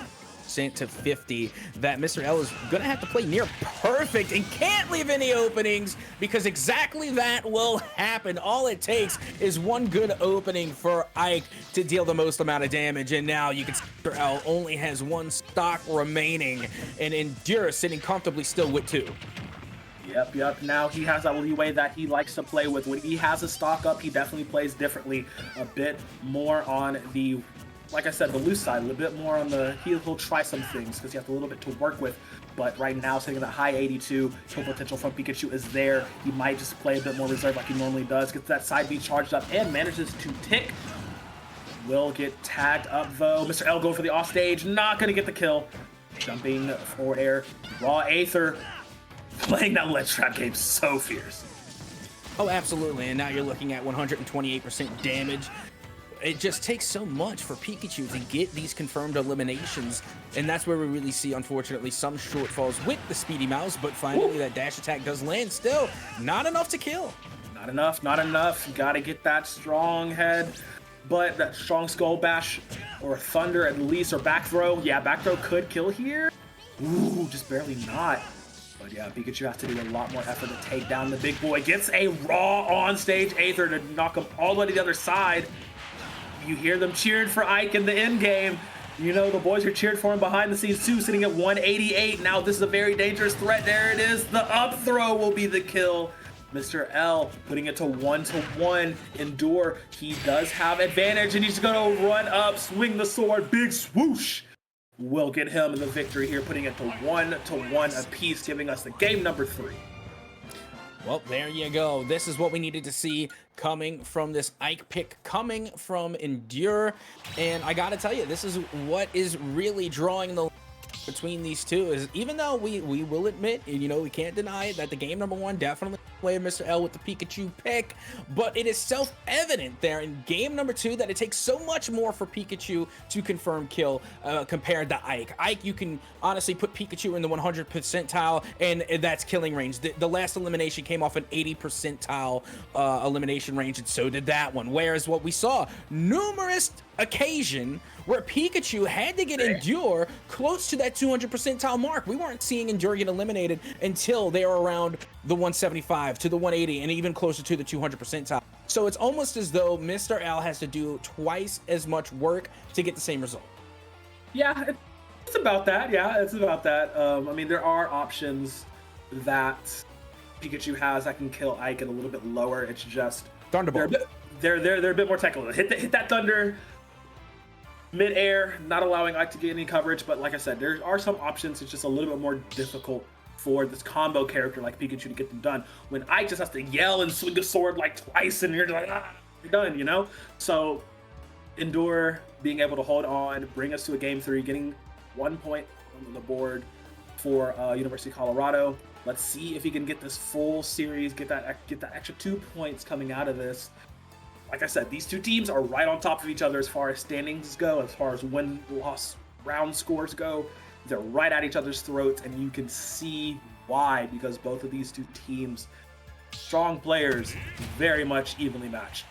to 50 that Mr. L is going to have to play near perfect and can't leave any openings because exactly that will happen. All it takes is one good opening for Ike to deal the most amount of damage, and now you can see Mr. L only has 1 stock remaining and Endure sitting comfortably still with 2. Yep. Now he has that leeway that he likes to play with. When he has a stock up, he definitely plays differently. A bit more on the, like I said, the loose side. A little bit more on the, he'll try some things because he has a little bit to work with. But right now, sitting at a high 82, kill potential from Pikachu is there. He might just play a bit more reserved like he normally does. Gets that side B charged up and manages to tick. Will get tagged up though. Mr. L going for the offstage. Not going to get the kill. Jumping forward air. Raw Aether. Playing that ledge trap game so fierce. Oh, absolutely. And now you're looking at 128% damage. It just takes so much for Pikachu to get these confirmed eliminations. And that's where we really see, unfortunately, some shortfalls with the Speedy Mouse. But finally, that dash attack does land. Still, not enough to kill. Not enough. You got to get that strong head. But that strong skull bash or thunder at least, or back throw. Yeah, back throw could kill here. Ooh, just barely not. But yeah, Pikachu has to do a lot more effort to take down the big boy. Gets a raw on-stage Aether to knock him all the way to the other side. You hear them cheering for Ike in the end game. You know, the boys are cheered for him behind the scenes too, sitting at 188. Now this is a very dangerous threat. There it is. The up throw will be the kill. Mr. L putting it to 1-1. Endure, he does have advantage and he's gonna run up, swing the sword, big swoosh. Will get him the victory here, putting it to 1-1 apiece, giving us the game number 3. Well, there you go. This is what we needed to see coming from this Ike pick, coming from Endure. And I gotta tell you, this is what is really drawing the line between these two. Is even though we will admit, and you know, we can't deny it, that the game number 1 definitely way of Mr. L with the Pikachu pick, but it is self-evident there in game number 2 that it takes so much more for Pikachu to confirm kill compared to Ike. Ike, you can honestly put Pikachu in the 100th percentile, and that's killing range. The last elimination came off an 80 percentile elimination range, and so did that one. Whereas what we saw, numerous occasion where Pikachu had to get Endure close to that 200 percentile mark. We weren't seeing Endure get eliminated until they were around the 175 to the 180 and even closer to the 200 percentile. So it's almost as though Mr. L has to do twice as much work to get the same result. Yeah, it's about that. Yeah, it's about that. I mean, there are options that Pikachu has that can kill Ike at a little bit lower. It's just Thunderbolt. They're a bit more technical. Hit that thunder mid-air, not allowing Ike to get any coverage. But like I said, there are some options. It's just a little bit more difficult for this combo character like Pikachu to get them done. When Ike just has to yell and swing a sword like twice, and you're like, you're done, you know? So Endure being able to hold on, bring us to a game 3, getting 1 point on the board for University of Colorado. Let's see if he can get this full series, get that extra 2 points coming out of this. Like I said, these two teams are right on top of each other as far as standings go, as far as win-loss round scores go. They're right at each other's throats, and you can see why, because both of these two teams, strong players, very much evenly matched.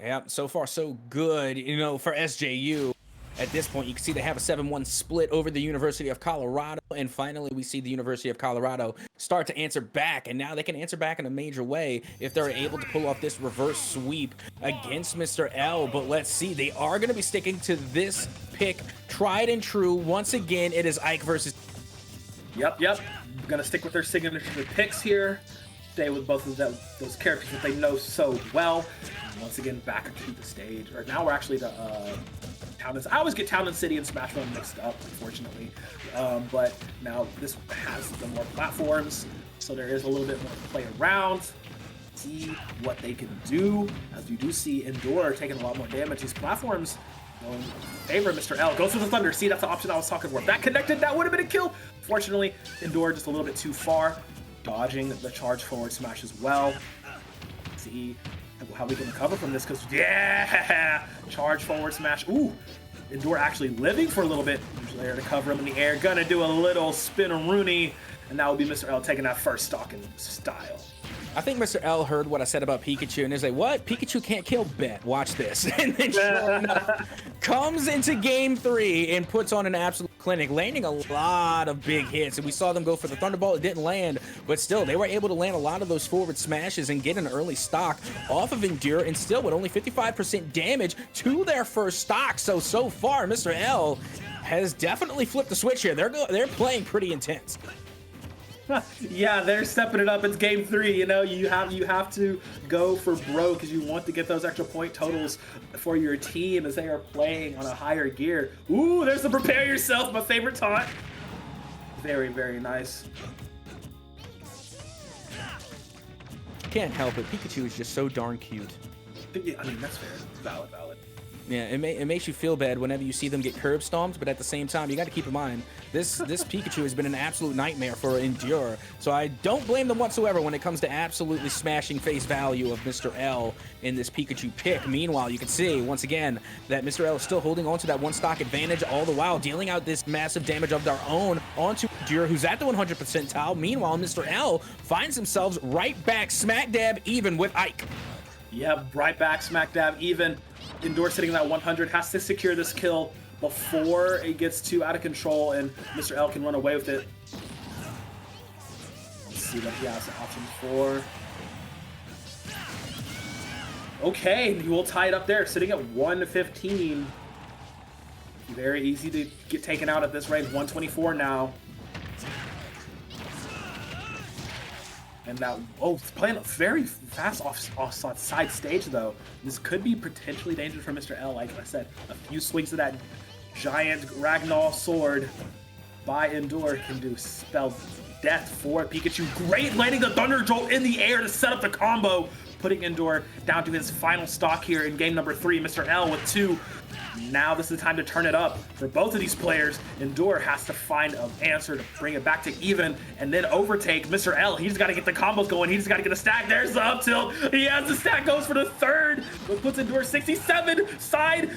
Yeah, so far so good. You know, for SJU, at this point, you can see they have a 7-1 split over the University of Colorado, and finally we see the University of Colorado start to answer back, and now they can answer back in a major way if they're able to pull off this reverse sweep against Mr. L. But let's see, they are going to be sticking to this pick, tried and true. Once again, it is Ike versus... Yep. Gonna stick with their signature picks here. Stay with both of those characters that they know so well. And once again, back to the stage. Or now we're actually the Town and... I always get Town and City and Smash Run mixed up, unfortunately. But now this has the more platforms, so there is a little bit more to play around. See what they can do. As you do see Endure taking a lot more damage. These platforms going in favor of Mr. L. Goes for the Thunder. See, that's the option I was talking for. If that connected, that would have been a kill. Fortunately, Endure just a little bit too far. Dodging the charge forward smash as well. See how we can recover from this, because yeah, charge forward smash. Ooh, Endure actually living for a little bit. Usually there to cover him in the air. Gonna do a little spin-a-rooney, and that will be Mr. L taking that first stock in style. I think Mr. L heard what I said about Pikachu, and he's like, what? Pikachu can't kill? Bet. Watch this. And then sure enough, comes into game 3 and puts on an absolute clinic, landing a lot of big hits. And we saw them go for the Thunderbolt. It didn't land, but still, they were able to land a lot of those forward smashes and get an early stock off of Endure, and still with only 55% damage to their first stock. So far, Mr. L has definitely flipped the switch here. They're playing pretty intense. Yeah, they're stepping it up. It's game 3. You know, you have to go for broke because you want to get those extra point totals for your team as they are playing on a higher gear. Ooh, there's the prepare yourself, my favorite taunt. Very, very nice. Can't help it. Pikachu is just so darn cute. I mean, that's fair. Valid. Yeah, it makes you feel bad whenever you see them get curb stomped, but at the same time, you got to keep in mind, this Pikachu has been an absolute nightmare for Endure, so I don't blame them whatsoever when it comes to absolutely smashing face value of Mr. L in this Pikachu pick. Meanwhile, you can see, once again, that Mr. L is still holding on to that one stock advantage, all the while dealing out this massive damage of their own onto Endure, who's at the 100 percentile. Meanwhile, Mr. L finds themselves right back smack dab even with Ike. Yep, right back smack dab even. Endure sitting in that 100, has to secure this kill before it gets too out of control and Mr. L can run away with it. Let's see what he has options for. Okay, he will tie it up there, sitting at 115. Very easy to get taken out at this range. 124 now. And that, it's playing a very fast offside stage, though. This could be potentially dangerous for Mr. L. Like I said, a few swings of that giant Ragnar sword by Endure can do spell death for Pikachu. Great landing the Thunder Jolt in the air to set up the combo putting Endor down to his final stock here in game number 3. Mr. L with 2. Now this is the time to turn it up for both of these players. Endor has to find an answer to bring it back to even and then overtake Mr. L. He's got to get the combos going. He's got to get a stack. There's the up tilt. He has the stack, goes for the third, but puts Endor 67. Side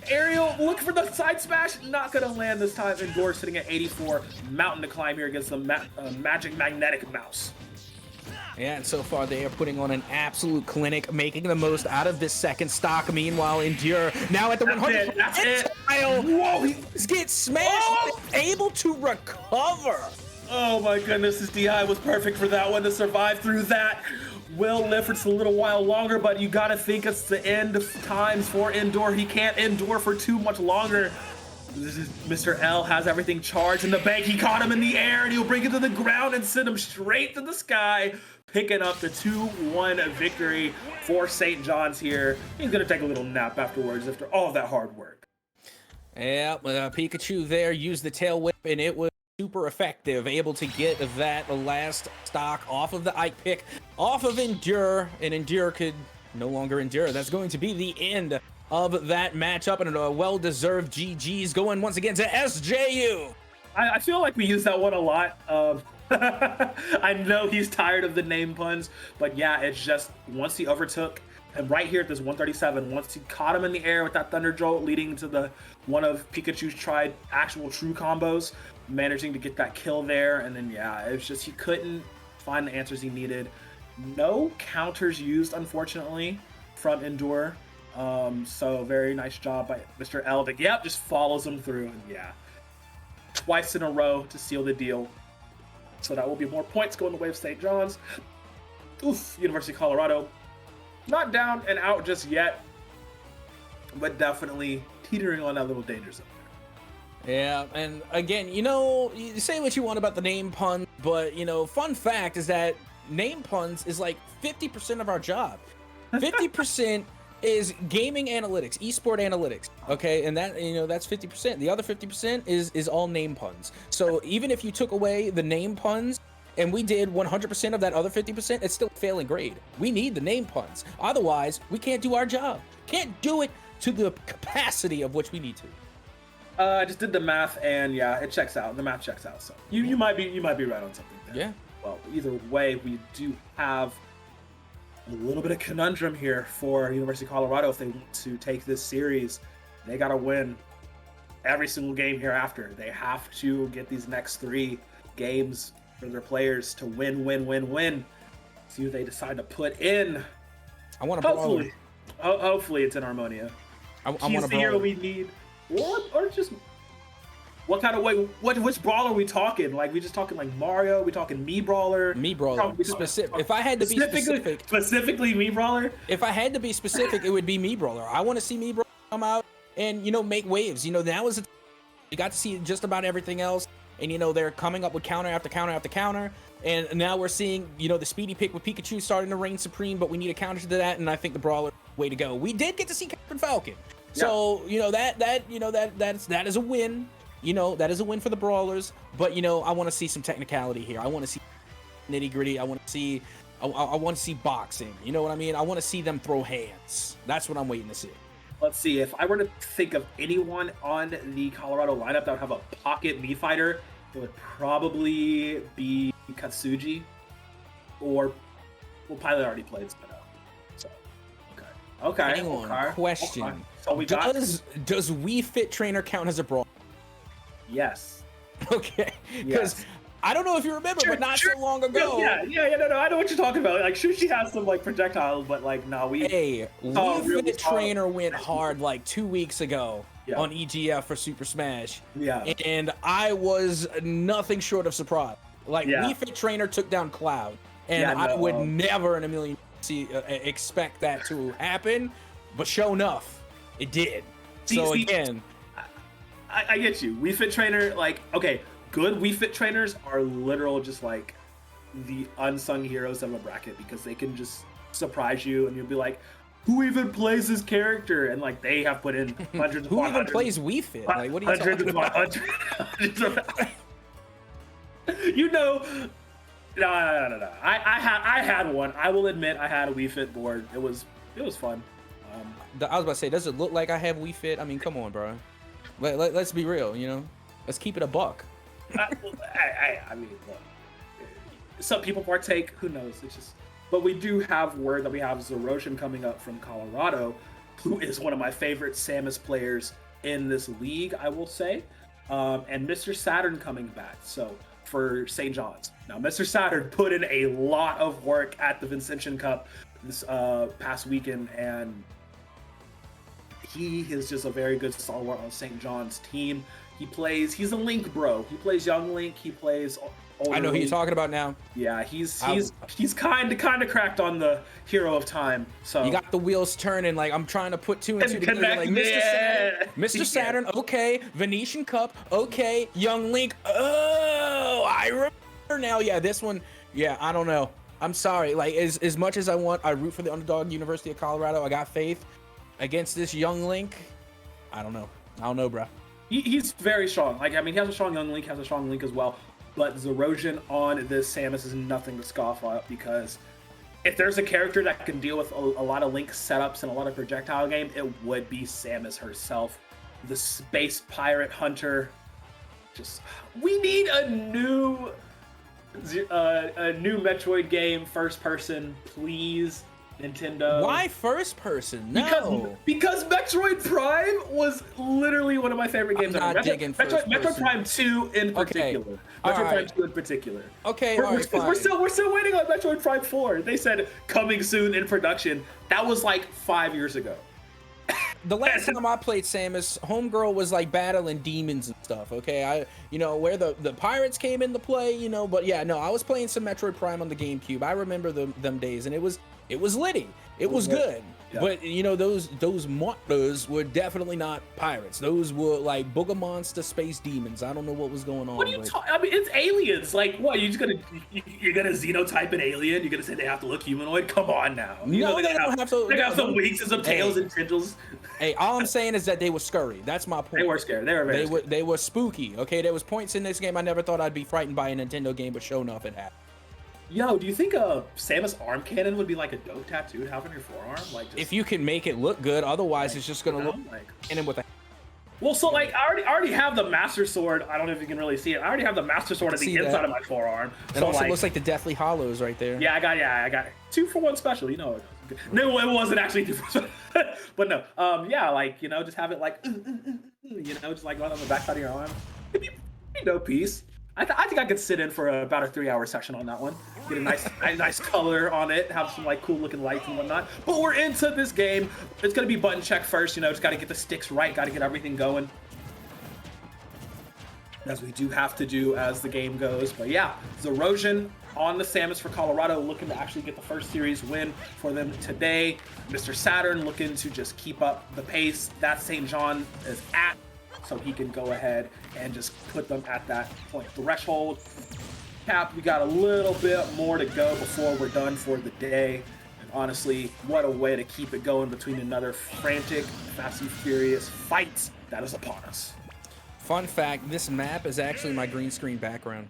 aerial, look for the side smash. Not going to land this time. Endor sitting at 84. Mountain to climb here against the magic magnetic mouse. Yeah, and so far they are putting on an absolute clinic, making the most out of this second stock. Meanwhile, Endure now at the 100. That's it. Whoa, he gets smashed, Oh! able to recover. Oh my goodness, his DI was perfect for that one to survive through that. Will live for just a little while longer, but you gotta think it's the end of times for Endure. He can't endure for too much longer. This is Mr. L has everything charged in the bank. He caught him in the air and he'll bring it to the ground and send him straight to the sky, picking up the 2-1 victory for St. John's here. He's gonna take a little nap afterwards after all of that hard work. Yeah, Pikachu there used the tail whip and it was super effective, able to get that last stock off of the Ike pick, off of Endure, and Endure could no longer endure. That's going to be the end of that matchup, and a well-deserved GG's going once again to SJU. I feel like we use that one a lot. I know he's tired of the name puns, but yeah, it's just once he overtook him right here at this 137, once he caught him in the air with that Thunder Jolt leading to the one of Pikachu's tried actual true combos, managing to get that kill there, and then yeah, it's just he couldn't find the answers he needed. No counters used, unfortunately, from Endure. So very nice job by Mr. L. But yep, just follows him through, and yeah, twice in a row to seal the deal. So that will be more points going the way of St. John's. Oof, University of Colorado, not down and out just yet, but definitely teetering on that little danger zone. Yeah, and again, you know, you say what you want about the name puns, but you know, fun fact is that name puns is like 50% of our job. 50% is gaming analytics, esport analytics, okay? And that, you know, that's 50%. The other 50% is all name puns. So even if you took away the name puns and we did 100% of that other 50%, it's still a failing grade. We need the name puns. Otherwise, we can't do our job. Can't do it to the capacity of which we need to. I just did the math, and yeah, it checks out. The math checks out. So you might be right on something there. Yeah. Well, either way, we do have a little bit of conundrum here for University of Colorado. If they want to take this series, they got to win every single game hereafter. They have to get these next 3 games for their players to win. See who they decide to put in. I want to hopefully it's in Harmonia. I He's want to the hero we need. Or just what kind of way? Which brawler are we talking? Like we just talking like Mario? We talking Mii Brawler? Mii Brawler. If I had to be specifically Mii Brawler. If I had to be specific, it would be Mii Brawler. I want to see Mii Brawler come out and, you know, make waves. You know, that was you got to see just about everything else, and you know they're coming up with counter after counter after counter. And now we're seeing, you know, the speedy pick with Pikachu starting to reign supreme, but we need a counter to that, and I think the Brawler way to go. We did get to see Captain Falcon. So, you know, that is a win. You know, that is a win for the Brawlers, but you know, I want to see some technicality here. I want to see nitty-gritty. I want to see boxing. You know what I mean? I want to see them throw hands. That's what I'm waiting to see. Let's see, if I were to think of anyone on the Colorado lineup that would have a pocket Mii fighter, it would probably be Katsuji, or well, Pilot already played Spino. So okay. Hang on. Question. Okay. So we does Wii Fit Trainer count as a brawl? Yes. Okay. Because I don't know if you remember, but not so long ago. Yeah. No. I know what you're talking about. Like, sure, she has some like projectiles, but like, no, Wii Fit Trainer went hard like 2 weeks ago on EGF for Super Smash. Yeah. And I was nothing short of surprised. Like, Wii Fit Trainer took down Cloud, and I would never in a million expect that to happen, but sure enough, it did. Again, I get you. Wii Fit Trainer, like, okay, good Wii Fit trainers are literal just like the unsung heroes of a bracket, because they can just surprise you and you'll be like, who even plays this character? And like, they have put in hundreds who even plays Wii Fit? Like, what are you talking about? You know, No. I had one. I will admit I had a Wii Fit board. It was fun. I was about to say, does it look like I have Wii Fit? I mean, come on, bro. Let's be real, you know? Let's keep it a buck. I mean, look, some people partake. Who knows? It's just. But we do have word that we have Zerosian coming up from Colorado, who is one of my favorite Samus players in this league, I will say. And Mr. Saturn coming back. So for St. John's. Now, Mr. Saturn put in a lot of work at the Vincentian Cup this past weekend, and he is just a very good stalwart on St. John's team. He's a Link bro. He plays young Link. He plays older I know who you're talking about now. Yeah, he's kind of cracked on the Hero of Time. So you got the wheels turning. Like, I'm trying to put two and two together. Like Mr. Saturn, okay. Venetian Cup, okay. Young Link, oh, I remember now. Yeah, this one, yeah, I don't know. I'm sorry. Like, as much as I root for the underdog University of Colorado. I got faith against this young Link. I don't know, bro. He's very strong. Like, I mean, he has a strong young Link, has a strong Link as well. But Zerosian on this Samus is nothing to scoff at, because if there's a character that can deal with a lot of Link setups and a lot of projectile game, it would be Samus herself. The space pirate hunter. Just, we need a new Metroid game, first person, please. Nintendo. Why first person? No. Because Metroid Prime was literally one of my favorite games ever. Metroid Prime 2 in particular. Okay. Metroid Prime 2 in particular. Okay, we're still waiting on Metroid Prime 4. They said coming soon in production. That was like 5 years ago. The last time I played Samus, Homegirl was like battling demons and stuff, okay? Where the pirates came into play, but yeah, no, I was playing some Metroid Prime on the GameCube. I remember them days, and it was litty. It was good. Yeah. But those monsters were definitely not pirates. Those were like booger monster space demons. I don't know what was going on. What are you talking? I mean, it's aliens. Like, what? You're gonna xenotype an alien? You're gonna say they have to look humanoid? Come on now. They don't have to. They got some wings and some tails and tendrils. Hey, all I'm saying is that they were scurry. That's my point. They were scary. They were spooky. Okay, there was points in this game I never thought I'd be frightened by a Nintendo game, but sure enough, it happened. Yo, do you think a Samus arm cannon would be like a dope tattoo to have on your forearm? Like, if you can make it look good, otherwise it's just gonna look like cannon with a. Well, so like I already have the Master Sword. I don't know if you can really see it. I already have the Master Sword at the inside of my forearm. It also looks like the Deathly Hollows right there. Yeah, I got 2-for-1 special. No, it wasn't actually 2-for-1. But no, just have it like, just like on the back side of your arm. It'd be piece. I think I could sit in for about a 3-hour session on that one. Get a nice color on it, have some like cool looking lights and whatnot. But we're into this game. It's gonna be button check first, just gotta get the sticks right, gotta get everything going. As we do have to do as the game goes. But yeah, Zerosian on the Samus for Colorado, looking to actually get the first series win for them today. Mr. Saturn looking to just keep up the pace that St. John is at, so he can go ahead and just put them at that point threshold. Cap, we got a little bit more to go before we're done for the day. And honestly, what a way to keep it going between another frantic, Fast and Furious fight that is upon us. Fun fact, this map is actually my green screen background.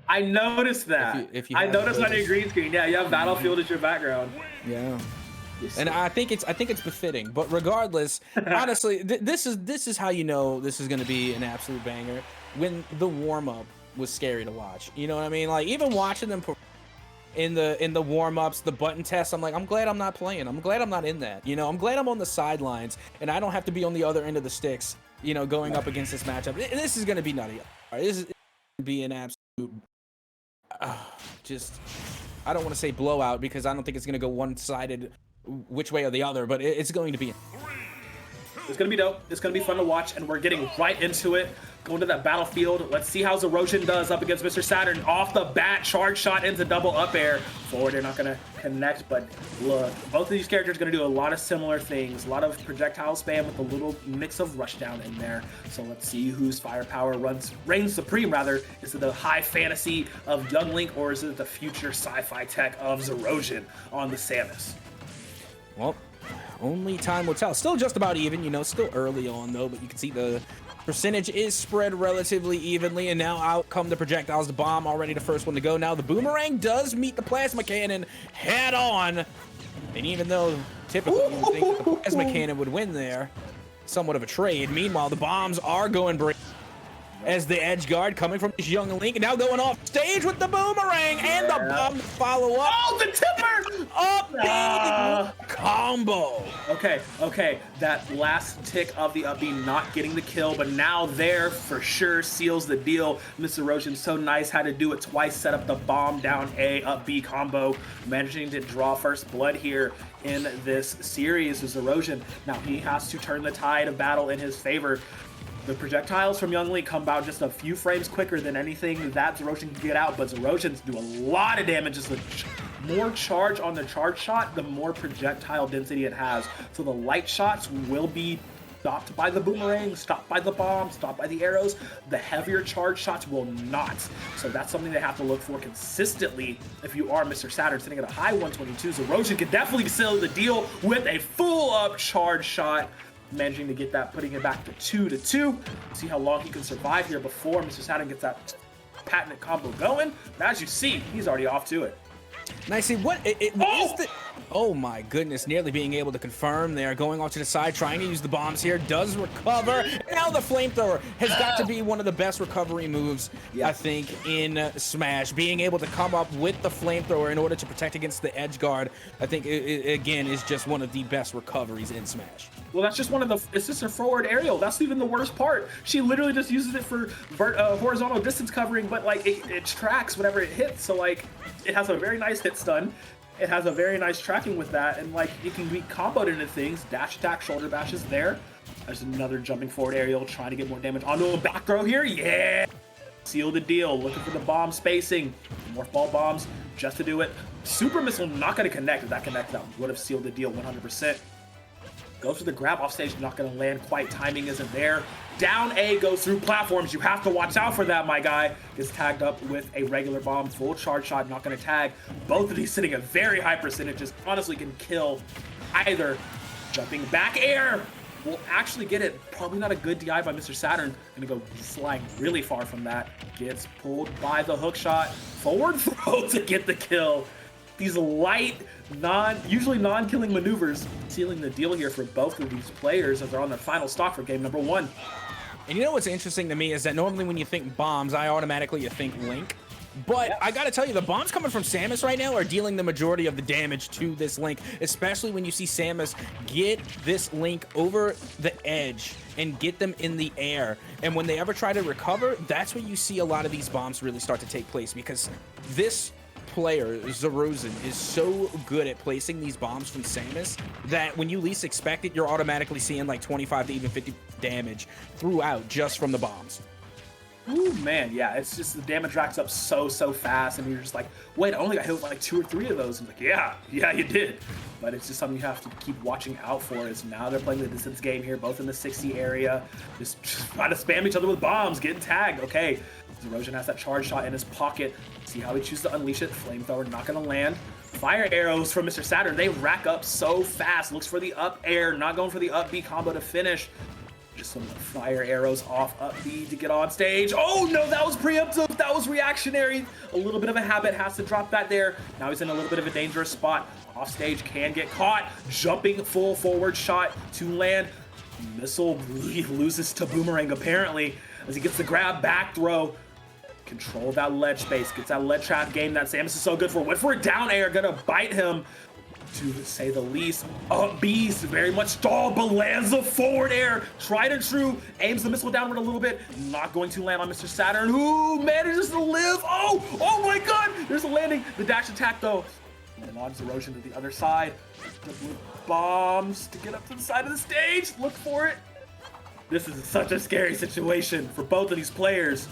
I noticed that. I noticed on your green screen. Yeah, you have Battlefield as your background. Yeah. And I think it's befitting, but regardless, honestly, this is how you know this is going to be an absolute banger. When the warm-up was scary to watch, you know what I mean? Like, even watching them in the warm-ups, the button tests, I'm like, I'm glad I'm not playing. I'm glad I'm not in that. I'm glad I'm on the sidelines and I don't have to be on the other end of the sticks, going up against this matchup. This is going to be nutty. All right, this is going to be an absolute I don't want to say blowout, because I don't think it's going to go one-sided which way or the other, but it's going to be. It's going to be dope. It's going to be fun to watch, and we're getting right into it. Going to that battlefield. Let's see how Zerosian does up against Mr. Saturn. Off the bat, charge shot into double up air. Forward, they're not going to connect, but look, both of these characters are going to do a lot of similar things. A lot of projectile spam with a little mix of rushdown in there. So let's see whose firepower reigns supreme, rather. Is it the high fantasy of Young Link, or is it the future sci-fi tech of Zerosian on the Samus? Well, only time will tell. Still just about even, you know, still early on though, but you can see the percentage is spread relatively evenly, and now out come the projectiles. The bomb already the first one to go. Now the boomerang does meet the plasma cannon head on, and even though typically you would think that the plasma cannon would win there, somewhat of a trade. Meanwhile, the bombs are going break as the edge guard coming from this young Link, now going off stage with the boomerang and the bomb to follow up. Oh, the tipper! Up big combo. Okay, that last tick of the up B not getting the kill, but now there for sure seals the deal. Mr. Erosion so nice, had to do it twice, set up the bomb down A, up B combo, managing to draw first blood here in this series. Is Erosion. Now he has to turn the tide of battle in his favor. The projectiles from Young Link come out just a few frames quicker than anything that Zerosion can get out, but Zerosion's do a lot of damage. Just the more charge on the charge shot, the more projectile density it has. So the light shots will be stopped by the boomerang, stopped by the bomb, stopped by the arrows. The heavier charge shots will not. So that's something they have to look for consistently if you are Mr. Saturn, sitting at a high 122. Zerosion can definitely seal the deal with a full up charge shot, managing to get that, putting it back to 2-2. See how long he can survive here before Mr. Saturn gets that patented combo going. But as you see, he's already off to it. Now, see what oh my goodness, nearly being able to confirm there, going off to the side, trying to use the bombs here, does recover. Now the flamethrower has got to be one of the best recovery moves, I think, in Smash. Being able to come up with the flamethrower in order to protect against the edge guard, I think, again, is just one of the best recoveries in Smash. Well, that's just one of the, it's just a forward aerial. That's even the worst part. She literally just uses it for horizontal distance covering, but like it tracks whenever it hits. So like it has a very nice hit stun. It has a very nice tracking with that, and like it can be comboed into things. Dash attack, shoulder bash is there. There's another jumping forward aerial, trying to get more damage onto a back throw here. Yeah! Seal the deal, looking for the bomb spacing. More ball bombs just to do it. Super missile not going to connect. If that connected, that would have sealed the deal 100%. Goes for the grab off stage, not going to land quite. Timing isn't there. Down A goes through platforms. You have to watch out for that, my guy. Gets tagged up with a regular bomb. Full charge shot, not going to tag. Both of these sitting at very high percentages. Honestly can kill either. Jumping back air will actually get it. Probably not a good DI by Mr. Saturn. Going to go flying really far from that. Gets pulled by the hook shot. Forward throw to get the kill. These light, usually non-killing maneuvers sealing the deal here for both of these players as they're on their final stock for game number 1. And you know what's interesting to me is that normally when you think bombs, I automatically think Link. But I gotta tell you, the bombs coming from Samus right now are dealing the majority of the damage to this Link, especially when you see Samus get this Link over the edge and get them in the air. And when they ever try to recover, that's when you see a lot of these bombs really start to take place, because this player, Zerosion, is so good at placing these bombs from Samus that when you least expect it, you're automatically seeing like 25 to even 50 damage throughout just from the bombs. Ooh, man, yeah, it's just the damage racks up so fast, and you're just like, wait, I only got hit with like 2 or 3 of those. I'm like, yeah, you did. But it's just something you have to keep watching out for. Is now they're playing the distance game here, both in the 60 area, just trying to spam each other with bombs, getting tagged. Okay, Zerosion has that charge shot in his pocket. See how he chooses to unleash it. Flamethrower not going to land. Fire arrows from Mr. Saturn. They rack up so fast. Looks for the up air, not going for the up B combo to finish. Just some fire arrows off up B to get on stage. Oh no, that was preemptive. That was reactionary. A little bit of a habit, has to drop that there. Now he's in a little bit of a dangerous spot. Off stage, can get caught. Jumping full forward shot to land. Missile loses to Boomerang apparently as he gets the grab back throw. Control that ledge space, gets that ledge trap game that Samus is so good for. Went for a down air, gonna bite him, to say the least. Up B's very much stalled, but lands the forward air. Tried and true, aims the missile downward a little bit. Not going to land on Mr. Saturn, who manages to live. Oh my god, there's a landing. The dash attack though. And launches Erosion to the other side. The blue bombs to get up to the side of the stage. Look for it. This is such a scary situation for both of these players.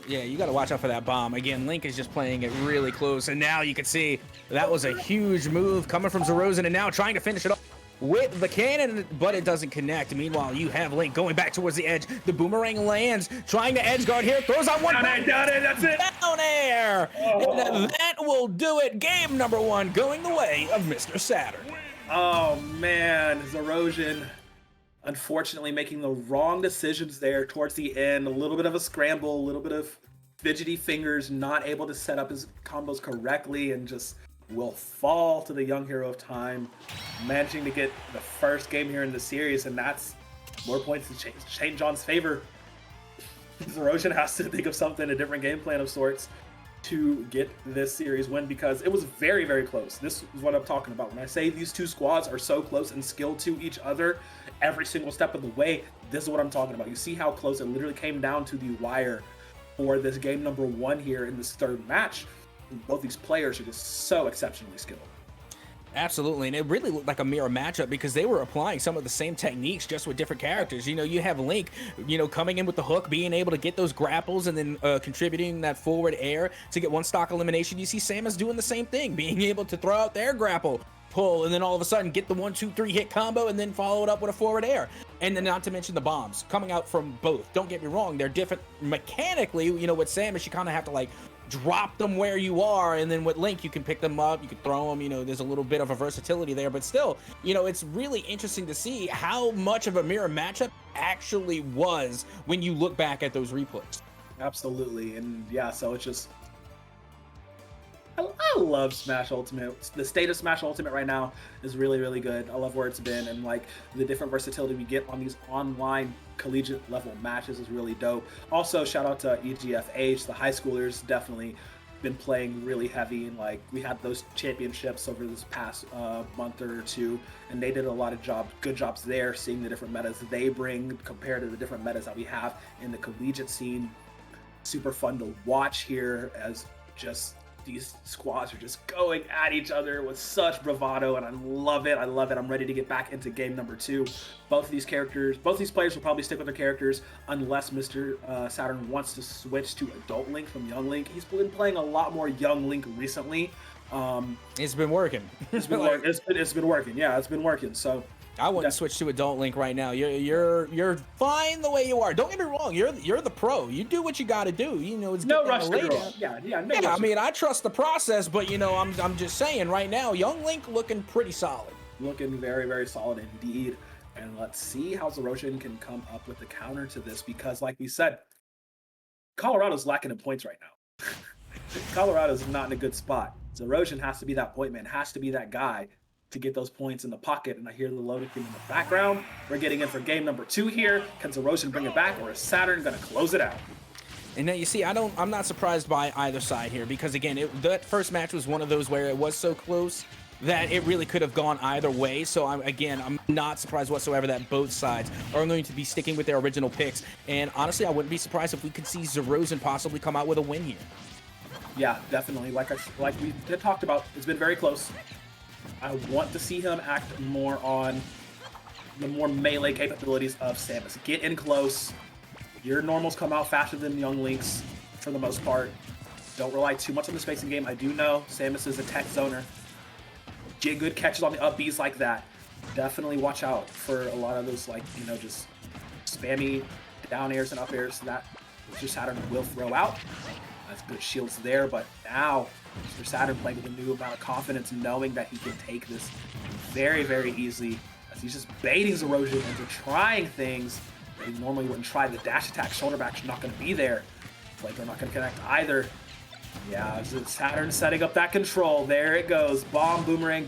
Yeah, you got to watch out for that bomb. Again, Link is just playing it really close, and now you can see that was a huge move coming from Zerosion, and now trying to finish it off with the cannon, but it doesn't connect. Meanwhile, you have Link going back towards the edge. The boomerang lands, trying to edge guard here, throws out one. Down air, that's it. Down air. And that will do it. Game number 1 going the way of Mr. Saturn. Oh man, Zerosion unfortunately making the wrong decisions there towards the end. A little bit of a scramble, a little bit of fidgety fingers, not able to set up his combos correctly, and just will fall to the young hero of time, managing to get the first game here in the series, and that's more points to St. John's favor. Zerosion has to think of something, a different game plan of sorts, to get this series win, because it was very, very close. This is what I'm talking about. When I say these two squads are so close and skilled to each other every single step of the way, this is what I'm talking about. You see how close it literally came down to the wire for this game number 1 here in this third match. Both these players are just so exceptionally skilled. Absolutely, and it really looked like a mirror matchup because they were applying some of the same techniques just with different characters. You know, you have Link, you know, coming in with the hook, being able to get those grapples and then contributing that forward air to get one stock elimination. You see Samus doing the same thing, being able to throw out their grapple, pull, and then all of a sudden get the 1-2-3 hit combo and then follow it up with a forward air. And then not to mention the bombs coming out from both. Don't get me wrong, they're different mechanically. You know, with Samus, you kind of have to like drop them where you are, and then with Link you can pick them up, you can throw them. You know, there's a little bit of a versatility there, but still, you know, it's really interesting to see how much of a mirror matchup actually was when you look back at those replays. Absolutely. And yeah, so it's just, I love Smash Ultimate. The state of Smash Ultimate right now is really, really good. I love where it's been, and like the different versatility we get on these online collegiate level matches is really dope. Also, shout out to EGFH, the high schoolers definitely been playing really heavy, and like we had those championships over this past month or two, and they did a lot of good jobs there, seeing the different metas they bring compared to the different metas that we have in the collegiate scene. Super fun to watch here, as just these squads are just going at each other with such bravado, and I love it. I love it. I'm ready to get back into game number 2. Both these players will probably stick with their characters unless Mr. Saturn wants to switch to Adult Link from Young Link. He's been playing a lot more Young Link recently. It's been working. It's been working. Yeah, it's been working. So I wouldn't switch to Adult Link right now. You're fine the way you are. Don't get me wrong. You're the pro. You do what you got to do. You know, it's no rush to grow. Yeah. I mean, I trust the process, but you know, I'm just saying right now, Young Link looking pretty solid. Looking very, very solid indeed. And let's see how Zerosion can come up with the counter to this, because like we said, Colorado's lacking in points right now. Colorado's not in a good spot. Zerosion has to be that point man, has to be that guy to get those points in the pocket. And I hear the loading theme in the background. We're getting in for game number 2 here. Can Zerosion bring it back, or is Saturn gonna close it out? And then you see, I'm not surprised by either side here, because again, that first match was one of those where it was so close that it really could have gone either way. So I'm not surprised whatsoever that both sides are going to be sticking with their original picks. And honestly, I wouldn't be surprised if we could see Zerosion possibly come out with a win here. Yeah, definitely. Like we talked about, it's been very close. I want to see him act more on the more melee capabilities of Samus. Get in close. Your normals come out faster than Young Link's for the most part. Don't rely too much on the spacing game. I do know Samus is a tech zoner. Get good catches on the up Bs like that. Definitely watch out for a lot of those, like, you know, just spammy down airs and up airs that Mr. Saturn will throw out. That's good shields there, but now Mr. Saturn playing with a new amount of confidence, knowing that he can take this very, very easily, as he's just baiting Zerosion into trying things that he normally wouldn't try. The dash attack, shoulder back's not going to be there. It's like they're not going to connect either. Yeah, Saturn setting up that control. There it goes. Bomb, boomerang,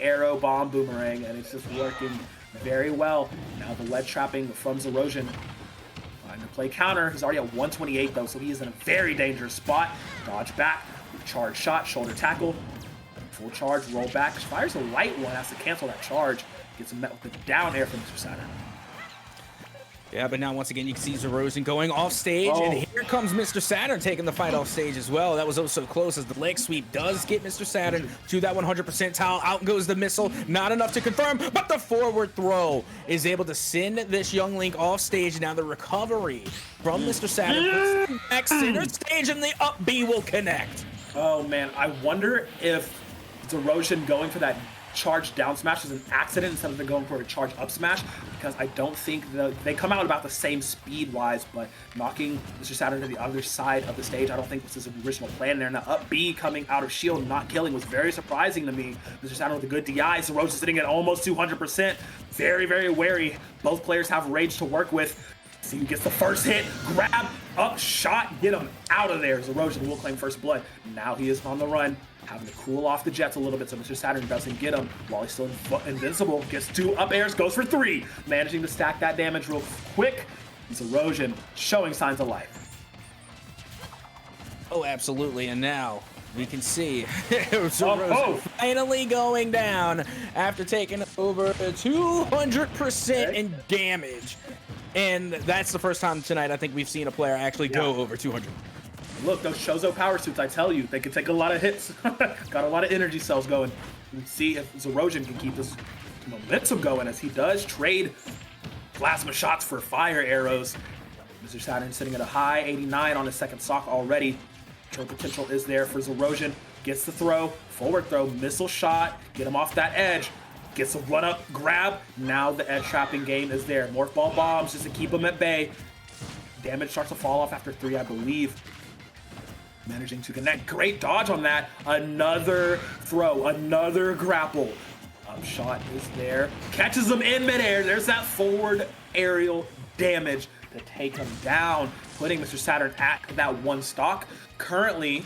arrow, bomb, boomerang, and it's just working very well. Now the lead trapping from Zerosion. Trying to play counter. He's already at 128 though, so he is in a very dangerous spot. Dodge back, charge shot, shoulder tackle, full charge, roll back. Fires a light one, has to cancel that charge. Gets met with the down air from Mr. Saturn. Yeah, but now once again you can see Zerosion going off stage, and here comes Mr. Saturn taking the fight off stage as well. That was oh so close, as the leg sweep does get Mr. Saturn to that 100% towel. Out goes the missile, not enough to confirm, but the forward throw is able to send this Young Link off stage. Now the recovery from Mr. Saturn back center stage, and the up B will connect. Oh man, I wonder if Zerosion going for that charge down smash is an accident instead of going for a charge up smash, because I don't think they come out about the same speed-wise, but knocking Mr. Saturn to the other side of the stage, I don't think this is an original plan there. Now, up B coming out of shield, not killing, was very surprising to me. Mr. Saturn with a good DI, Zeroja sitting at almost 200%. Very, very wary. Both players have rage to work with. See who gets the first hit, grab, up, shot, get him out of there. Zeroja will claim first blood. Now he is on the run, having to cool off the jets a little bit so Mr. Saturn doesn't get him while he's still invincible. Gets 2 up airs, goes for 3. Managing to stack that damage real quick. Zeroja showing signs of life. Oh, absolutely. And now we can see Zeroja finally going down after taking over 200% in damage. And that's the first time tonight I think we've seen a player actually go over 200. Look, those Shozo power suits, I tell you, they can take a lot of hits. Got a lot of energy cells going. Let's see if Zeroja can keep this momentum going, as he does trade plasma shots for fire arrows. Mr. Saturn sitting at a high 89 on his second stock already. Kill potential is there for Zeroja. Gets the throw, forward throw, missile shot, get him off that edge. Gets a run up, grab. Now the edge trapping game is there. Morph ball bombs just to keep him at bay. Damage starts to fall off after 3, I believe. Managing to connect. Great dodge on that. Another throw, another grapple. Up shot is there. Catches him in midair. There's that forward aerial damage to take him down, putting Mr. Saturn at that 1 stock. Currently,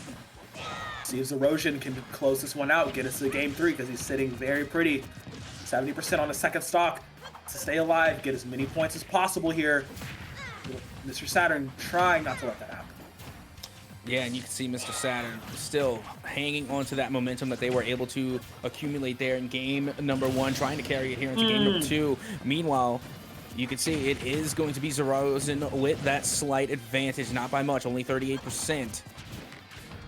see if Zeroja can close this one out, get us to game 3, because he's sitting very pretty. 70% on the second stock to stay alive, get as many points as possible here. Mr. Saturn trying not to let that happen. Yeah, and you can see Mr. Saturn still hanging on to that momentum that they were able to accumulate there in game number 1, trying to carry it here into game number 2. Meanwhile, you can see it is going to be Zeroja with that slight advantage, not by much, only 38%.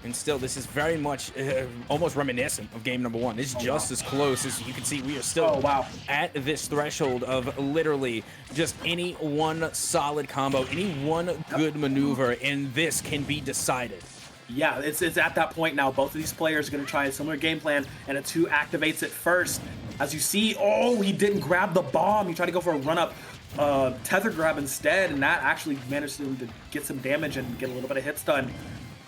And still, this is very much almost reminiscent of game number 1. This is just as close as you can see. We are still at this threshold of literally just any one solid combo, any one good maneuver, and this can be decided. Yeah, it's at that point now. Both of these players are going to try a similar game plan, and a 2 activates it first. As you see, oh, he didn't grab the bomb. He tried to go for a run-up tether grab instead, and that actually managed him to get some damage and get a little bit of hits done.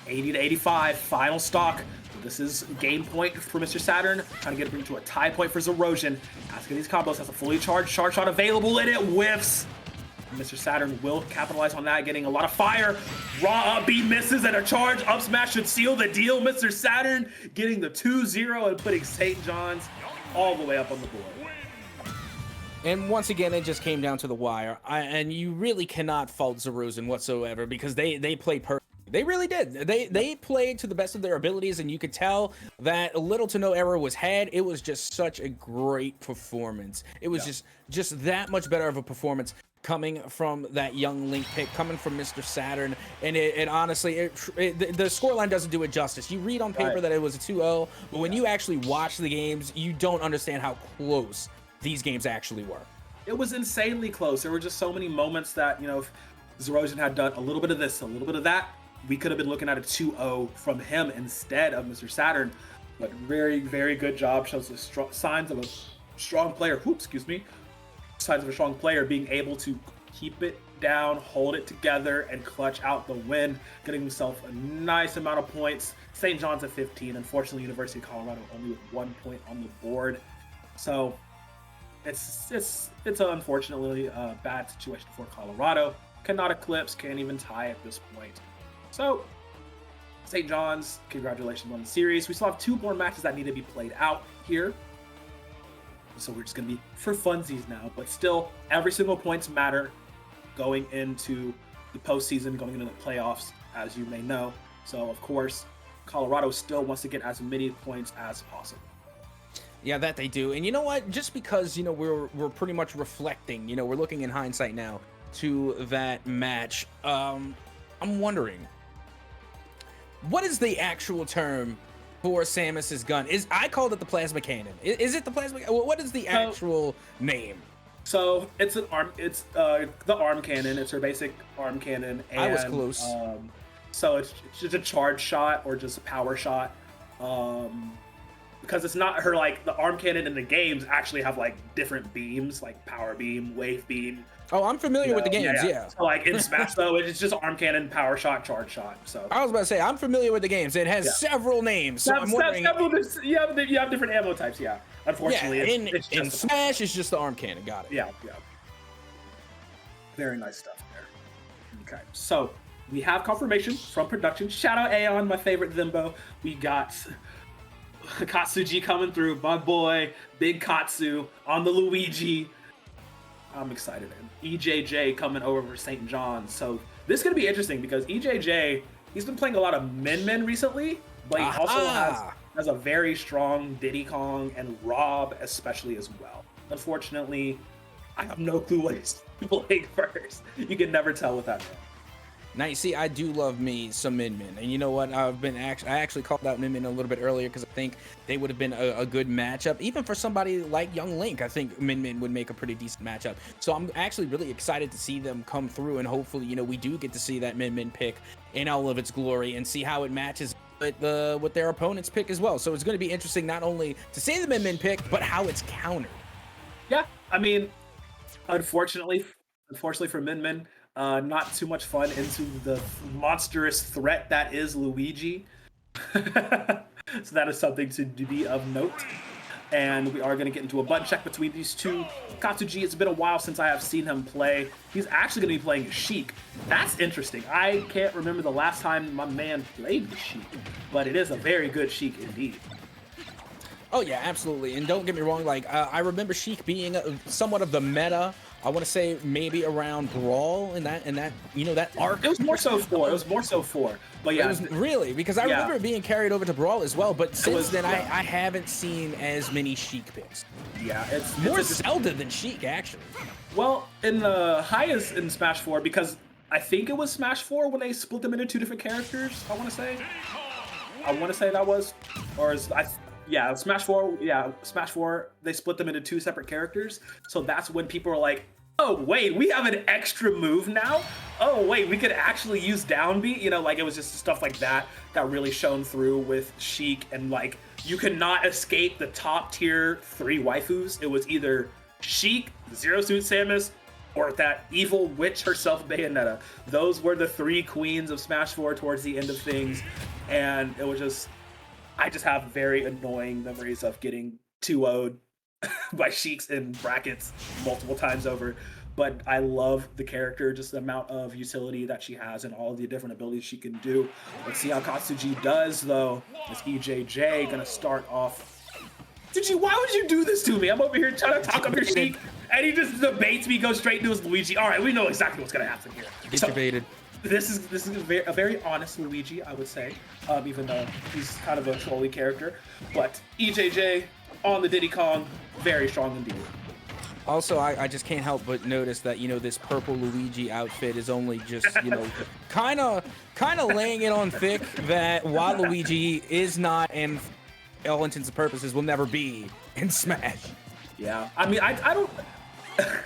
80 to 85, final stock. This is game point for Mr. Saturn, trying to get him to a tie point for Zeroja. Asking these combos, has a fully charged charge shot available, and it whiffs. Mr. Saturn will capitalize on that, getting a lot of fire. Raw up B misses, and a charge up smash should seal the deal. Mr. Saturn getting the 2-0 and putting St. John's all the way up on the board. And once again, it just came down to the wire. And you really cannot fault Zeroja whatsoever, because they played perfect. They really did. They played to the best of their abilities, and you could tell that little to no error was had. It was just such a great performance. It was just that much better of a performance coming from that young Link pick, coming from Mr. Saturn. And it honestly, the scoreline doesn't do it justice. You read on paper that it was a 2-0, but when you actually watch the games, you don't understand how close these games actually were. It was insanely close. There were just so many moments that, you know, if Zeroja had done a little bit of this, a little bit of that, we could have been looking at a 2-0 from him instead of Mr. Saturn. But very, very good job. Shows the signs of a strong player. Signs of a strong player being able to keep it down, hold it together, and clutch out the win, getting himself a nice amount of points. St. John's at 15. Unfortunately, University of Colorado only with 1 point on the board. So it's an unfortunately bad situation for Colorado. Cannot eclipse, can't even tie at this point. So, St. John's, congratulations on the series. We still have 2 more matches that need to be played out here. So we're just going to be for funsies now. But still, every single points matter going into the postseason, going into the playoffs, as you may know. So, of course, Colorado still wants to get as many points as possible. Yeah, that they do. And you know what? Just because, you know, we're pretty much reflecting, you know, we're looking in hindsight now to that match. I'm wondering, what is the actual term for Samus's gun? I called it the plasma cannon. Is it the plasma? What is the actual name? So it's an arm. It's the arm cannon. It's her basic arm cannon. And, I was close. So it's just a charge shot or just a power shot. because it's not her, like, the arm cannon in the games actually have, like, different beams, like power beam, wave beam. Oh, I'm familiar with the games, yeah. So, like, in Smash, though, it's just arm cannon, power shot, charge shot, so. I was about to say, I'm familiar with the games. It has several names, so I'm wondering... You have different ammo types, yeah. Unfortunately, yeah, in Smash, it's just the arm cannon, got it. Yeah. Very nice stuff there. Okay, so we have confirmation from production. Shout out Aeon, my favorite Zimbo. We got Katsuji coming through, my boy, Big Katsu on the Luigi. I'm excited. And EJJ coming over for St. John. So this is going to be interesting because EJJ, he's been playing a lot of Min recently, but he also has a very strong Diddy Kong and Rob especially as well. Unfortunately, I have no clue what he's playing first. You can never tell with that man. Now, you see, I do love me some Min, and you know what? I actually called out Min a little bit earlier because I think they would have been a good matchup. Even for somebody like Young Link, I think Min would make a pretty decent matchup. So I'm actually really excited to see them come through, and hopefully, you know, we do get to see that Min pick in all of its glory and see how it matches with their opponent's pick as well. So it's going to be interesting not only to see the Min pick, but how it's countered. Yeah, I mean, unfortunately for Min, not too much fun into the monstrous threat that is Luigi. So that is something to be of note. And we are going to get into a button check between these two. Katsuji, it's been a while since I have seen him play. He's actually going to be playing Sheik. That's interesting. I can't remember the last time my man played the Sheik, but it is a very good Sheik indeed. Oh yeah, absolutely. And don't get me wrong, like I remember Sheik being somewhat of the meta. I want to say maybe around Brawl and that you know, that arc. It was more so 4. It was more so 4. But yeah, it was really, because I remember it being carried over to Brawl as well. But since then, I haven't seen as many Sheik picks. Yeah, it's more Zelda than Sheik actually. Well, in the highest in Smash 4, because I think it was Smash 4 when they split them into 2 different characters. I want to say that was, or is yeah, Smash 4. Yeah, Smash 4. They split them into 2 separate characters. So that's when people were like, oh wait, we have an extra move now? Oh wait, we could actually use down B? You know, like it was just stuff like that that really shone through with Sheik, and like you could not escape the top tier 3 waifus. It was either Sheik, Zero Suit Samus, or that evil witch herself, Bayonetta. Those were the 3 queens of Smash 4 towards the end of things, and it was just, I just have very annoying memories of getting 2-0'd by Sheiks in brackets multiple times over. But I love the character, just the amount of utility that she has and all the different abilities she can do. Let's see how Katsuji does, though. Is EJJ gonna start off? Why would you do this to me? I'm over here trying to talk up your Sheik, and he just debates me, goes straight into his Luigi. All right, we know exactly what's gonna happen here. Get debated. This is a very honest Luigi, I would say, even though he's kind of a trolly character. But EJJ on the Diddy Kong, very strong indeed. Also, I just can't help but notice that, you know, this purple Luigi outfit is only just, you know, kind of laying it on thick that Waluigi is not, and all intents and purposes will never be in Smash. Yeah, I mean, I don't.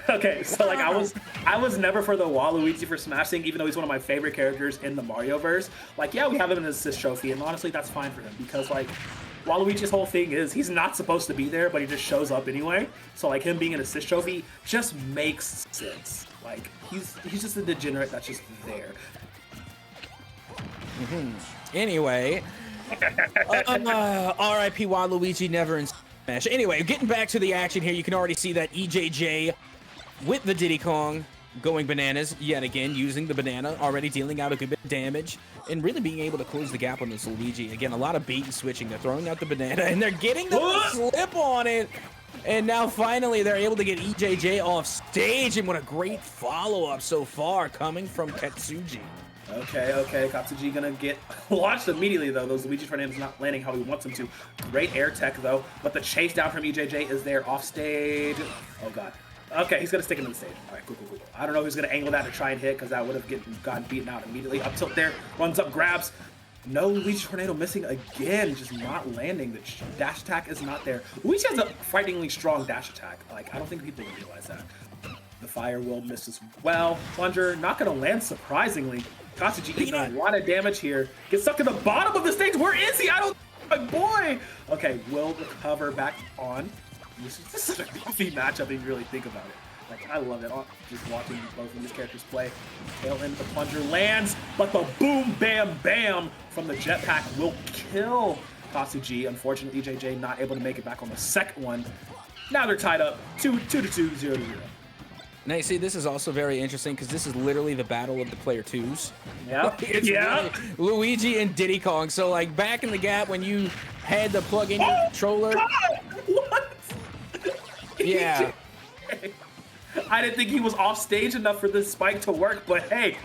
Okay, so like I was never for the Waluigi for Smash thing, even though he's one of my favorite characters in the Mario-verse. Like, yeah, we have him in an assist trophy, and honestly, that's fine for him because like Waluigi's whole thing is he's not supposed to be there, but he just shows up anyway. So like him being an assist trophy just makes sense. Like he's just a degenerate that's just there. Anyway, R.I.P. Waluigi, never in Smash. Anyway, getting back to the action here, you can already see that EJJ with the Diddy Kong going bananas yet again, using the banana, already dealing out a good bit of damage and really being able to close the gap on this Luigi. Again, a lot of bait and switching. They're throwing out the banana and they're getting the slip on it. And now finally they're able to get EJJ off stage, and what a great follow-up so far coming from Katsuji. Okay, Katsuji gonna get launched immediately though. Those Luigi tornadoes not landing how he wants them to. Great air tech though, but the chase down from EJJ is there off stage. Oh god. Okay, he's gonna stick him in the stage. All right, cool. I don't know who's gonna angle that to try and hit, because that would have gotten beaten out immediately. Up tilt there, runs up, grabs. No Luigi tornado missing again, just not landing. The dash attack is not there. Luigi has a frighteningly strong dash attack. Like, I don't think people realize that. The fire will miss as well. Plunger not gonna land surprisingly. Katsuji eating a lot of damage here. Gets stuck in the bottom of the stage. Where is he? my boy. Okay, will recover back on. This is such a goofy matchup if you really think about it. Like, I love it. Just watching both of these characters play. Tail end, the plunger lands, but the boom, bam, bam from the jetpack will kill Katsuji. Unfortunately, EJJ not able to make it back on the second one. Now they're tied up 2-2, 0-0. Now you see, this is also very interesting because this is literally the battle of the player twos. Yeah, Really Luigi and Diddy Kong. So like back in the gap when you had to plug in your controller. God! What? Yeah. I didn't think he was off stage enough for this spike to work, but hey,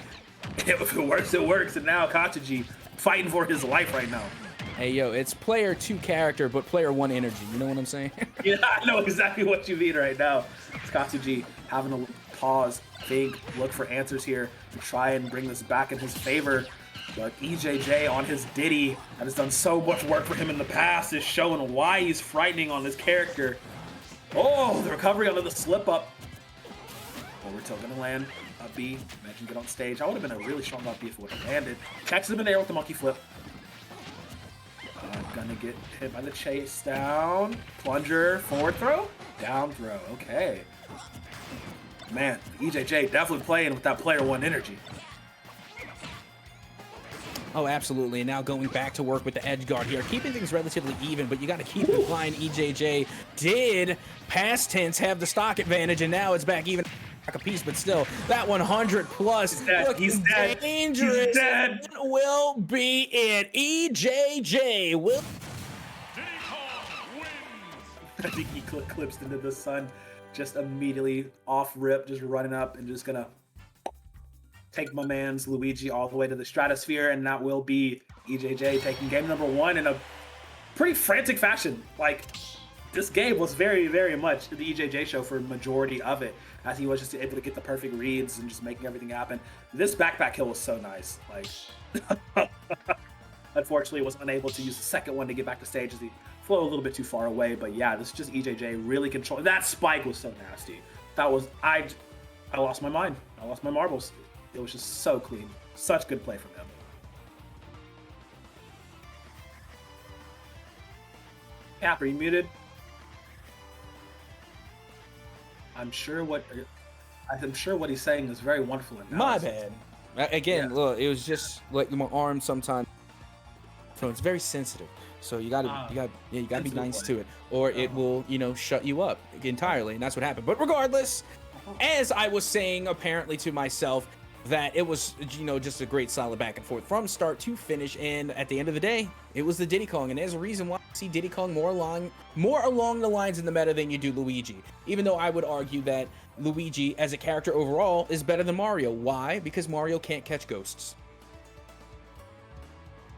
if it works, it works. And now Katsuji fighting for his life right now. Hey, yo, it's player 2 character, but player 1 energy. You know what I'm saying? Yeah, I know exactly what you mean right now. It's Katsuji having to pause, think, look for answers here to try and bring this back in his favor. But EJJ on his Diddy that has done so much work for him in the past is showing why he's frightening on this character. Oh, the recovery under the slip up. Forward tilt gonna land. Up B. Imagine get on stage. I would have been a really strong up B if it would have landed. Catches him in the air with the monkey flip. Gonna get hit by the chase down. Plunger, forward throw, down throw. Okay. Man, EJJ definitely playing with that player 1 energy. Oh, absolutely. And now going back to work with the edge guard here, keeping things relatively even, but you got to keep in mind EJJ did past tense have the stock advantage, and now it's back even a piece, but still that 100 plus He's dead. Dangerous. He's dead. That will be it. EJJ will. I think he clips into the sun just immediately off rip, just running up and just gonna take my man's Luigi all the way to the stratosphere, and that will be EJJ taking game number 1 in a pretty frantic fashion. Like, this game was very, very much the EJJ show for a majority of it, as he was just able to get the perfect reads and just making everything happen. This backpack kill was so nice. Like, unfortunately, was unable to use the second one to get back to stage as he flew a little bit too far away. But yeah, this is just EJJ really controlling. That spike was so nasty. That was, I lost my mind. I lost my marbles. It was just so clean. Such good play from him. Cap, are you muted? I'm sure what he's saying is very wonderful. My bad. Again, look, it was just like my arm sometimes. So it's very sensitive. So you gotta be nice to it, or it will, shut you up entirely, and that's what happened. But regardless, as I was saying, apparently to myself, that it was, just a great solid back and forth from start to finish, and at the end of the day, it was the Diddy Kong, and there's a reason why I see Diddy Kong more along the lines in the meta than you do Luigi. Even though I would argue that Luigi, as a character overall, is better than Mario. Why? Because Mario can't catch ghosts.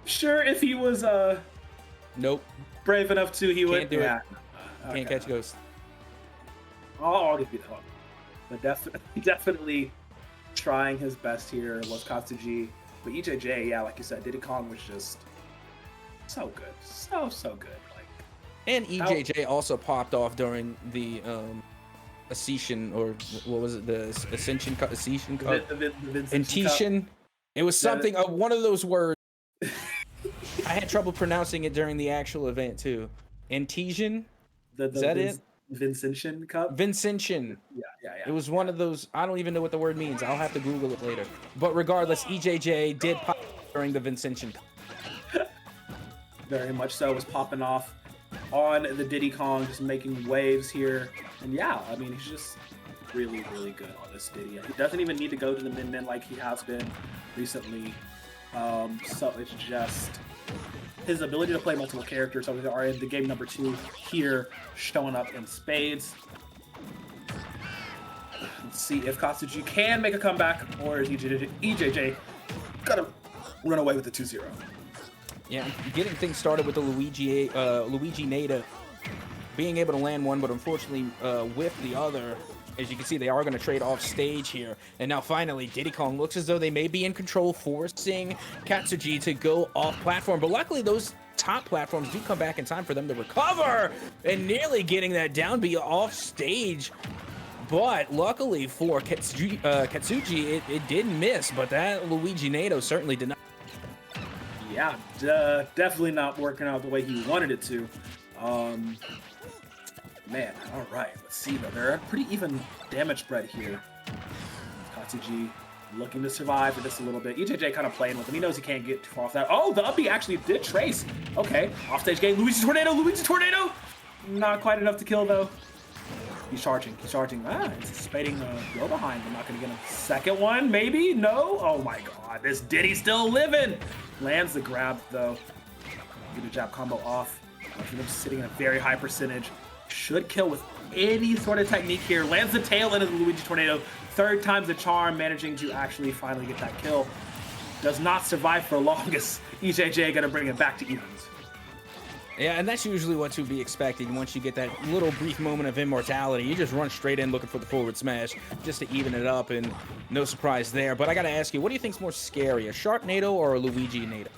Sure, if he was nope, brave enough to, he would. Can't do it. Can't catch ghosts. I'll give you that one. But definitely trying his best here was Katsuji. But EJJ, yeah, like you said, Diddy Kong was just so good. So good. Like, and EJJ also popped off during the Ascension, or what was it? The Ascension Cup? Ascension Cup? Ascension. It was something, one of those words. I had trouble pronouncing it during the actual event too. Antesian? Is that it? Vincentian Cup? Vincentian. Yeah. It was one of those, I don't even know what the word means. I'll have to Google it later. But regardless, EJJ did pop during the Vincentian Cup. Very much so. Was popping off on the Diddy Kong, just making waves here. And yeah, I mean, he's just really, really good on this Diddy. He doesn't even need to go to the min like he has been recently. So it's just his ability to play multiple characters are in the game number 2 here, showing up in spades. Let's see if Katsuji can make a comeback, or is EJJ gonna run away with the 2-0. Yeah, getting things started with the Luigi native being able to land one, but unfortunately whiff the other. As you can see, they are going to trade off stage here. And now finally, Diddy Kong looks as though they may be in control, forcing Katsuji to go off platform. But luckily, those top platforms do come back in time for them to recover, and nearly getting that down B off stage. But luckily for Katsuji, it did miss, but that Luigi Nato certainly did not. Yeah, definitely not working out the way he wanted it to. Man, all right, let's see though. They're a pretty even damage spread here. Katsuji looking to survive for just a little bit. EJJ kind of playing with him. He knows he can't get too far off that. Oh, the uppy actually did trace. Okay, offstage game. Luigi Tornado, Luigi Tornado. Not quite enough to kill though. He's charging, anticipating go behind, but not gonna get him. Second one, maybe? No? Oh my god, this Diddy's still living. Lands the grab though. Get a jab combo off. Him sitting at a very high percentage. Should kill with any sort of technique here. Lands the tail end of the Luigi Tornado. Third time's the charm, managing to actually finally get that kill. Does not survive for long as EJJ gonna bring it back to evens. Yeah, and that's usually what to be expected. Once you get that little brief moment of immortality, you just run straight in looking for the forward smash just to even it up, and no surprise there. But I gotta ask you, what do you think's more scary, a Sharknado or a Luigi-nado?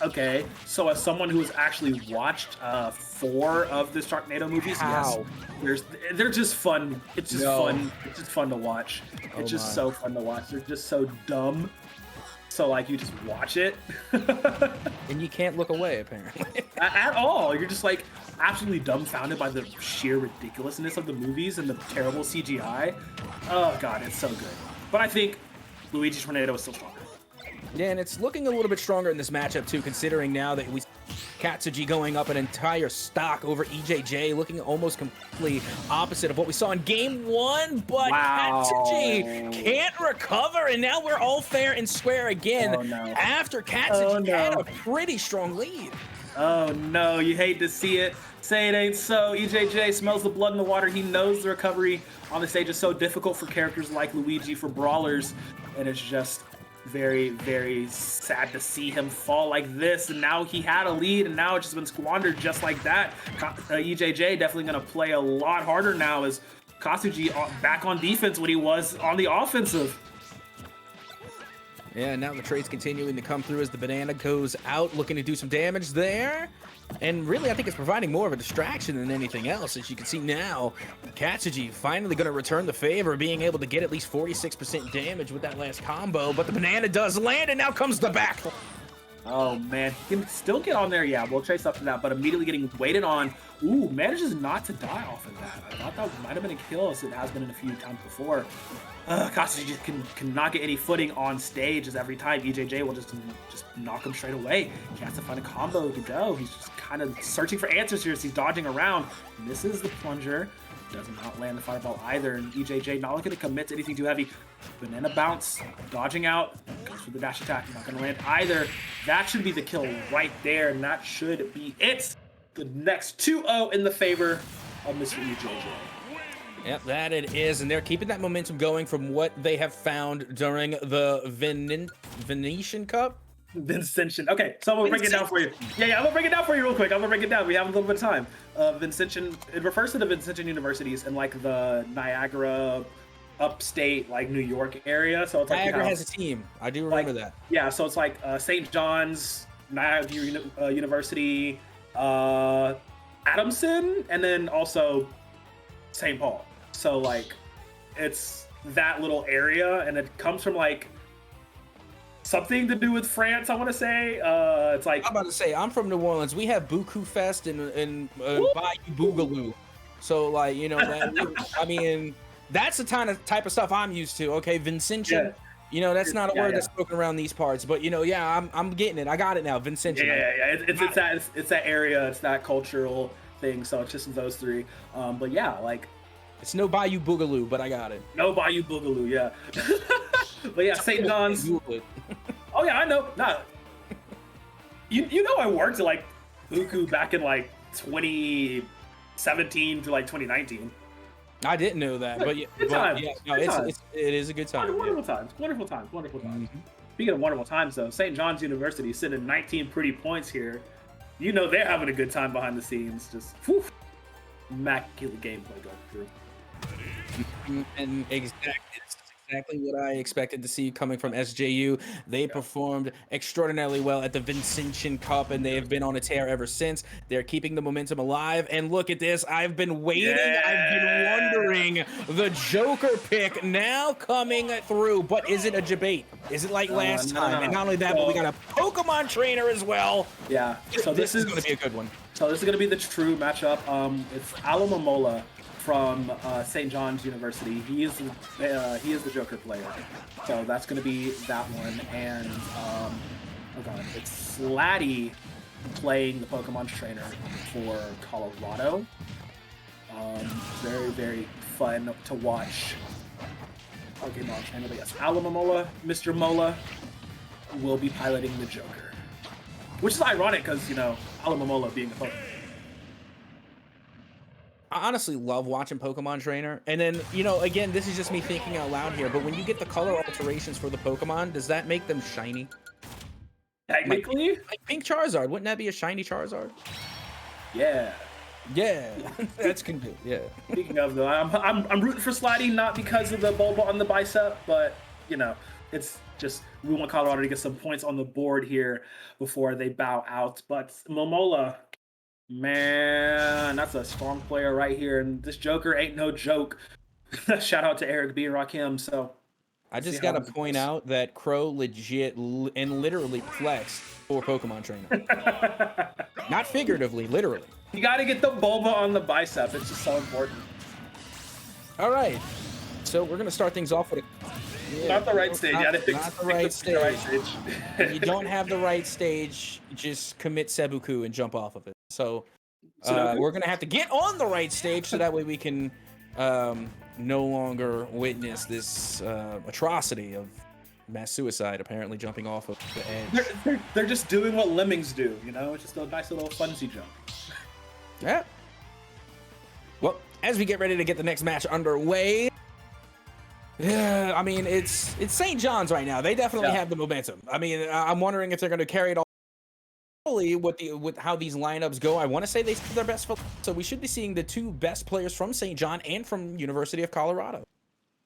Okay, so as someone who has actually watched 4 of the Sharknado movies, yes, they're just fun. It's just fun. It's just fun to watch. It's just so fun to watch. They're just so dumb. So like you just watch it, and you can't look away apparently at all. You're just like absolutely dumbfounded by the sheer ridiculousness of the movies and the terrible CGI. Oh god, it's so good. But I think Luigi Tornado is still stronger. Yeah, and it's looking a little bit stronger in this matchup too, considering now that we Katsuji going up an entire stock over EJJ, looking almost completely opposite of what we saw in game 1, but Katsuji can't recover, and now we're all fair and square again after Katsuji had a pretty strong lead. Oh no, you hate to see it. Say it ain't so. EJJ smells the blood in the water. He knows the recovery on the stage is so difficult for characters like Luigi, for brawlers, and it's just very, very sad to see him fall like this. And now he had a lead, and now it's just been squandered just like that. EJJ definitely going to play a lot harder now as Katsuji back on defense when he was on the offensive. Yeah, now the trade's continuing to come through as the banana goes out, looking to do some damage there. And really, I think it's providing more of a distraction than anything else. As you can see now, Katsuji finally going to return the favor, being able to get at least 46% damage with that last combo. But the banana does land, and now comes the back. Oh, man. He can still get on there. Yeah, we'll chase up to that, but immediately getting waited on. Ooh, manages not to die off of that. I thought that might have been a kill, as it has been in a few times before. Katsuji just cannot get any footing on stage, as every time EJJ will just knock him straight away. He has to find a combo to go. He's just kind of searching for answers here as he's dodging around. Misses the plunger. Does not land the fireball either, and EJJ not looking to commit to anything too heavy. Banana bounce, dodging out, goes for the dash attack, not going to land either. That should be the kill right there, and that should be it. The next 2-0 in the favor of Mr. EJJ. Yep, that it is, and they're keeping that momentum going from what they have found during the Venetian Cup. Vincentian. Okay, so I'm gonna break it down for you. Yeah, I'm gonna break it down for you real quick. I'm gonna break it down. We have a little bit of time. Vincentian, it refers to the Vincentian universities in like the Niagara, upstate, like New York area. So it's like Niagara has a team. I do remember that. Yeah, so it's like St. John's, Niagara University, Adamson, and then also St. Paul. So like, it's that little area, and it comes from like something to do with France, I want to say. It's like, I'm about to say, I'm from New Orleans. We have Buku Fest and Bayou Boogaloo. So like, you know, I mean, that's the type of stuff I'm used to. Okay, Vincentian. Yeah. You know, that's not a word that's spoken around these parts, but you know, yeah, I'm getting it. I got it now, Vincentian. Yeah. It's that area. It's that cultural thing. So it's just those three. But yeah, like, it's no Bayou Boogaloo, but I got it. No Bayou Boogaloo, yeah. But yeah, St. John's. Oh yeah, I know. Nah. You know I worked at like Buku back in like 2017 to like 2019. I didn't know that, but yeah, it is a good time. Wonderful times. Mm-hmm. Speaking of wonderful times, though, St. John's University sitting at 19 pretty points here. You know they're having a good time behind the scenes. Just immaculate gameplay going through. And exactly exactly what I expected to see coming from SJU. They performed extraordinarily well at the Vincentian Cup, and they have been on a tear ever since. They're keeping the momentum alive. And look at this. I've been waiting. I've been wondering. The Joker pick now coming through. But is it a debate? Is it like last time? And not only that, but we got a Pokemon trainer as well. Yeah. So this is going to be a good one. So this is going to be the true matchup. It's Alamamola from St. John's University. He is the Joker player. So that's going to be that one. And oh god, it's Slatty playing the Pokemon trainer for Colorado. Very, very fun to watch. Pokemon trainer, but yes, Alamamola, Mr. Mola will be piloting the Joker. Which is ironic because, you know, Alamamola being a Pokemon. I honestly love watching Pokemon Trainer. And then, you know, again, this is just me thinking out loud here, but when you get the color alterations for the Pokemon, does that make them shiny? Technically? Like pink Charizard, wouldn't that be a shiny Charizard? Yeah. Yeah, that's good. Yeah. Speaking of though, I'm rooting for Slatty, not because of the Bulba on the bicep, but you know, it's just we want Colorado to get some points on the board here before they bow out. But Momola, man, that's a strong player right here, and this Joker ain't no joke. Shout out to Eric B and Rakim. So I just gotta point out that Crow legit and literally flexed for Pokemon Trainer. Not figuratively, literally. You gotta get the Bulba on the bicep. It's just so important. All right. So we're gonna start things off with not the right stage. Not the right stage. If you don't have the right stage, just commit Sebuku and jump off of it. So we're gonna have to get on the right stage so that way we can no longer witness this atrocity of mass suicide, apparently jumping off of the edge. They're just doing what lemmings do, you know? It's just a nice little funsy jump. Yeah. Well, as we get ready to get the next match underway, yeah, I mean, it's St. John's right now. They definitely have the momentum. I mean, I'm wondering if they're going to carry it all. With how these lineups go, I want to say they have their best. So we should be seeing the two best players from St. John and from University of Colorado.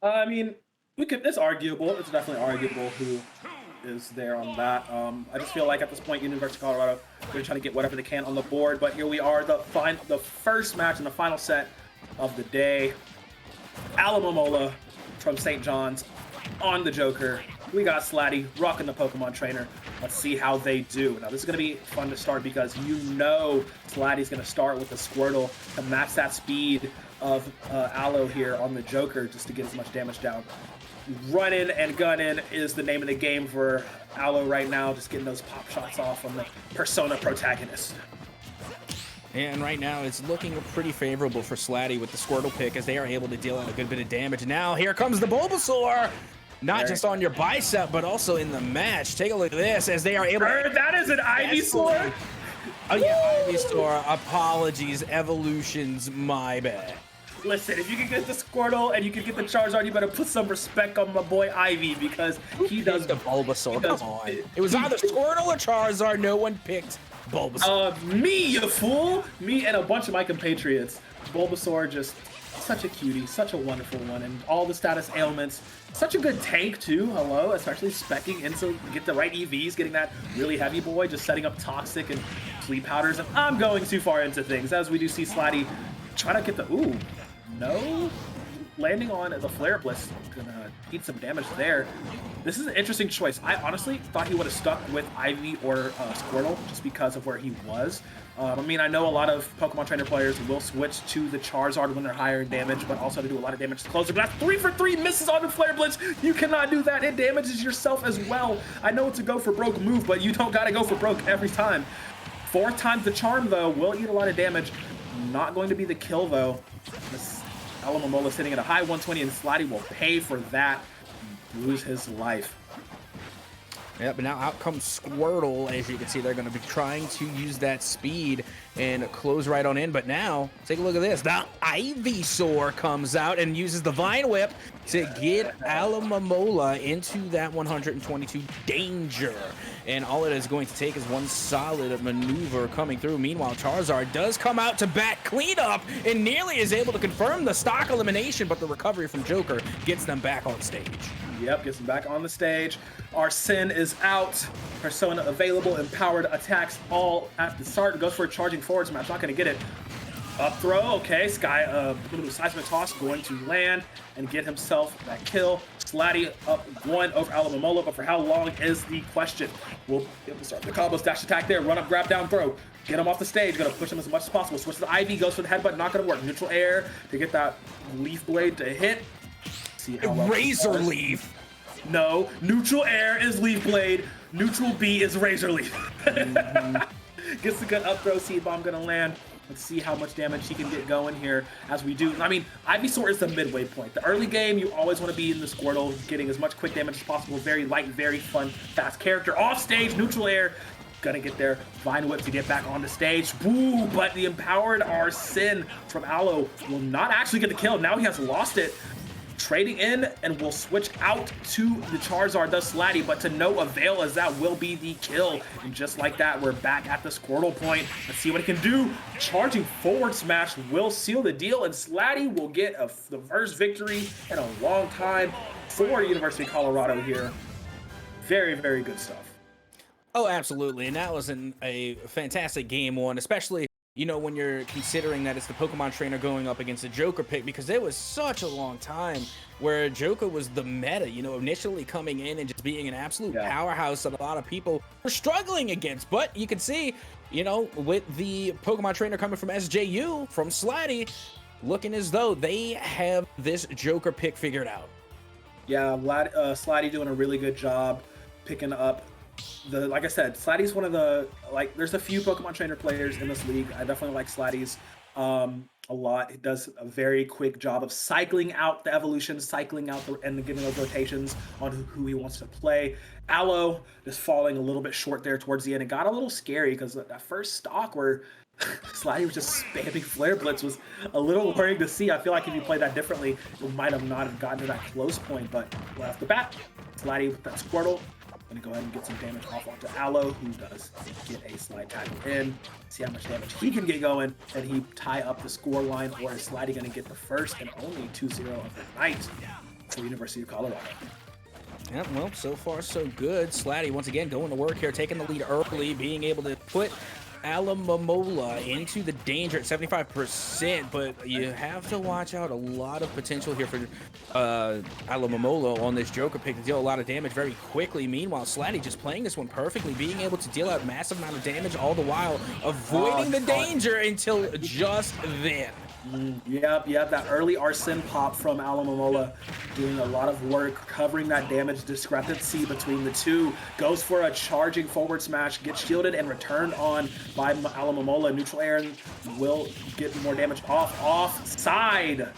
I mean, it's arguable. It's definitely arguable who is there on that. I just feel like at this point, University of Colorado, they're trying to get whatever they can on the board. But here we are, the first match in the final set of the day. Alamamola from St. John's on the Joker. We got Slatty rocking the Pokemon trainer. Let's see how they do. Now, this is going to be fun to start because you know Slatty's going to start with a Squirtle to match that speed of Aloe here on the Joker just to get as much damage down. Running and gunning is the name of the game for Aloe right now, just getting those pop shots off on the Persona protagonist. And right now, it's looking pretty favorable for Slatty with the Squirtle pick as they are able to deal out a good bit of damage. Now, here comes the Bulbasaur! Not just on your bicep, but also in the match. Take a look at this as they are able to... That is an Ivysaur? Oh, yeah, Ivysaur. Apologies. Evolutions, my bad. Listen, if you can get the Squirtle and you can get the Charizard, you better put some respect on my boy Ivy because he does... the Bulbasaur, come on. It was either Squirtle or Charizard. No one picked Bulbasaur. Me, you fool! Me and a bunch of my compatriots. Bulbasaur just... such a cutie, such a wonderful one, and all the status ailments. Such a good tank too, hello, especially speccing into get the right EVs, getting that really heavy boy, just setting up Toxic and Sleep Powders. And I'm going too far into things, as we do see Slatty try to get the, no, landing on the Flare Blitz, gonna eat some damage there. This is an interesting choice. I honestly thought he would have stuck with Ivy or Squirtle just because of where he was. I mean, I know a lot of Pokemon Trainer players will switch to the Charizard when they're higher in damage, but also to do a lot of damage to closer. But that's 3 for 3 misses on the Flare Blitz. You cannot do that. It damages yourself as well. I know it's a go for broke move, but you don't gotta go for broke every time. 4 times the charm, though, will eat a lot of damage. Not going to be the kill, though. This Alamamola sitting at a high 120, and Slatty will pay for that and lose his life. Yeah, but now out comes Squirtle. As you can see, they're going to be trying to use that speed and close right on in. But now, take a look at this. Now, Ivysaur comes out and uses the Vine Whip to get Alamamola into that 122 danger. and all it is going to take is one solid maneuver coming through. Meanwhile, Charizard does come out to back cleanup and nearly is able to confirm the stock elimination, but the recovery from Joker gets them back on stage. Yep, gets him back on the stage. Arsene is out. Persona available. Empowered attacks all at the start. Goes for a charging forward smash. Not going to get it. Up throw. Okay, Sky, little seismic toss going to land and get himself that kill. Slatty up 1 over Alamomola, but for how long is the question? We'll be able to start the combos. Dash attack there. Run up, grab, down, throw. Get him off the stage. Gonna push him as much as possible. Switch to the Ivy. Goes for the headbutt. Not gonna work. Neutral air to get that leaf blade to hit. See how well Razor Leaf. No, neutral air is leaf blade. Neutral B is razor leaf. Gets the good up throw. Seed bomb gonna land. Let's see how much damage he can get going here as we do. I mean, Ivysaur is the midway point. The early game, you always want to be in the Squirtle, getting as much quick damage as possible. Very light, very fun, fast character. Off stage, neutral air. Gonna get there. Vine Whip to get back on the stage. Woo! But the empowered Arsene from Aloe will not actually get the kill. Now he has lost it. Trading in, and we'll switch out to the Charizard, the Slatty, but to no avail, as that will be the kill. And just like that, we're back at the Squirtle point. Let's see what it can do. Charging forward smash will seal the deal, and Slatty will get the first victory in a long time for University of Colorado here. Very, very good stuff. Oh, absolutely. And that was a fantastic game one, especially, you know, when you're considering that it's the Pokemon trainer going up against a Joker pick, because there was such a long time where Joker was the meta, you know, initially coming in and just being an absolute powerhouse that a lot of people were struggling against. But you can see, you know, with the Pokemon trainer coming from SJU, from Slatty, looking as though they have this Joker pick figured out. Yeah, Slatty doing a really good job picking up like I said, Slatty's one of the, there's a few Pokemon trainer players in this league. I definitely like Slatty's a lot. He does a very quick job of cycling out the evolutions, cycling out and giving those rotations on who he wants to play. Aloe just falling a little bit short there towards the end. It got a little scary because that first stock where Slatty was just spamming Flare Blitz was a little worrying to see. I feel like if you played that differently, it might have not have gotten to that close point, but right off the bat, Slatty with that Squirtle. Gonna go ahead and get some damage off onto Aloe, who does get a slide tackle in. See how much damage he can get going, and he tie up the score line, or is Slatty gonna get the first and only 2-0 of the night for University of Colorado? Yeah, well, so far so good. Slatty once again going to work here, taking the lead early, being able to put Alamomola into the danger at 75%, but you have to watch out. A lot of potential here for Alamomola on this Joker pick to deal a lot of damage very quickly. Meanwhile, Slatty just playing this one perfectly, being able to deal out massive amount of damage, all the while avoiding the danger until just then. Yep, that early Arsene pop from Alamomola doing a lot of work, covering that damage discrepancy between the two. Goes for a charging forward smash, gets shielded and returned on by Alamomola. Neutral air will get more damage offside.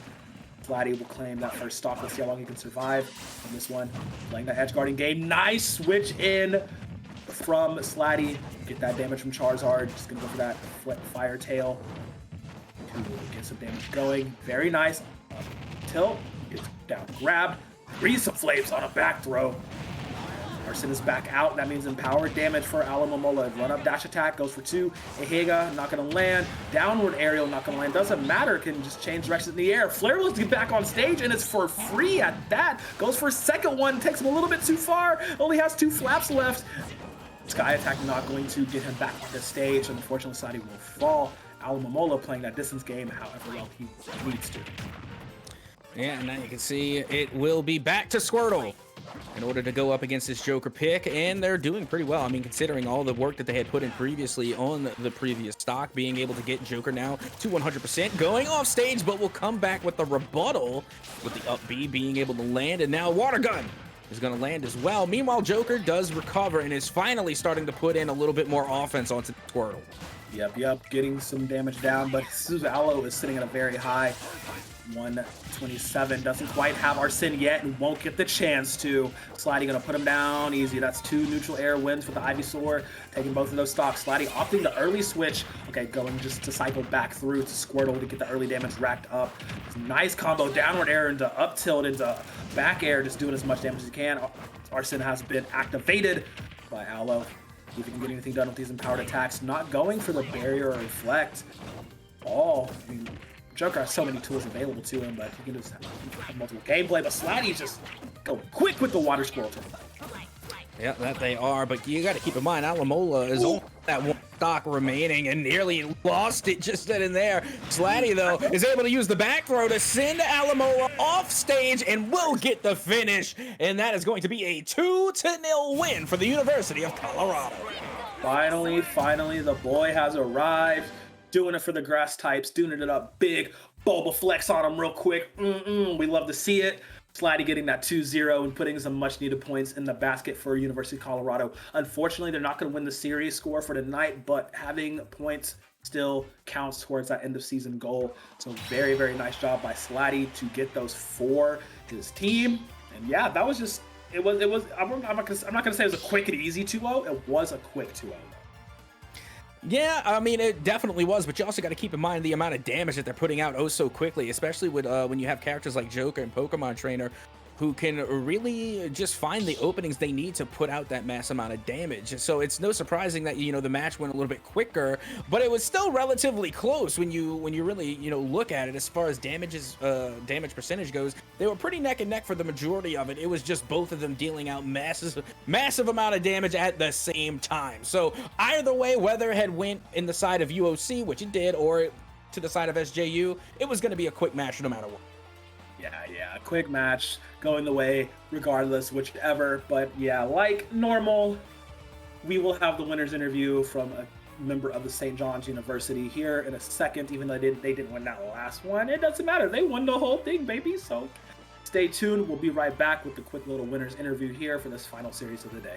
Slatty will claim that first stock. Let's see how long he can survive in this one. Playing that edge guarding game. Nice switch in from Slatty. Get that damage from Charizard. Just gonna go for that fire tail. Get some damage going. Very nice. Tilt. Gets down. Grab. Breathe some flames on a back throw. Arsene is back out. That means empowered damage for Alamomola. Run up dash attack. Goes for 2. Ehiga not going to land. Downward aerial not going to land. Doesn't matter. Can just change direction in the air. Flare will get back on stage, and it's for free at that. Goes for a second one. Takes him a little bit too far. Only has 2 flaps left. Sky attack not going to get him back on the stage. Unfortunately, Slatty will fall. Alamomola playing that distance game however well he needs to. Yeah, now you can see it will be back to Squirtle in order to go up against this Joker pick, and they're doing pretty well. I mean, considering all the work that they had put in previously on the previous stock, being able to get Joker now to 100%, going off stage, but will come back with the rebuttal with the up B being able to land, and now Water Gun is going to land as well. Meanwhile, Joker does recover and is finally starting to put in a little bit more offense onto Squirtle. Yep, getting some damage down, but Aloe is sitting at a very high 127. Doesn't quite have Arsene yet and won't get the chance to. Slatty gonna put him down easy. That's 2 neutral air wins with the Ivysaur, taking both of those stocks. Slatty opting the early switch. Okay, going just to cycle back through to Squirtle to get the early damage racked up. Nice combo, downward air into up tilt into back air, just doing as much damage as he can. Arsene has been activated. by Aloe. See if he can get anything done with these empowered attacks. Not going for the barrier or reflect. I mean, Joker has so many tools available to him, but he can just have multiple gameplay. But Slatty's just go quick with the water squirrel turn. Yeah, that they are, but you got to keep in mind, Alamola is only that one stock remaining and nearly lost it just then and there. Slatty, though, is able to use the back throw to send Alamola off stage and will get the finish. And that is going to be a 2-0 win for the University of Colorado. Finally, the boy has arrived. Doing it for the grass types, doing it up big. Boba flex on him real quick. We love to see it. Slatty getting that 2-0 and putting some much needed points in the basket for University of Colorado. Unfortunately, they're not going to win the series score for tonight, but having points still counts towards that end of season goal. So very, very nice job by Slatty to get those 4 to his team. And yeah, that was just, I'm not gonna say it was a quick and easy 2-0. It was a quick 2-0. Yeah, I mean, it definitely was, but you also got to keep in mind the amount of damage that they're putting out so quickly, especially with when you have characters like Joker and Pokemon Trainer who can really just find the openings they need to put out that mass amount of damage. So it's no surprising that, you know, the match went a little bit quicker, but it was still relatively close when you really, you know, look at it. As far as damage percentage goes, they were pretty neck and neck for the majority of it. It was just both of them dealing out massive amount of damage at the same time. So either way, whether it had went in the side of UOC, which it did, or to the side of SJU, it was going to be a quick match no matter what. Yeah, a quick match going the way regardless, whichever. But yeah, like normal, we will have the winner's interview from a member of the St. John's University here in a second, even though they didn't win that last one. It doesn't matter. They won the whole thing, baby. So stay tuned. We'll be right back with the quick little winner's interview here for this final series of the day.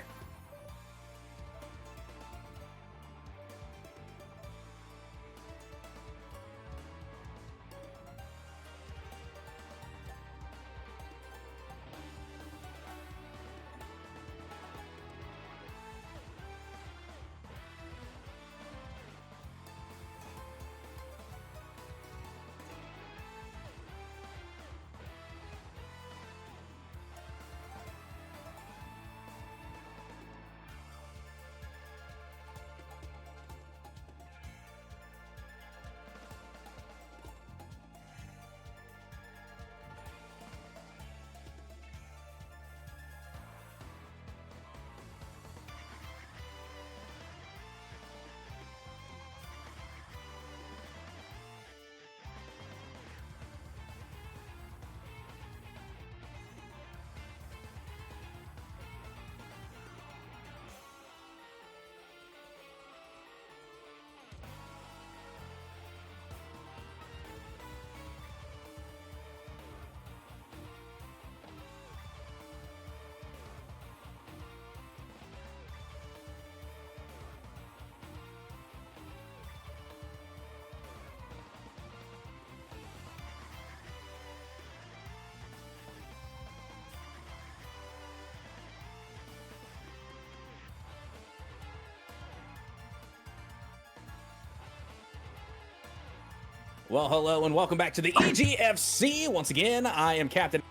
Well, hello and welcome back to the EGFC. Once again, I am Captain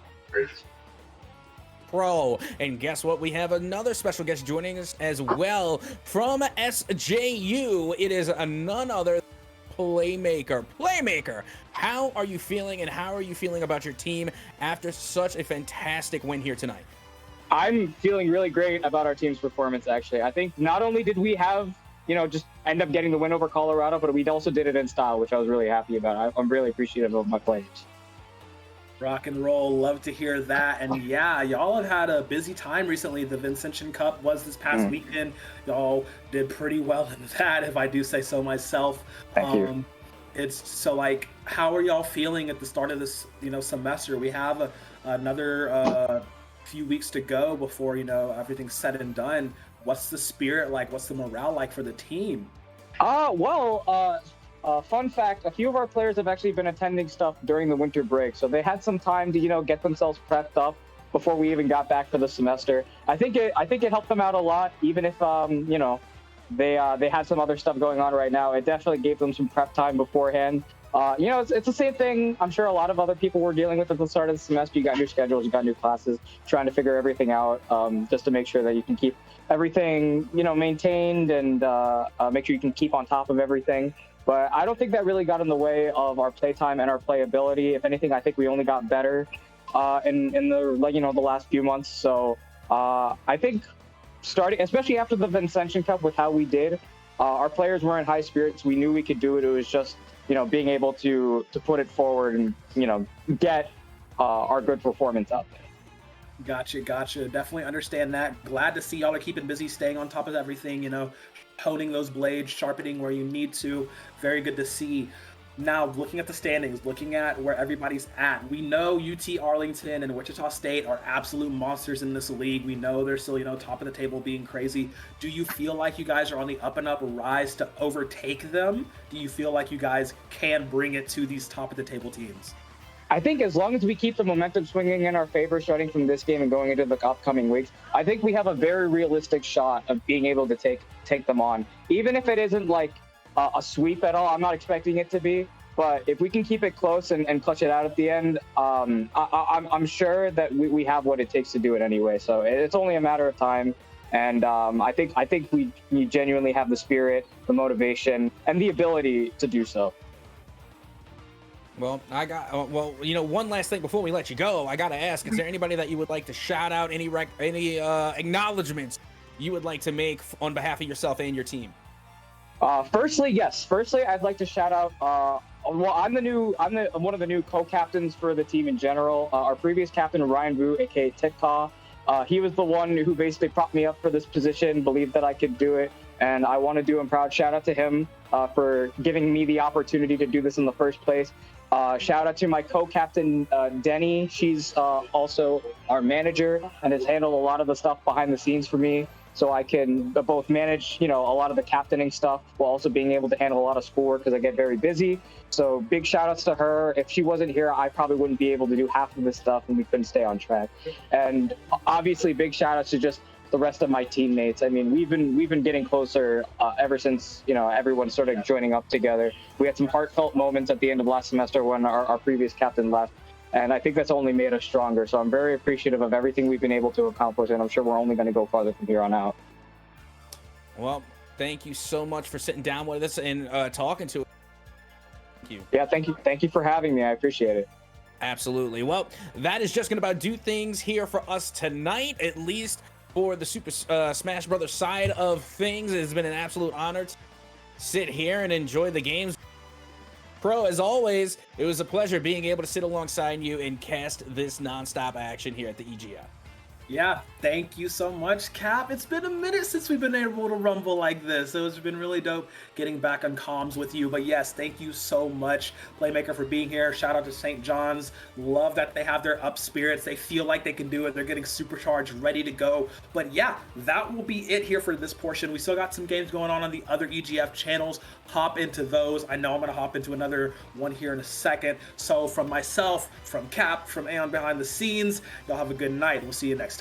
Pro, and guess what? We have another special guest joining us as well from SJU. It is none other than Playmaker. How are you feeling, and how are you feeling about your team after such a fantastic win here tonight? I'm feeling really great about our team's performance, actually. I think not only did we have, just end up getting the win over Colorado, but we also did it in style, which I was really happy about. I'm really appreciative of my players. Rock and roll. Love to hear that. And yeah, y'all have had a busy time recently. The Vincentian Cup was this past weekend. Y'all did pretty well in that, if I do say so myself. Thank you. It's so, like, how are y'all feeling at the start of this, semester? We have another few weeks to go before, everything's said and done. What's the spirit like? What's the morale like for the team? Fun fact, a few of our players have actually been attending stuff during the winter break, so they had some time to, get themselves prepped up before we even got back for the semester. I think it helped them out a lot, even if, they had some other stuff going on right now. It definitely gave them some prep time beforehand. It's the same thing I'm sure a lot of other people were dealing with at the start of the semester. You got new schedules, you got new classes, trying to figure everything out, just to make sure that you can keep everything, maintained and make sure you can keep on top of everything. But I don't think that really got in the way of our playtime and our playability. If anything, I think we only got better in the last few months. So I think starting, especially after the Vincentian Cup with how we did, our players were in high spirits. We knew we could do it. It was just being able to put it forward and get our good performance out there. Gotcha. Definitely understand that. Glad to see y'all are keeping busy, staying on top of everything, honing those blades, sharpening where you need to. Very good to see. Now, looking at the standings, looking at where everybody's at, we know UT Arlington and Wichita State are absolute monsters in this league. We know they're still, top of the table being crazy. Do you feel like you guys are on the up and up rise to overtake them? Do you feel like you guys can bring it to these top of the table teams? I think as long as we keep the momentum swinging in our favor starting from this game and going into the upcoming weeks, I think we have a very realistic shot of being able to take them on. Even if it isn't like a sweep at all, I'm not expecting it to be. But if we can keep it close and clutch it out at the end, I'm sure that we have what it takes to do it anyway. So it's only a matter of time. And I think we genuinely have the spirit, the motivation, and the ability to do so. Well, one last thing before we let you go, I gotta ask: is there anybody that you would like to shout out? Any acknowledgments you would like to make on behalf of yourself and your team? Firstly, yes. Firstly, I'd like to shout out. I'm one of the new co-captains for the team in general. Our previous captain, Ryan Vu, aka Tikka, he was the one who basically propped me up for this position, believed that I could do it, and I want to do him proud. Shout out to him for giving me the opportunity to do this in the first place. Shout out to my co-captain, Denny. She's also our manager and has handled a lot of the stuff behind the scenes for me, so I can both manage, a lot of the captaining stuff while also being able to handle a lot of schoolwork because I get very busy. So big shout outs to her. If she wasn't here, I probably wouldn't be able to do half of this stuff and we couldn't stay on track. And obviously big shout outs to just the rest of my teammates. I mean, we've been getting closer ever since, everyone started joining up together. We had some heartfelt moments at the end of last semester when our previous captain left. And I think that's only made us stronger. So I'm very appreciative of everything we've been able to accomplish, and I'm sure we're only going to go farther from here on out. Well, thank you so much for sitting down with us and talking to us. Thank you. Yeah, thank you for having me. I appreciate it. Absolutely. Well, that is just going to about do things here for us tonight, at least for the Super Smash Brothers side of things. It has been an absolute honor to sit here and enjoy the games. Pro, as always, it was a pleasure being able to sit alongside you and cast this nonstop action here at the EGF. Yeah, thank you so much, Cap. It's been a minute since we've been able to rumble like this. It's been really dope getting back on comms with you. But yes, thank you so much, Playmaker, for being here. Shout out to St. John's. Love that they have their up spirits. They feel like they can do it. They're getting supercharged, ready to go. But yeah, that will be it here for this portion. We still got some games going on the other EGF channels. Hop into those. I know I'm going to hop into another one here in a second. So from myself, from Cap, from Aeon Behind the Scenes, y'all have a good night. We'll see you next time.